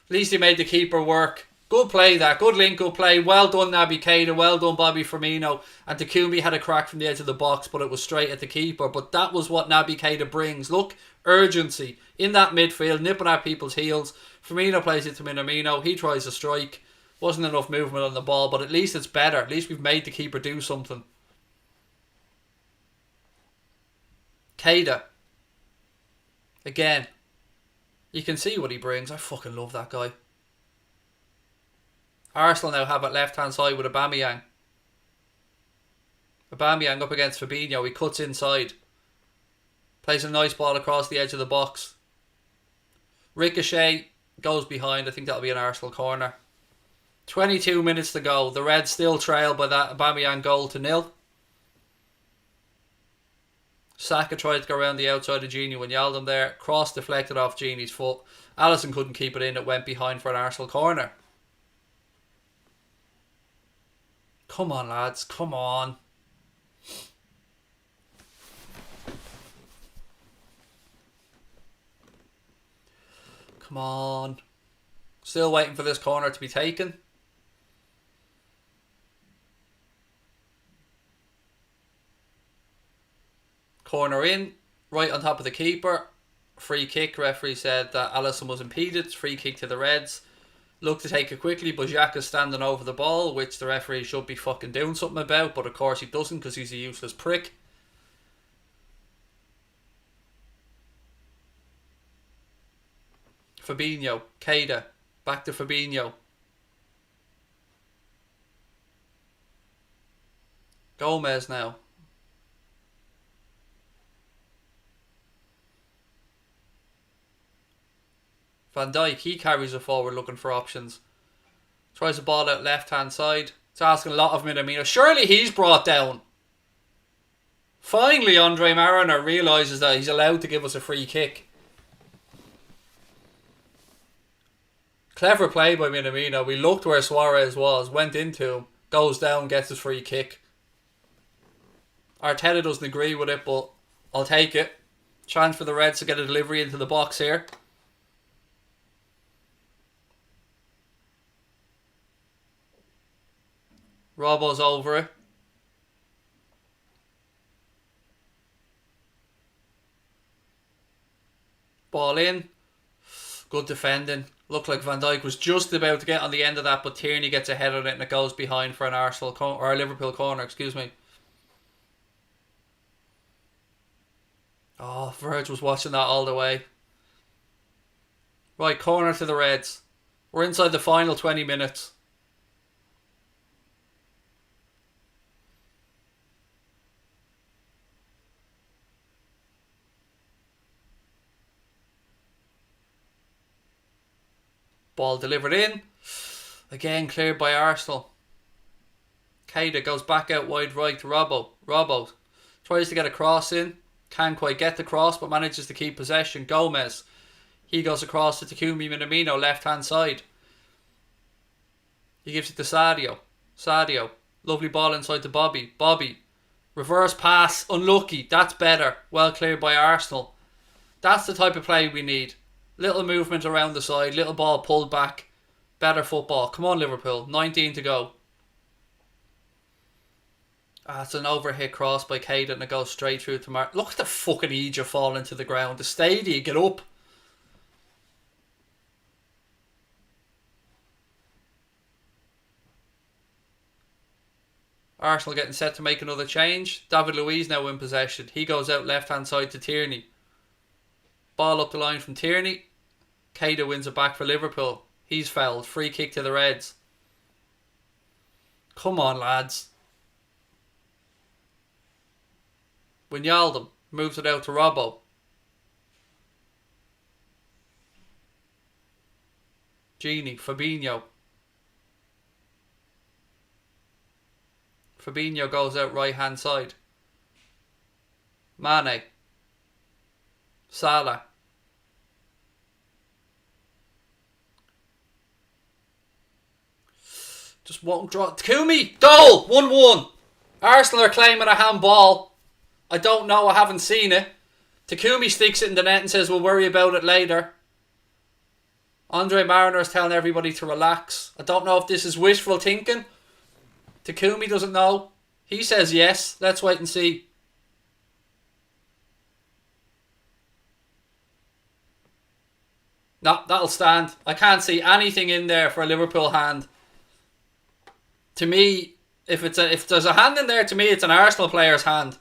At least he made the keeper work. Good play that. Good link-up play. Well done, Naby Keita. Well done, Bobby Firmino. And Takumi had a crack from the edge of the box, but it was straight at the keeper. But that was what Naby Keita brings. Look, urgency in that midfield, nipping at people's heels. Firmino plays it to Minamino. He tries a strike. Wasn't enough movement on the ball, but at least it's better. At least we've made the keeper do something. Keita. Again. You can see what he brings. I fucking love that guy. Arsenal now have it left hand side with aubameyang. Aubameyang up against Fabinho. He cuts inside. Plays a nice ball across the edge of the box. Ricochet goes behind. I think that'll be an Arsenal corner. 22 minutes to go. The Reds still trail by that Aubameyang goal to 0. Saka tried to go around the outside of Genie when Yaldum there. Cross deflected off Genie's foot. Alisson couldn't keep it in. It went behind for an Arsenal corner. Come on, lads. Come on. Come on. Still waiting for this corner to be taken. Corner in, right on top of the keeper. Free kick. Referee said that Alisson was impeded. Free kick to the Reds. Look to take it quickly, but Xhaka's standing over the ball, which the referee should be fucking doing something about, but of course he doesn't because he's a useless prick. Fabinho, Keita, back to Fabinho. Gomez now. Van Dijk, he carries it forward looking for options. Tries the ball out left hand side. It's asking a lot of Minamino. Surely he's brought down. Finally Andre Mariner realises that he's allowed to give us a free kick. Clever play by Minamino. We looked where Suarez was, went into him, goes down, gets his free kick. Arteta doesn't agree with it, but I'll take it. Chance for the Reds to get a delivery into the box here. Robbo's over it. Ball in. Good defending. Looked like Van Dijk was just about to get on the end of that, but Tierney gets ahead of it and it goes behind for an or a Liverpool corner, excuse me. Oh, Verge was watching that all the way. Right, corner to the Reds. We're inside the final 20 minutes. Ball delivered in. Again cleared by Arsenal. Keita goes back out wide right to Robbo. Robbo tries to get a cross in. Can't quite get the cross, but manages to keep possession. Gomez. He goes across to Takumi Minamino, left-hand side. He gives it to Sadio. Sadio. Lovely ball inside to Bobby. Bobby. Reverse pass. Unlucky. That's better. Well cleared by Arsenal. That's the type of play we need. Little movement around the side. Little ball pulled back. Better football. Come on, Liverpool. 19 to go. It's an overhit cross by Jadon and it goes straight through to Mark. Look at the fucking Egypt falling to the ground. The Stadia, get up. Arsenal getting set to make another change. David Luiz now in possession. He goes out left-hand side to Tierney. Ball up the line from Tierney. Jadon wins it back for Liverpool. He's fouled. Free kick to the Reds. Come on, lads. Wijnaldum moves it out to Robbo. Gini, Fabinho. Fabinho goes out right hand side. Mane. Salah. Just won't draw. Takumi! Goal! 1-1. Arsenal are claiming a handball. I don't know, I haven't seen it. Takumi sticks it in the net and says we'll worry about it later. Andre Mariner is telling everybody to relax. I don't know if this is wishful thinking. Takumi doesn't know. He says yes. Let's wait and see. No, that'll stand. I can't see anything in there for a Liverpool hand. To me, if there's a hand in there, to me it's an Arsenal player's hand.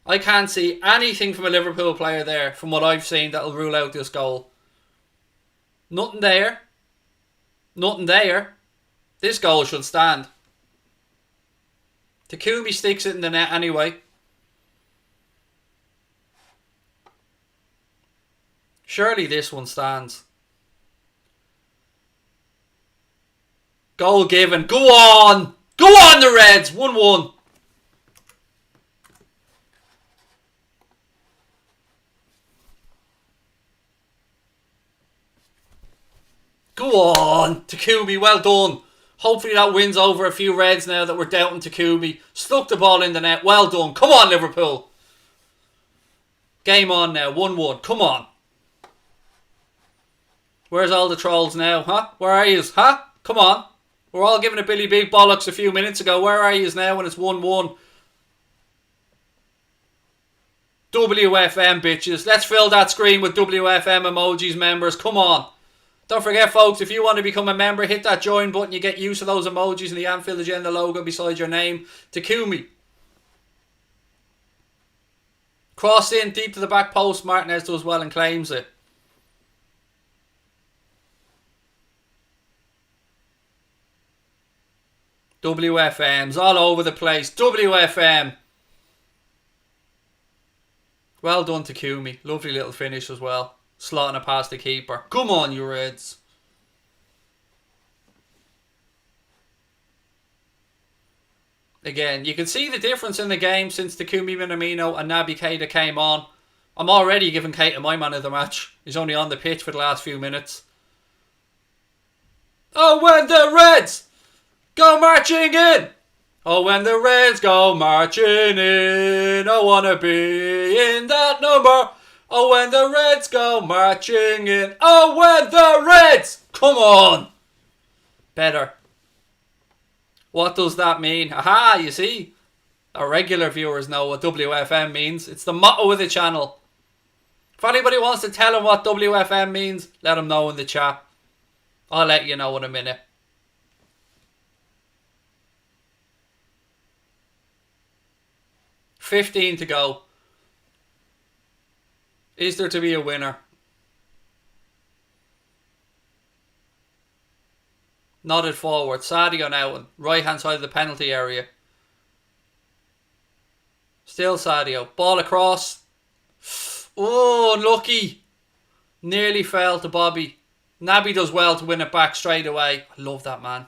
I can't see anything from a Liverpool player there, from what I've seen, that'll rule out this goal. Nothing there. Nothing there. This goal should stand. Takumi sticks it in the net anyway. Surely this one stands. Goal given. Go on! Go on, the Reds! 1-1. Go on, Takumi, well done. Hopefully that wins over a few Reds now that we're doubting Takumi. Stuck the ball in the net, well done. Come on, Liverpool. Game on now, 1-1, come on. Where's all the trolls now, huh? Where are yous, huh? Come on. We're all giving a Billy Big bollocks a few minutes ago. Where are yous now when it's 1-1? WFM, bitches. Let's fill that screen with WFM emojis, members. Come on. Don't forget, folks, if you want to become a member, hit that join button. You get used to those emojis and the Anfield Agenda logo beside your name. Takumi. Cross in deep to the back post. Martinez does well and claims it. WFM's all over the place. WFM. Well done, Takumi. Lovely little finish as well. Slotting it past the keeper. Come on, you Reds. Again, you can see the difference in the game since Takumi Minamino and Naby Keita came on. I'm already giving Keita my man of the match. He's only on the pitch for the last few minutes. Oh, when the Reds go marching in. Oh, when the Reds go marching in. I want to be in that number. Oh, when the Reds go marching in. Oh, when the Reds. Come on. Better. What does that mean? Aha, you see. Our regular viewers know what WFM means. It's the motto of the channel. If anybody wants to tell them what WFM means, let them know in the chat. I'll let you know in a minute. $15 to go. Is there to be a winner? Nodded forward. Sadio now. Right hand side of the penalty area. Still Sadio. Ball across. Oh, unlucky. Nearly fell to Bobby. Naby does well to win it back straight away. I love that man.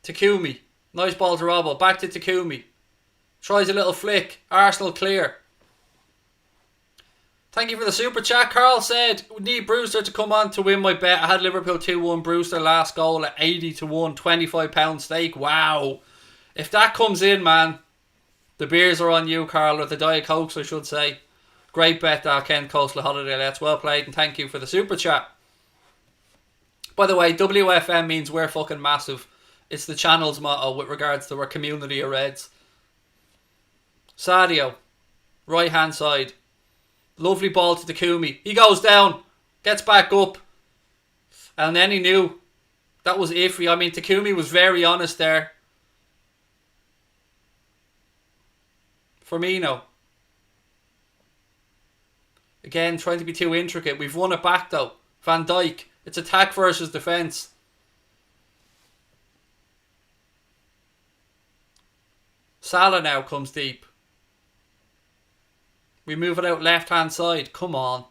Takumi. Nice ball to Robbo. Back to Takumi. Tries a little flick. Arsenal clear. Thank you for the super chat. Carl said, we need Brewster to come on to win my bet. I had Liverpool 2-1. Brewster last goal at 80-1. £25 stake. Wow. If that comes in, man, the beers are on you, Carl. Or the Diet Cokes, I should say. Great bet that, Ken Coastal Holiday. Let's well played. And thank you for the super chat. By the way, WFM means we're fucking massive. It's the channel's motto with regards to our community of Reds. Sadio. Right hand side. Lovely ball to Takumi. He goes down. Gets back up. And then he knew that was iffy. I mean, Takumi was very honest there. Firmino. Again, trying to be too intricate. We've won it back though. Van Dijk. It's attack versus defence. Salah now comes deep. We move it out left hand side. Come on.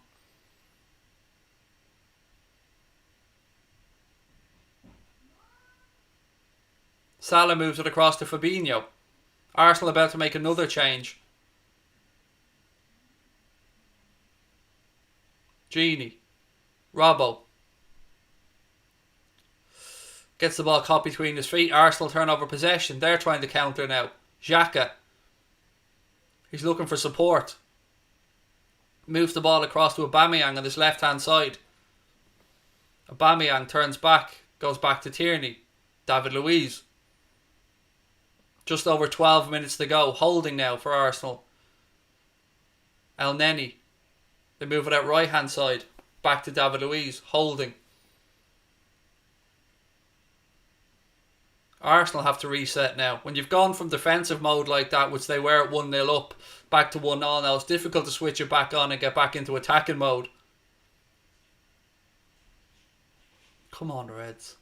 Salah moves it across to Fabinho. Arsenal about to make another change. Genie. Robbo. Gets the ball caught between his feet. Arsenal turn over possession. They're trying to counter now. Xhaka. He's looking for support. Moves the ball across to Aubameyang on his left hand side. Aubameyang turns back. Goes back to Tierney. David Luiz. Just over 12 minutes to go. Holding now for Arsenal. El Neni. They move it out right hand side. Back to David Luiz. Holding. Arsenal have to reset now. When you've gone from defensive mode like that, which they were at 1-0 up, back to 1-0 now, it's difficult to switch it back on and get back into attacking mode. Come on, Reds.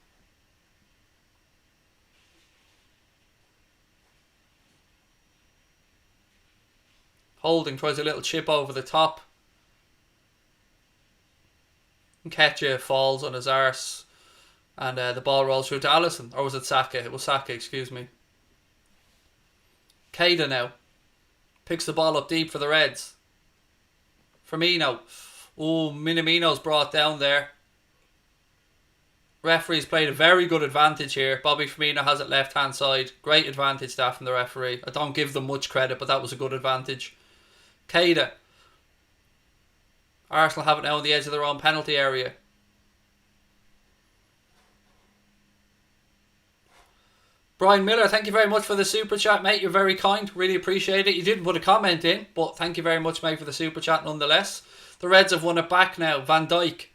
Holding tries a little chip over the top. Nketiah falls on his arse. And the ball rolls through to Alisson. Or was it Saka? It was Saka, excuse me. Keita now. Picks the ball up deep for the Reds. Firmino. Oh, Minamino's brought down there. Referee's played a very good advantage here. Bobby Firmino has it left hand side. Great advantage that from the referee. I don't give them much credit, but that was a good advantage. Keita. Arsenal have it now on the edge of their own penalty area. Brian Miller, thank you very much for the super chat, mate. You're very kind. Really appreciate it. You didn't put a comment in, but thank you very much, mate, for the super chat nonetheless. The Reds have won it back now. Van Dijk.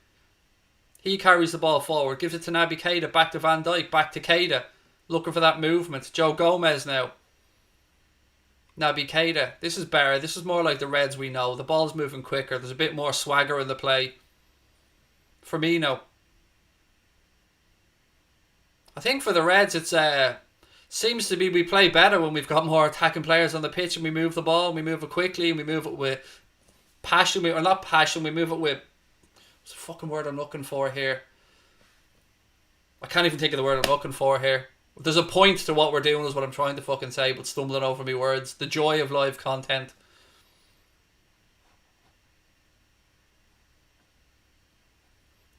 He carries the ball forward. Gives it to Naby Keita. Back to Van Dijk. Back to Keita. Looking for that movement. Joe Gomez now. Naby Keita. This is better. This is more like the Reds we know. The ball's moving quicker. There's a bit more swagger in the play. Firmino. I think for the Reds it's seems to be we play better when we've got more attacking players on the pitch and we move the ball and we move it quickly and we move it with passion. Or not passion, we move it with... What's the fucking word I'm looking for here? I can't even think of the word I'm looking for here. There's a point to what we're doing is what I'm trying to fucking say, but stumbling over me words. The joy of live content.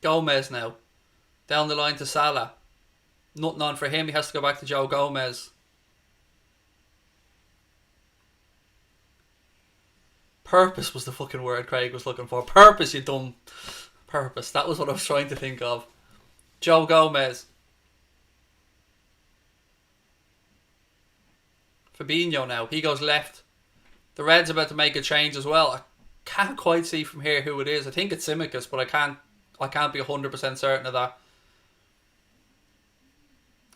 Gomez now. Down the line to Salah. Nothing on for him. He has to go back to Joe Gomez. Purpose was the fucking word Craig was looking for. Purpose, you dumb. Purpose. That was what I was trying to think of. Joe Gomez. Fabinho now. He goes left. The Reds about to make a change as well. I can't quite see from here who it is. I think it's Tsimikas, but I can't be 100% certain of that.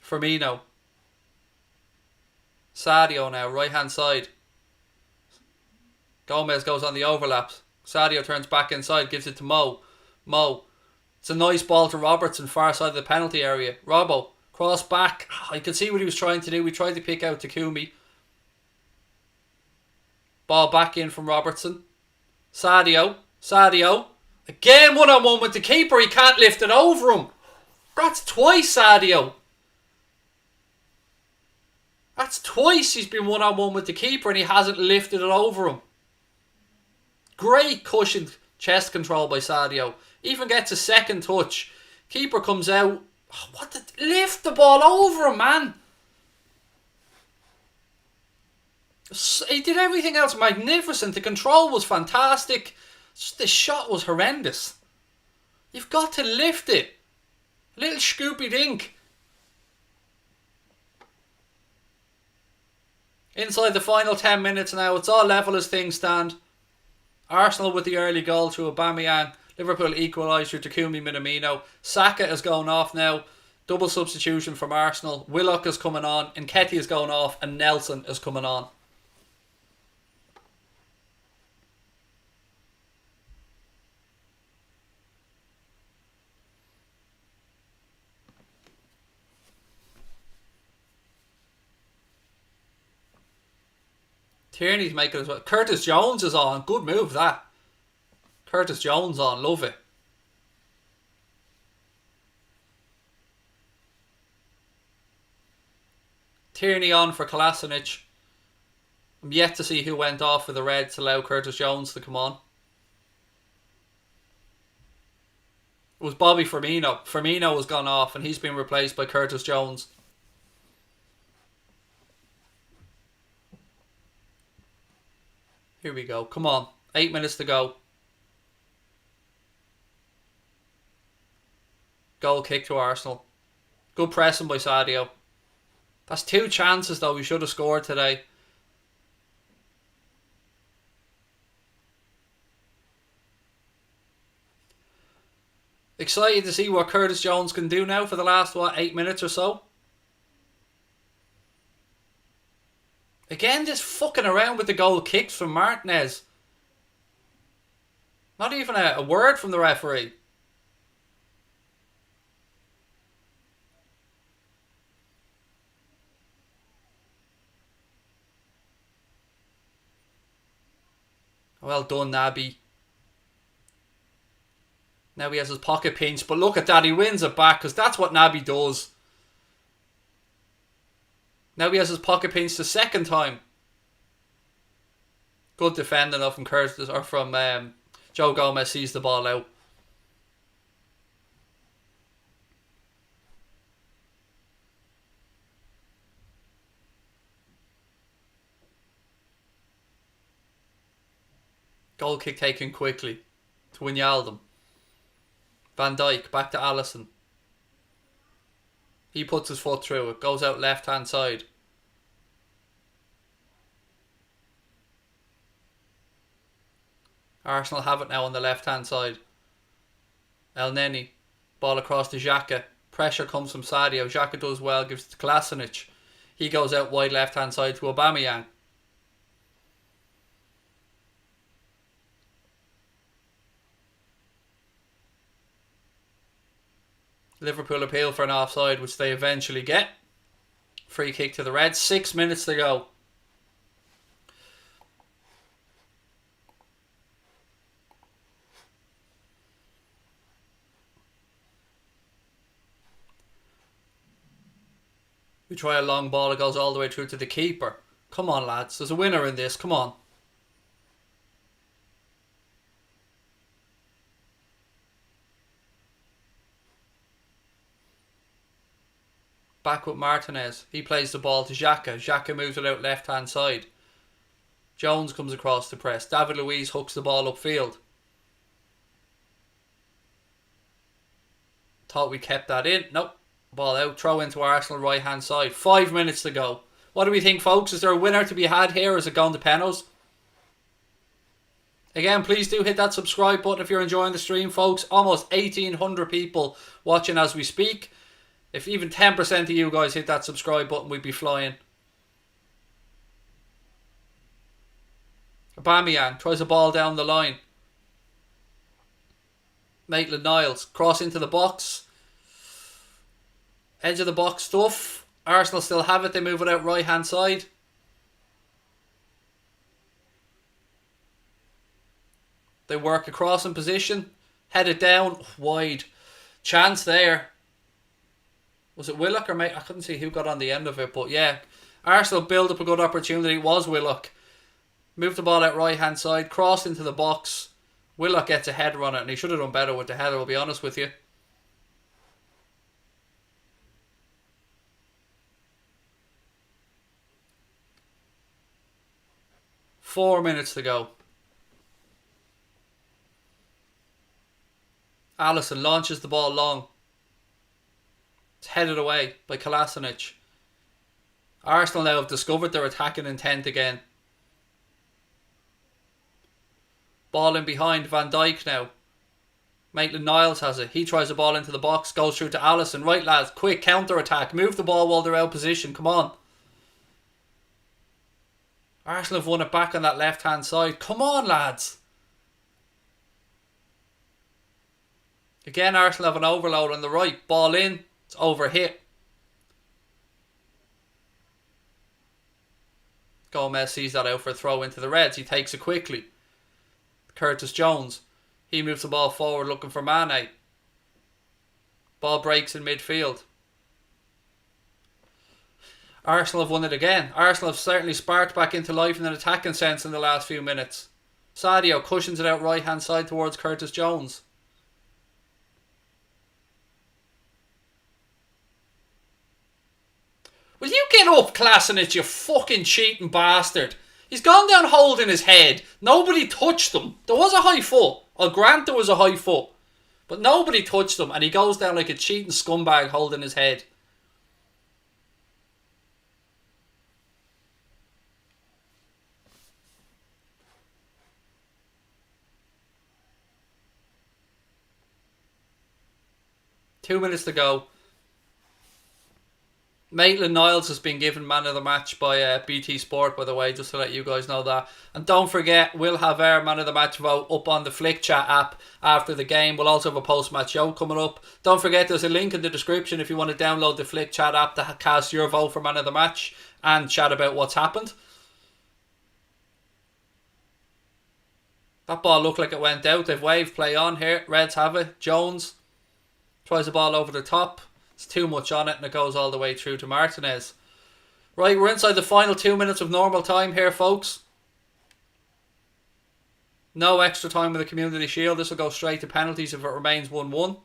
Firmino. Sadio now, right hand side. Gomez goes on the overlaps. Sadio turns back inside, gives it to Mo. It's a nice ball to Robertson, far side of the penalty area. Robbo, cross back. I could see what he was trying to do. We tried to pick out Takumi. Ball back in from Robertson. Sadio. Again one-on-one with the keeper. He can't lift it over him. That's twice, Sadio. That's twice he's been one-on-one with the keeper and he hasn't lifted it over him. Great cushion. Chest control by Sadio. Even gets a second touch. Keeper comes out. Lift the ball over him, man. He did everything else magnificent. The control was fantastic. Just the shot was horrendous. You've got to lift it. A little scoopy dink. Inside the final 10 minutes now. It's all level as things stand. Arsenal with the early goal through aubameyang. Liverpool equalised through Takumi Minamino. Saka is going off now. Double substitution from Arsenal. Willock is coming on. Nketiah is going off. And Nelson is coming on. Tierney's making as well. Curtis Jones is on. Good move, that. Curtis Jones on. Love it. Tierney on for Kolasinac. I'm yet to see who went off for the Reds to allow Curtis Jones to come on. It was Bobby Firmino. Firmino has gone off and he's been replaced by Curtis Jones. Here we go. Come on. 8 minutes to go. Goal kick to Arsenal. Good pressing by Sadio. That's 2 chances though we should have scored today. Excited to see what Curtis Jones can do now for the last, 8 minutes or so. Again, just fucking around with the goal kicks from Martinez. Not even a word from the referee. Well done, Naby. Now he has his pocket pinch, but look at that, he wins it back because that's what Naby does. Now he has his pocket pinch the second time. Good defending from Curtis or from Joe Gomez, sees the ball out. Goal kick taken quickly to Wijnaldum. Van Dijk back to Alisson. He puts his foot through it. Goes out left hand side. Arsenal have it now on the left hand side. El Neni. Ball across to Xhaka. Pressure comes from Sadio. Xhaka does well. Gives it to Kolasinac. He goes out wide left hand side to Aubameyang. Liverpool appeal for an offside, which they eventually get. Free kick to the Reds. 6 minutes to go. We try a long ball. It goes all the way through to the keeper. Come on, lads. There's a winner in this. Come on. Back with Martinez. He plays the ball to Xhaka. Xhaka moves it out left hand side. Jones comes across to press. David Luiz hooks the ball upfield. Thought we kept that in. Nope. Ball out. Throw into Arsenal right hand side. 5 minutes to go. What do we think, folks? Is there a winner to be had here or is it going to penalties? Again, please do hit that subscribe button if you're enjoying the stream, folks. Almost 1,800 people watching as we speak. If even 10% of you guys hit that subscribe button, we'd be flying. Aubameyang tries a ball down the line. Maitland-Niles cross into the box. Edge of the box stuff. Arsenal still have it. They move it out right hand side. They work across in position. Head it down. Wide. Chance there. Was it Willock or Mate? I couldn't see who got on the end of it, but yeah. Arsenal build up a good opportunity. It was Willock. Moved the ball out right hand side. Crossed into the box. Willock gets a header on it, and he should have done better with the header, I'll be honest with you. Four minutes to go. Alisson launches the ball long. It's headed away by Kolasinac. Arsenal now have discovered their attacking intent again. Ball in behind, Van Dijk now. Maitland-Niles has it. He tries the ball into the box, goes through to Alisson. Right, lads, quick counter-attack. Move the ball while they're out of position. Come on. Arsenal have won it back on that left-hand side. Come on, lads. Again, Arsenal have an overload on the right. Ball in. It's overhit. Gomez sees that out for a throw into the Reds. He takes it quickly. Curtis Jones. He moves the ball forward looking for Mane. Ball breaks in midfield. Arsenal have won it again. Arsenal have certainly sparked back into life in an attacking sense in the last few minutes. Sadio cushions it out right hand side towards Curtis Jones. Will you get up, Kolasinac, you fucking cheating bastard? He's gone down holding his head. Nobody touched him. There was a high foot. I'll grant there was a high foot. But nobody touched him, and he goes down like a cheating scumbag holding his head. Two minutes to go. Maitland-Niles has been given man of the match by BT Sport, by the way, just to let you guys know that. And don't forget, we'll have our man of the match vote up on the Flick Chat app after the game. We'll also have a post-match show coming up. Don't forget, there's a link in the description if you want to download the Flick Chat app to cast your vote for man of the match and chat about what's happened. That ball looked like it went out. They've waved play on here. Reds have it. Jones tries the ball over the top. It's too much on it and it goes all the way through to Martinez. Right, we're inside the final 2 minutes of normal time here, folks. No extra time with the Community Shield. This will go straight to penalties if it remains 1-1.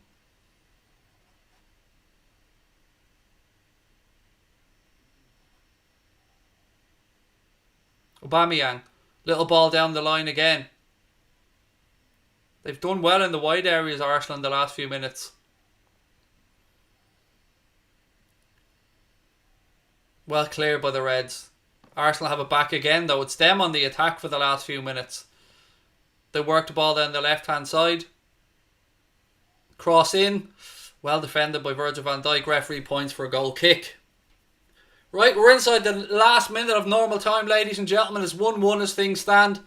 Aubameyang. Little ball down the line again. They've done well in the wide areas, Arsenal, in the last few minutes. Well cleared by the Reds. Arsenal have it back again though. It's them on the attack for the last few minutes. They work the ball down the left hand side. Cross in. Well defended by Virgil van Dijk. Referee points for a goal kick. Right, we're inside the last minute of normal time, ladies and gentlemen. It's 1-1 as things stand.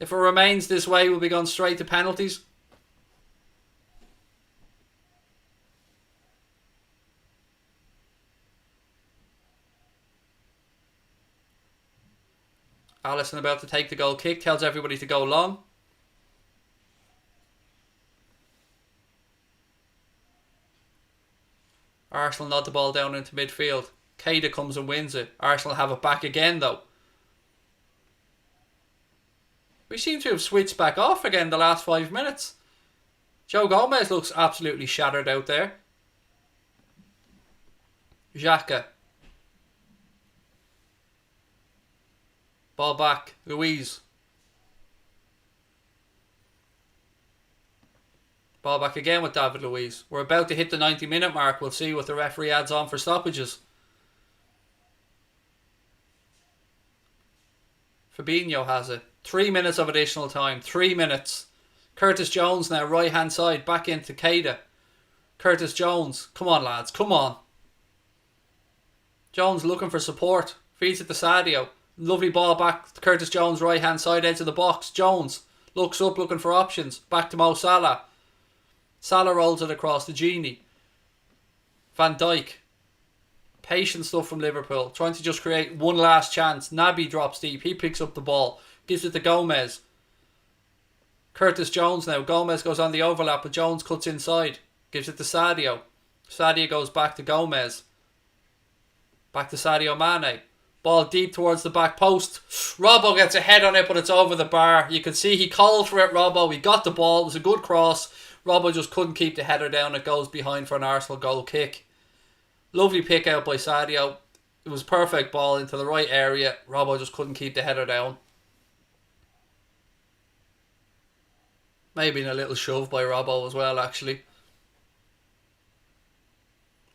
If it remains this way, we'll be going straight to penalties. Alisson about to take the goal kick, tells everybody to go long. Arsenal nod the ball down into midfield. Keita comes and wins it. Arsenal have it back again though. We seem to have switched back off again the last 5 minutes. Joe Gomez looks absolutely shattered out there. Xhaka. Ball back. Luiz. Ball back again with David Luiz. We're about to hit the 90-minute mark. We'll see what the referee adds on for stoppages. Fabinho has it. 3 minutes of additional time. 3 minutes. Curtis Jones now, right hand side. Back into Keita. Curtis Jones. Come on, lads. Come on. Jones looking for support. Feeds it to Sadio. Lovely ball back to Curtis Jones, right hand side, edge of the box. Jones looks up looking for options. Back to Mo Salah. Salah rolls it across to Genie. Van Dijk. Patient stuff from Liverpool. Trying to just create one last chance. Naby drops deep. He picks up the ball. Gives it to Gomez. Curtis Jones now. Gomez goes on the overlap, but Jones cuts inside. Gives it to Sadio. Sadio goes back to Gomez. Back to Sadio Mane. Ball deep towards the back post. Robbo gets a head on it, but it's over the bar. You can see he called for it, Robbo. He got the ball. It was a good cross. Robbo just couldn't keep the header down. It goes behind for an Arsenal goal kick. Lovely pick out by Sadio. It was perfect ball into the right area. Robbo just couldn't keep the header down. Maybe in a little shove by Robbo as well, actually.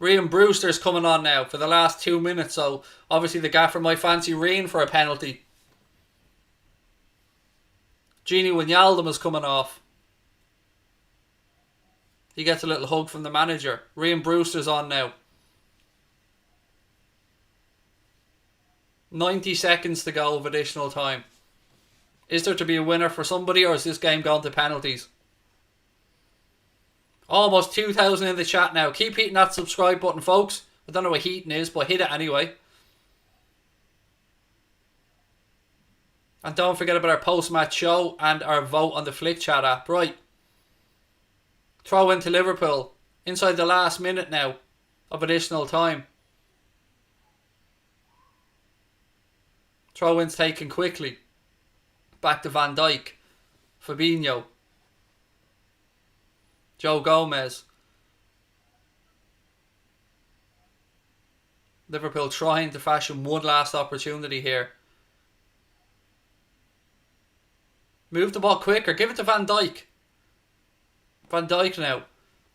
Raheem Brewster's coming on now for the last 2 minutes, so obviously the gaffer might fancy Raheem for a penalty. Gini Wijnaldum is coming off. He gets a little hug from the manager. Raheem Brewster's on now. 90 seconds to go of additional time. Is there to be a winner for somebody, or is this game gone to penalties? Almost 2,000 in the chat now. Keep hitting that subscribe button, folks. I don't know what heating is, but hit it anyway. And don't forget about our post-match show and our vote on the Flick Chat app. Right. Throw into Liverpool. Inside the last minute now of additional time. Throw-ins taken quickly. Back to Van Dijk. Fabinho. Joe Gomez. Liverpool trying to fashion one last opportunity here. Move the ball quicker. Give it to Van Dijk. Van Dijk now.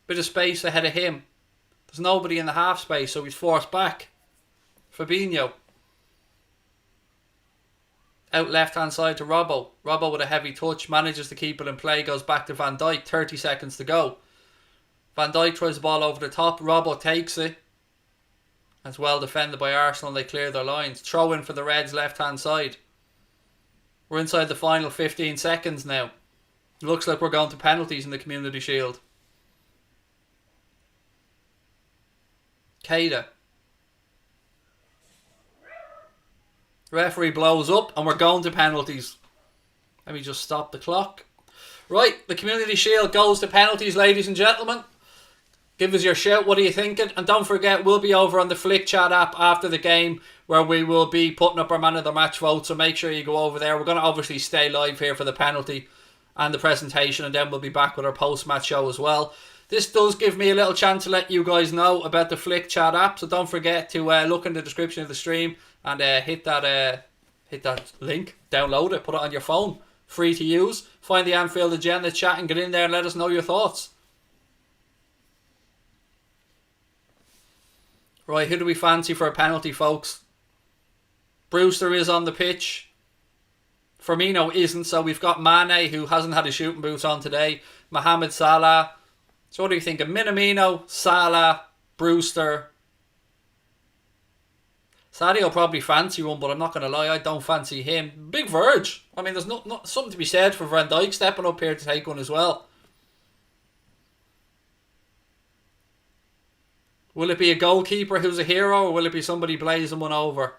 Bit of space ahead of him. There's nobody in the half space, so he's forced back. Fabinho. Out left hand side to Robbo. Robbo with a heavy touch. Manages to keep it in play. Goes back to Van Dijk. 30 seconds to go. Van Dijk throws the ball over the top. Robbo takes it. It's well defended by Arsenal. They clear their lines. Throw in for the Reds left hand side. We're inside the final 15 seconds now. It looks like we're going to penalties in the Community Shield. Keita. Referee blows up and we're going to penalties. Let me just stop the clock. Right, the Community Shield goes to penalties, ladies and gentlemen. Give us your shout, what are you thinking? And don't forget, we'll be over on the Flick Chat app after the game, where we will be putting up our man of the match vote, so make sure you go over there. We're going to obviously stay live here for the penalty and the presentation, and then we'll be back with our post-match show as well. This does give me a little chance to let you guys know about the Flick Chat app, so don't forget to look in the description of the stream and hit that link, download it, put it on your phone, free to use. Find the Anfield Agenda chat and get in there and let us know your thoughts. Right, who do we fancy for a penalty, folks? Brewster is on the pitch. Firmino isn't, so we've got Mane, who hasn't had his shooting boots on today. Mohamed Salah. So what do you think of Minamino, Salah, Brewster? Sadio probably fancy one, but I'm not going to lie, I don't fancy him. Big Verge. I mean, there's not something to be said for Van Dijk stepping up here to take one as well. Will it be a goalkeeper who's a hero, or will it be somebody blazing one over?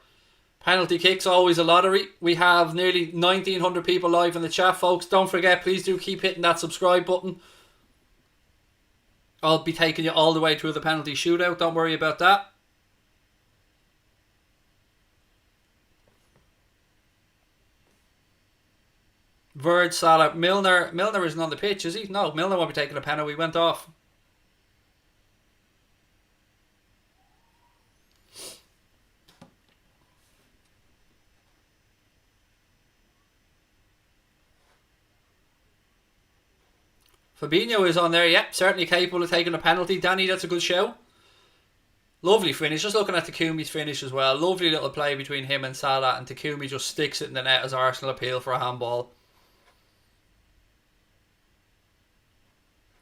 Penalty kicks, always a lottery. We have nearly 1,900 people live in the chat, folks. Don't forget, please do keep hitting that subscribe button. I'll be taking you all the way through the penalty shootout. Don't worry about that. Verge, Salah, Milner. Milner isn't on the pitch, is he? No, Milner won't be taking a penalty. He went off. Fabinho is on there, yep, certainly capable of taking a penalty. Danny, that's a good show. Lovely finish, just looking at Takumi's finish as well. Lovely little play between him and Salah, and Takumi just sticks it in the net as Arsenal appeal for a handball.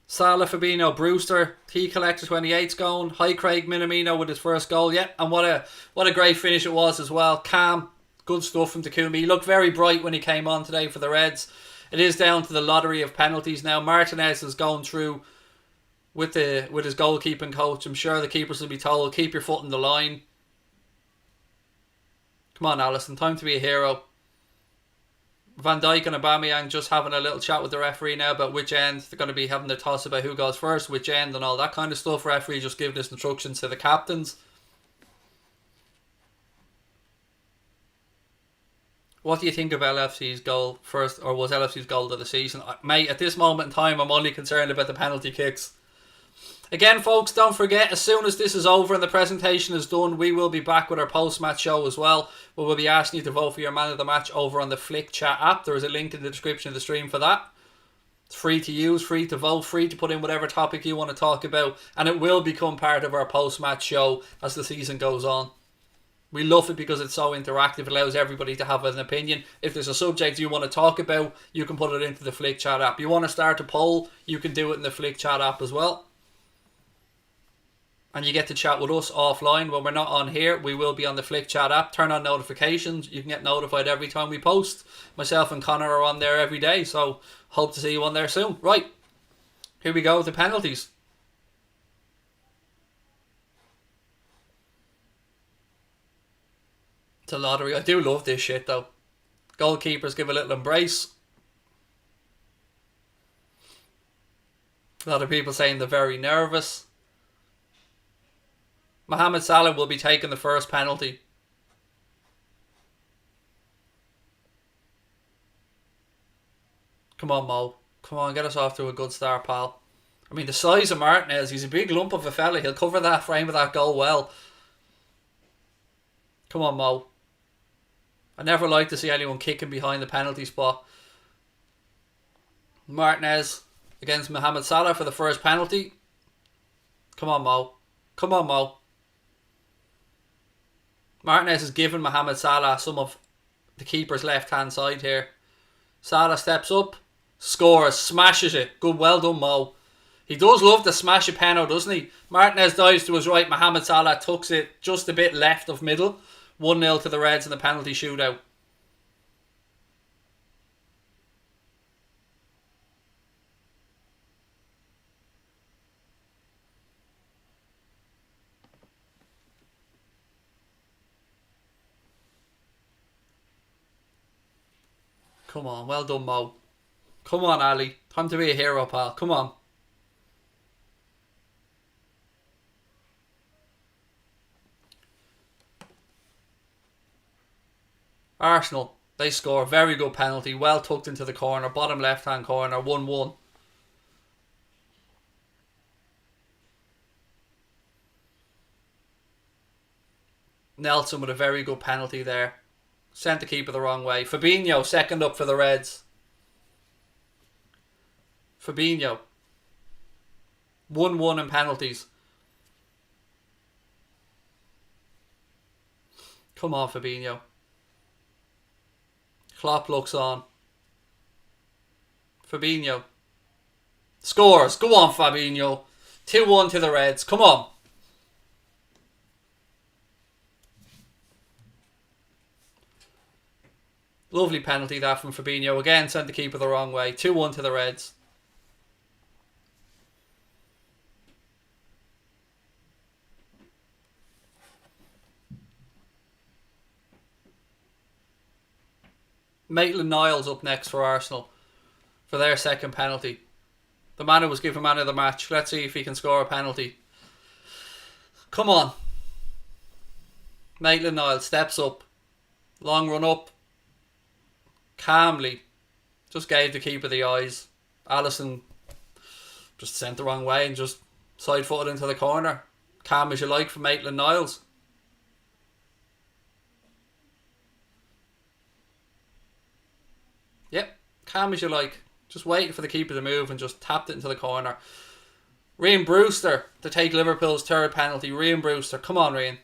Salah, Fabinho, Brewster, he collected 28's going. Hi Craig, Minamino with his first goal, yep, and what a great finish it was as well. Calm, good stuff from Takumi. He looked very bright when he came on today for the Reds. It is down to the lottery of penalties now. Martinez is going through with his goalkeeping coach. I'm sure the keepers will be told, keep your foot in the line. Come on, Alisson, time to be a hero. Van Dijk and Aubameyang just having a little chat with the referee now about which end. They're going to be having the toss about who goes first, which end and all that kind of stuff. Referee just giving his instructions to the captains. What do you think of LFC's goal first, or was LFC's goal of the season? Mate, at this moment in time, I'm only concerned about the penalty kicks. Again, folks, don't forget, as soon as this is over and the presentation is done, we will be back with our post-match show as well, where we'll be asking you to vote for your man of the match over on the Flick Chat app. There is a link in the description of the stream for that. It's free to use, free to vote, free to put in whatever topic you want to talk about, and it will become part of our post-match show as the season goes on. We love it because it's so interactive. It allows everybody to have an opinion. If there's a subject you want to talk about, you can put it into the Flick Chat app. You want to start a poll, you can do it in the Flick Chat app as well. And you get to chat with us offline. When we're not on here, we will be on the Flick Chat app. Turn on notifications. You can get notified every time we post. Myself and Connor are on there every day, so hope to see you on there soon. Right, here we go, the penalties. It's a lottery. I do love this shit though. Goalkeepers give a little embrace. A lot of people saying they're very nervous. Mohamed Salah will be taking the first penalty. Come on, Mo. Come on, get us off to a good start, pal. I mean, the size of Martinez, he's a big lump of a fella. He'll cover that frame of that goal well. Come on, Mo. I never like to see anyone kicking behind the penalty spot. Martinez against Mohamed Salah for the first penalty. Come on, Mo. Come on, Mo. Martinez has given Mohamed Salah some of the keeper's left-hand side here. Salah steps up, scores, smashes it. Good, well done, Mo. He does love to smash a penalty, doesn't he? Martinez dives to his right. Mohamed Salah tucks it just a bit left of middle. 1-0 to the Reds in the penalty shootout. Come on, well done, Mo. Come on, Ali. Time to be a hero, pal. Come on. Arsenal, they score. Very good penalty. Well tucked into the corner. Bottom left-hand corner. 1-1. Nelson with a very good penalty there. Sent the keeper the wrong way. Fabinho, second up for the Reds. Fabinho. 1-1 in penalties. Come on, Fabinho. Klopp looks on. Fabinho. Scores. Go on, Fabinho. 2-1 to the Reds. Come on. Lovely penalty that from Fabinho. Again, sent the keeper the wrong way. 2-1 to the Reds. Maitland-Niles up next for Arsenal for their second penalty. The man who was given man of the match. Let's see if he can score a penalty. Come on. Maitland-Niles steps up. Long run up. Calmly. Just gave the keeper the eyes. Alisson just sent the wrong way and just side-footed into the corner. Calm as you like for Maitland-Niles. Yep, calm as you like. Just waiting for the keeper to move and just tapped it into the corner. Raheem Brewster to take Liverpool's third penalty. Raheem Brewster. Come on, Raheem.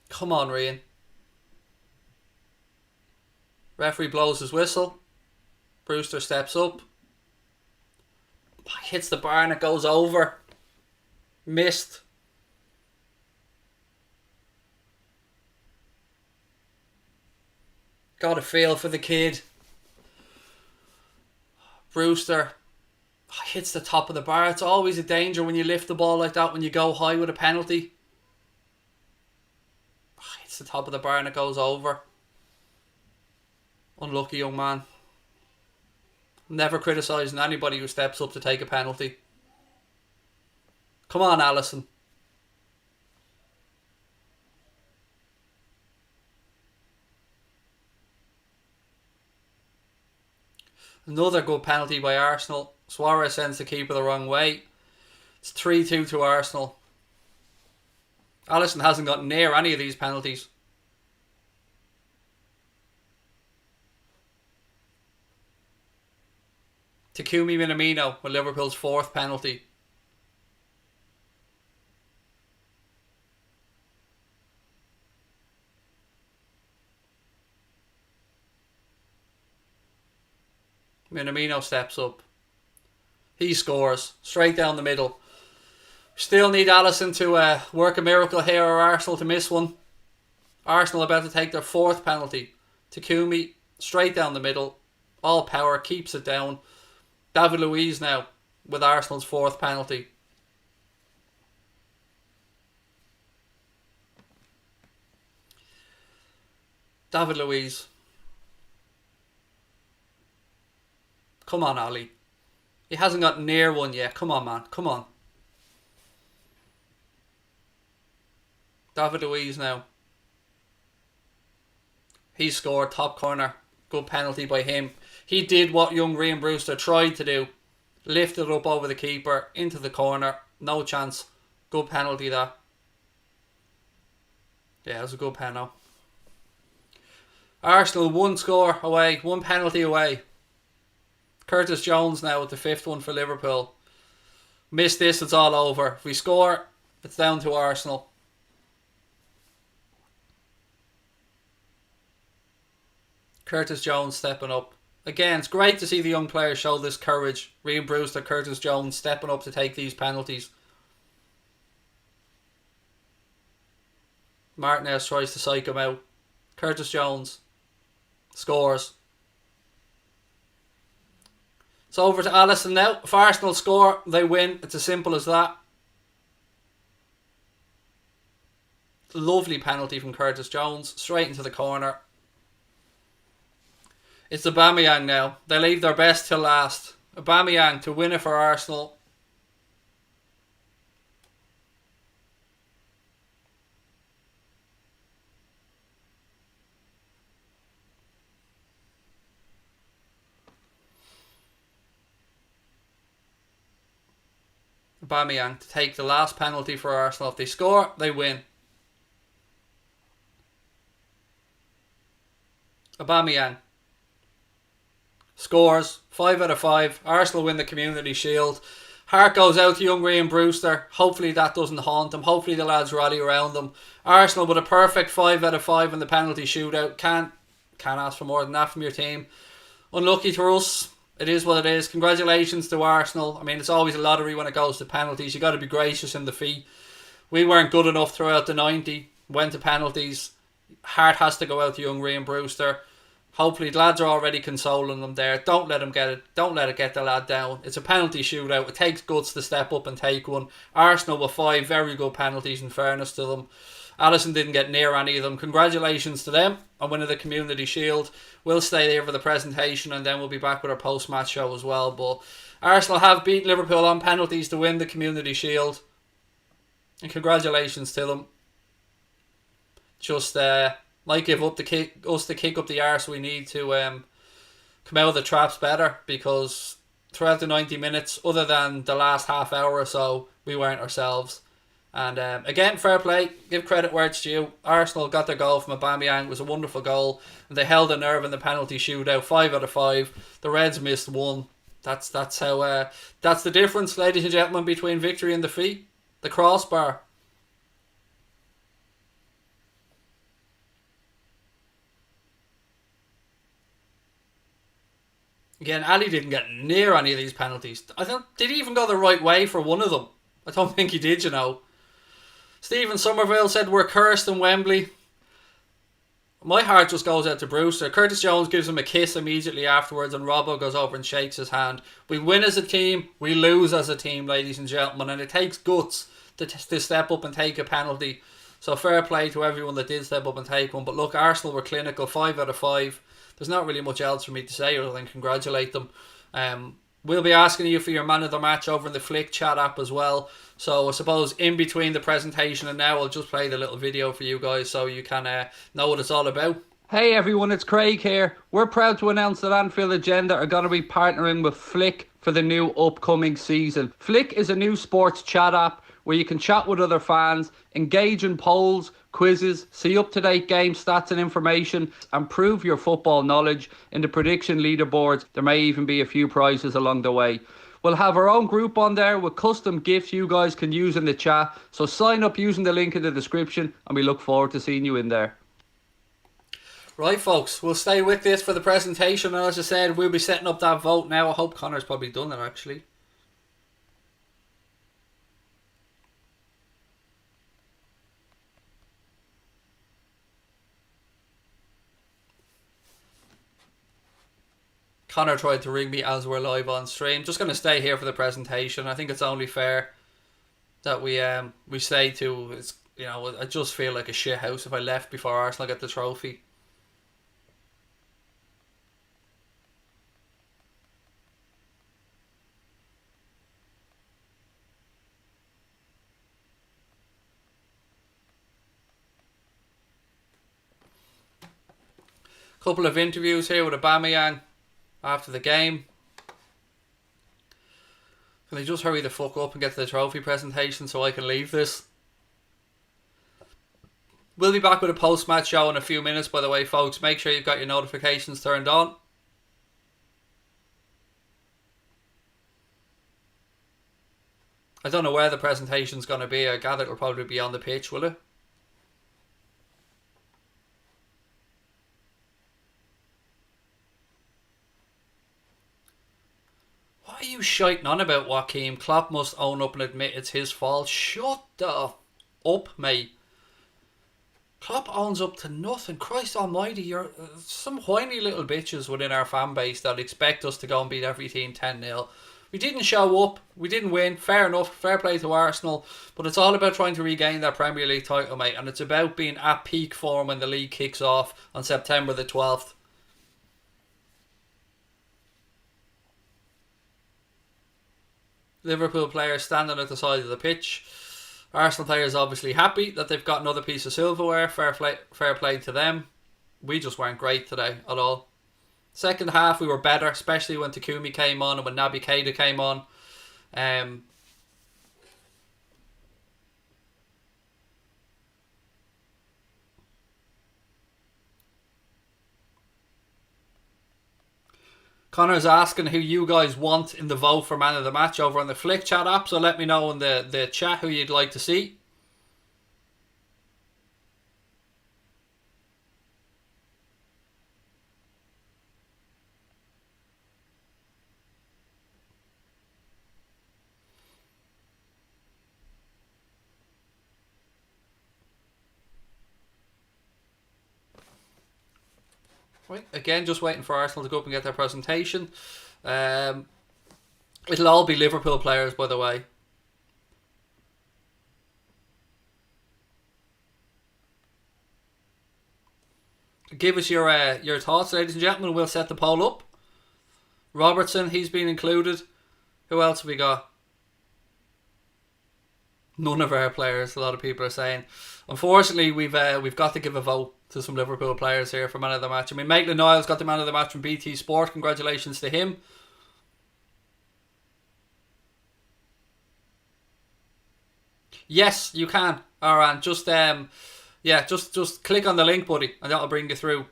Come on, Raheem. Referee blows his whistle. Brewster steps up. Hits the bar and it goes over. Missed. Got a feel for the kid. Brewster hits the top of the bar. It's always a danger when you lift the ball like that, when you go high with a penalty. Hits the top of the bar and it goes over. Unlucky young man. Never criticising anybody who steps up to take a penalty. Come on, Alisson. Another good penalty by Arsenal. Suarez sends the keeper the wrong way. It's 3-2 to Arsenal. Alisson hasn't got near any of these penalties. Takumi Minamino with Liverpool's 4th penalty. Minamino steps up. He scores. Straight down the middle. Still need Alisson to work a miracle here, or Arsenal to miss one. Arsenal about to take their 4th penalty. Takumi, straight down the middle. All power, keeps it down. David Luiz now with Arsenal's 4th penalty. David Luiz. Come on, Ali. He hasn't got near one yet. Come on, man. Come on. David Luiz now. He scored, top corner. Good penalty by him. He did what young Raheem Brewster tried to do. Lifted up over the keeper, into the corner. No chance. Good penalty that. Yeah, it was a good penalty. Arsenal 1 score away, 1 penalty away. Curtis Jones now with the 5th one for Liverpool. Miss this, it's all over. If we score, it's down to Arsenal. Curtis Jones stepping up. Again, it's great to see the young players show this courage. Raheem Brewster, Curtis Jones stepping up to take these penalties. Martinez tries to psych him out. Curtis Jones scores. It's over to Alisson now. If Arsenal score, they win. It's as simple as that. Lovely penalty from Curtis Jones. Straight into the corner. It's Aubameyang now. They leave their best till last. Aubameyang to win it for Arsenal. Aubameyang to take the last penalty for Arsenal. If they score, they win. Aubameyang scores. 5 out of 5. Arsenal win the Community Shield. Heart goes out to young Raheem Brewster. Hopefully that doesn't haunt him. Hopefully the lads rally around them. Arsenal with a perfect 5 out of 5 in the penalty shootout. Can't ask for more than that from your team. Unlucky for us. It is what it is. Congratulations to Arsenal. I mean, it's always a lottery when it goes to penalties. You got to be gracious in defeat. We weren't good enough throughout the 90. Went to penalties. Heart has to go out to young Raheem Brewster. Hopefully the lads are already consoling them there. Don't let him get it. Don't let it get the lad down. It's a penalty shootout. It takes guts to step up and take one. Arsenal with 5 very good penalties, in fairness to them. Alisson didn't get near any of them. Congratulations to them on winning the Community Shield. We'll stay there for the presentation and then we'll be back with our post-match show as well. But Arsenal have beaten Liverpool on penalties to win the Community Shield. And congratulations to them. Just might give up us the kick up the arse we need to come out of the traps better, because throughout the 90 minutes, other than the last half hour or so, we weren't ourselves. And again, fair play, give credit where it's due. Arsenal got their goal from Aubameyang. It was a wonderful goal, and they held a nerve in the penalty shootout. 5 out of 5. The Reds missed 1. That's how that's the difference, ladies and gentlemen, between victory and defeat. The crossbar. Again, Ali didn't get near any of these penalties. Did he even go the right way for one of them? I don't think he did, you know. Stephen Somerville said we're cursed in Wembley. My heart just goes out to Brewster. Curtis Jones gives him a kiss immediately afterwards, and Robbo goes over and shakes his hand. We win as a team, we lose as a team, ladies and gentlemen, and it takes guts to step up and take a penalty. So fair play to everyone that did step up and take one. But look, Arsenal were clinical. 5 out of 5. There's not really much else for me to say other than congratulate them. We'll be asking you for your man of the match over in the Flick chat app as well. So I suppose in between the presentation and now, I'll just play the little video for you guys so you can know what it's all about. Hey everyone, it's Craig here. We're proud to announce that Anfield Agenda are going to be partnering with Flick for the new upcoming season. Flick is a new sports chat app where you can chat with other fans, engage in polls, quizzes, see up-to-date game stats and information, and prove your football knowledge in the prediction leaderboards. There may even be a few prizes along the way. We'll have our own group on there with custom gifts you guys can use in the chat. So sign up using the link in the description and we look forward to seeing you in there. Right, folks, we'll stay with this for the presentation. And as I said, we'll be setting up that vote now. I hope Connor's probably done it, actually. Connor tried to ring me as we're live on stream. Just going to stay here for the presentation. I think it's only fair that we say to, it's, you know, I just feel like a shit house if I left before Arsenal get the trophy. Couple of interviews here with aubameyang after the game. Can they just hurry the fuck up and get to the trophy presentation so I can leave this? We'll be back with a post-match show in a few minutes, by the way, folks. Make sure you've got your notifications turned on. I don't know where the presentation's going to be. I gather it'll probably be on the pitch, will it? What are you shiting on about, Joachim? Klopp must own up and admit it's his fault. Shut the up, mate. Klopp owns up to nothing. Christ almighty, you're some whiny little bitches within our fan base that expect us to go and beat every team 10-0. We didn't show up. We didn't win. Fair enough. Fair play to Arsenal. But it's all about trying to regain that Premier League title, mate. And it's about being at peak form when the league kicks off on September the 12th. Liverpool players standing at the side of the pitch. Arsenal players obviously happy that they've got another piece of silverware. Fair play to them. We just weren't great today at all. Second half we were better, especially when Takumi came on and when Naby Keita came on. Connor's asking who you guys want in the vote for man of the match over on the Flick chat app, so let me know in the chat who you'd like to see. Right, again, just waiting for Arsenal to go up and get their presentation. It'll all be Liverpool players, by the way. Give us your thoughts, ladies and gentlemen. We'll set the poll up. Robertson, he's been included. Who else have we got? None of our players. A lot of people are saying. Unfortunately, we've got to give a vote to some Liverpool players here for man of the match. I mean, Maitland-Niles got the man of the match from BT Sport. Congratulations to him. Yes, you can, Aran. Just just click on the link, buddy, and that'll bring you through.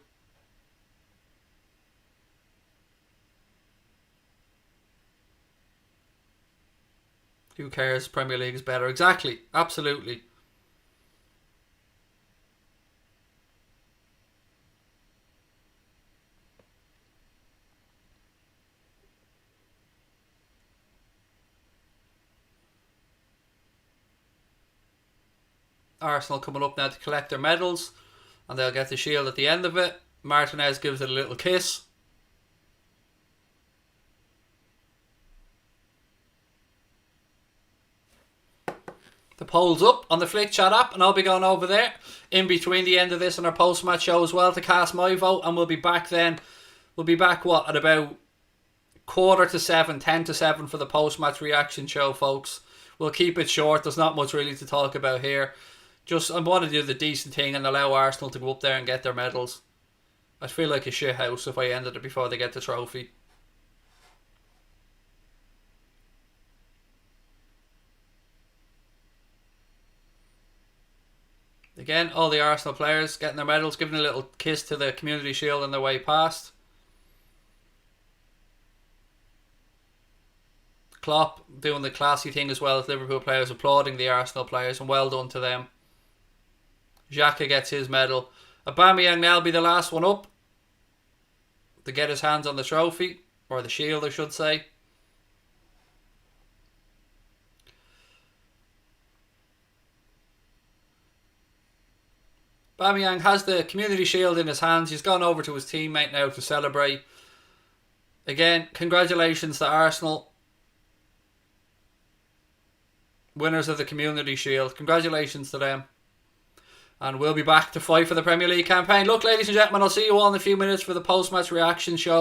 Who cares? Premier League is better. Exactly. Absolutely. Arsenal coming up now to collect their medals, and they'll get the shield at the end of it. Martinez gives it a little kiss. The poll's up on the Flick Chat app, and I'll be going over there in between the end of this and our post-match show as well to cast my vote, and we'll be back then. We'll be back, at about 6:45, 10 to 7 for the post-match reaction show, folks. We'll keep it short. There's not much really to talk about here. Just, I want to do the decent thing and allow Arsenal to go up there and get their medals. I'd feel like a shit house if I ended it before they get the trophy. Again, all the Arsenal players getting their medals, giving a little kiss to the Community Shield on their way past. Klopp doing the classy thing as well as Liverpool players, applauding the Arsenal players, and well done to them. Xhaka gets his medal. Aubameyang now will be the last one up to get his hands on the trophy, or the shield I should say. Aubameyang has the Community Shield in his hands. He's gone over to his teammate now to celebrate. Again, congratulations to Arsenal, winners of the Community Shield. Congratulations to them. And we'll be back to fight for the Premier League campaign. Look, ladies and gentlemen, I'll see you all in a few minutes for the post-match reaction show.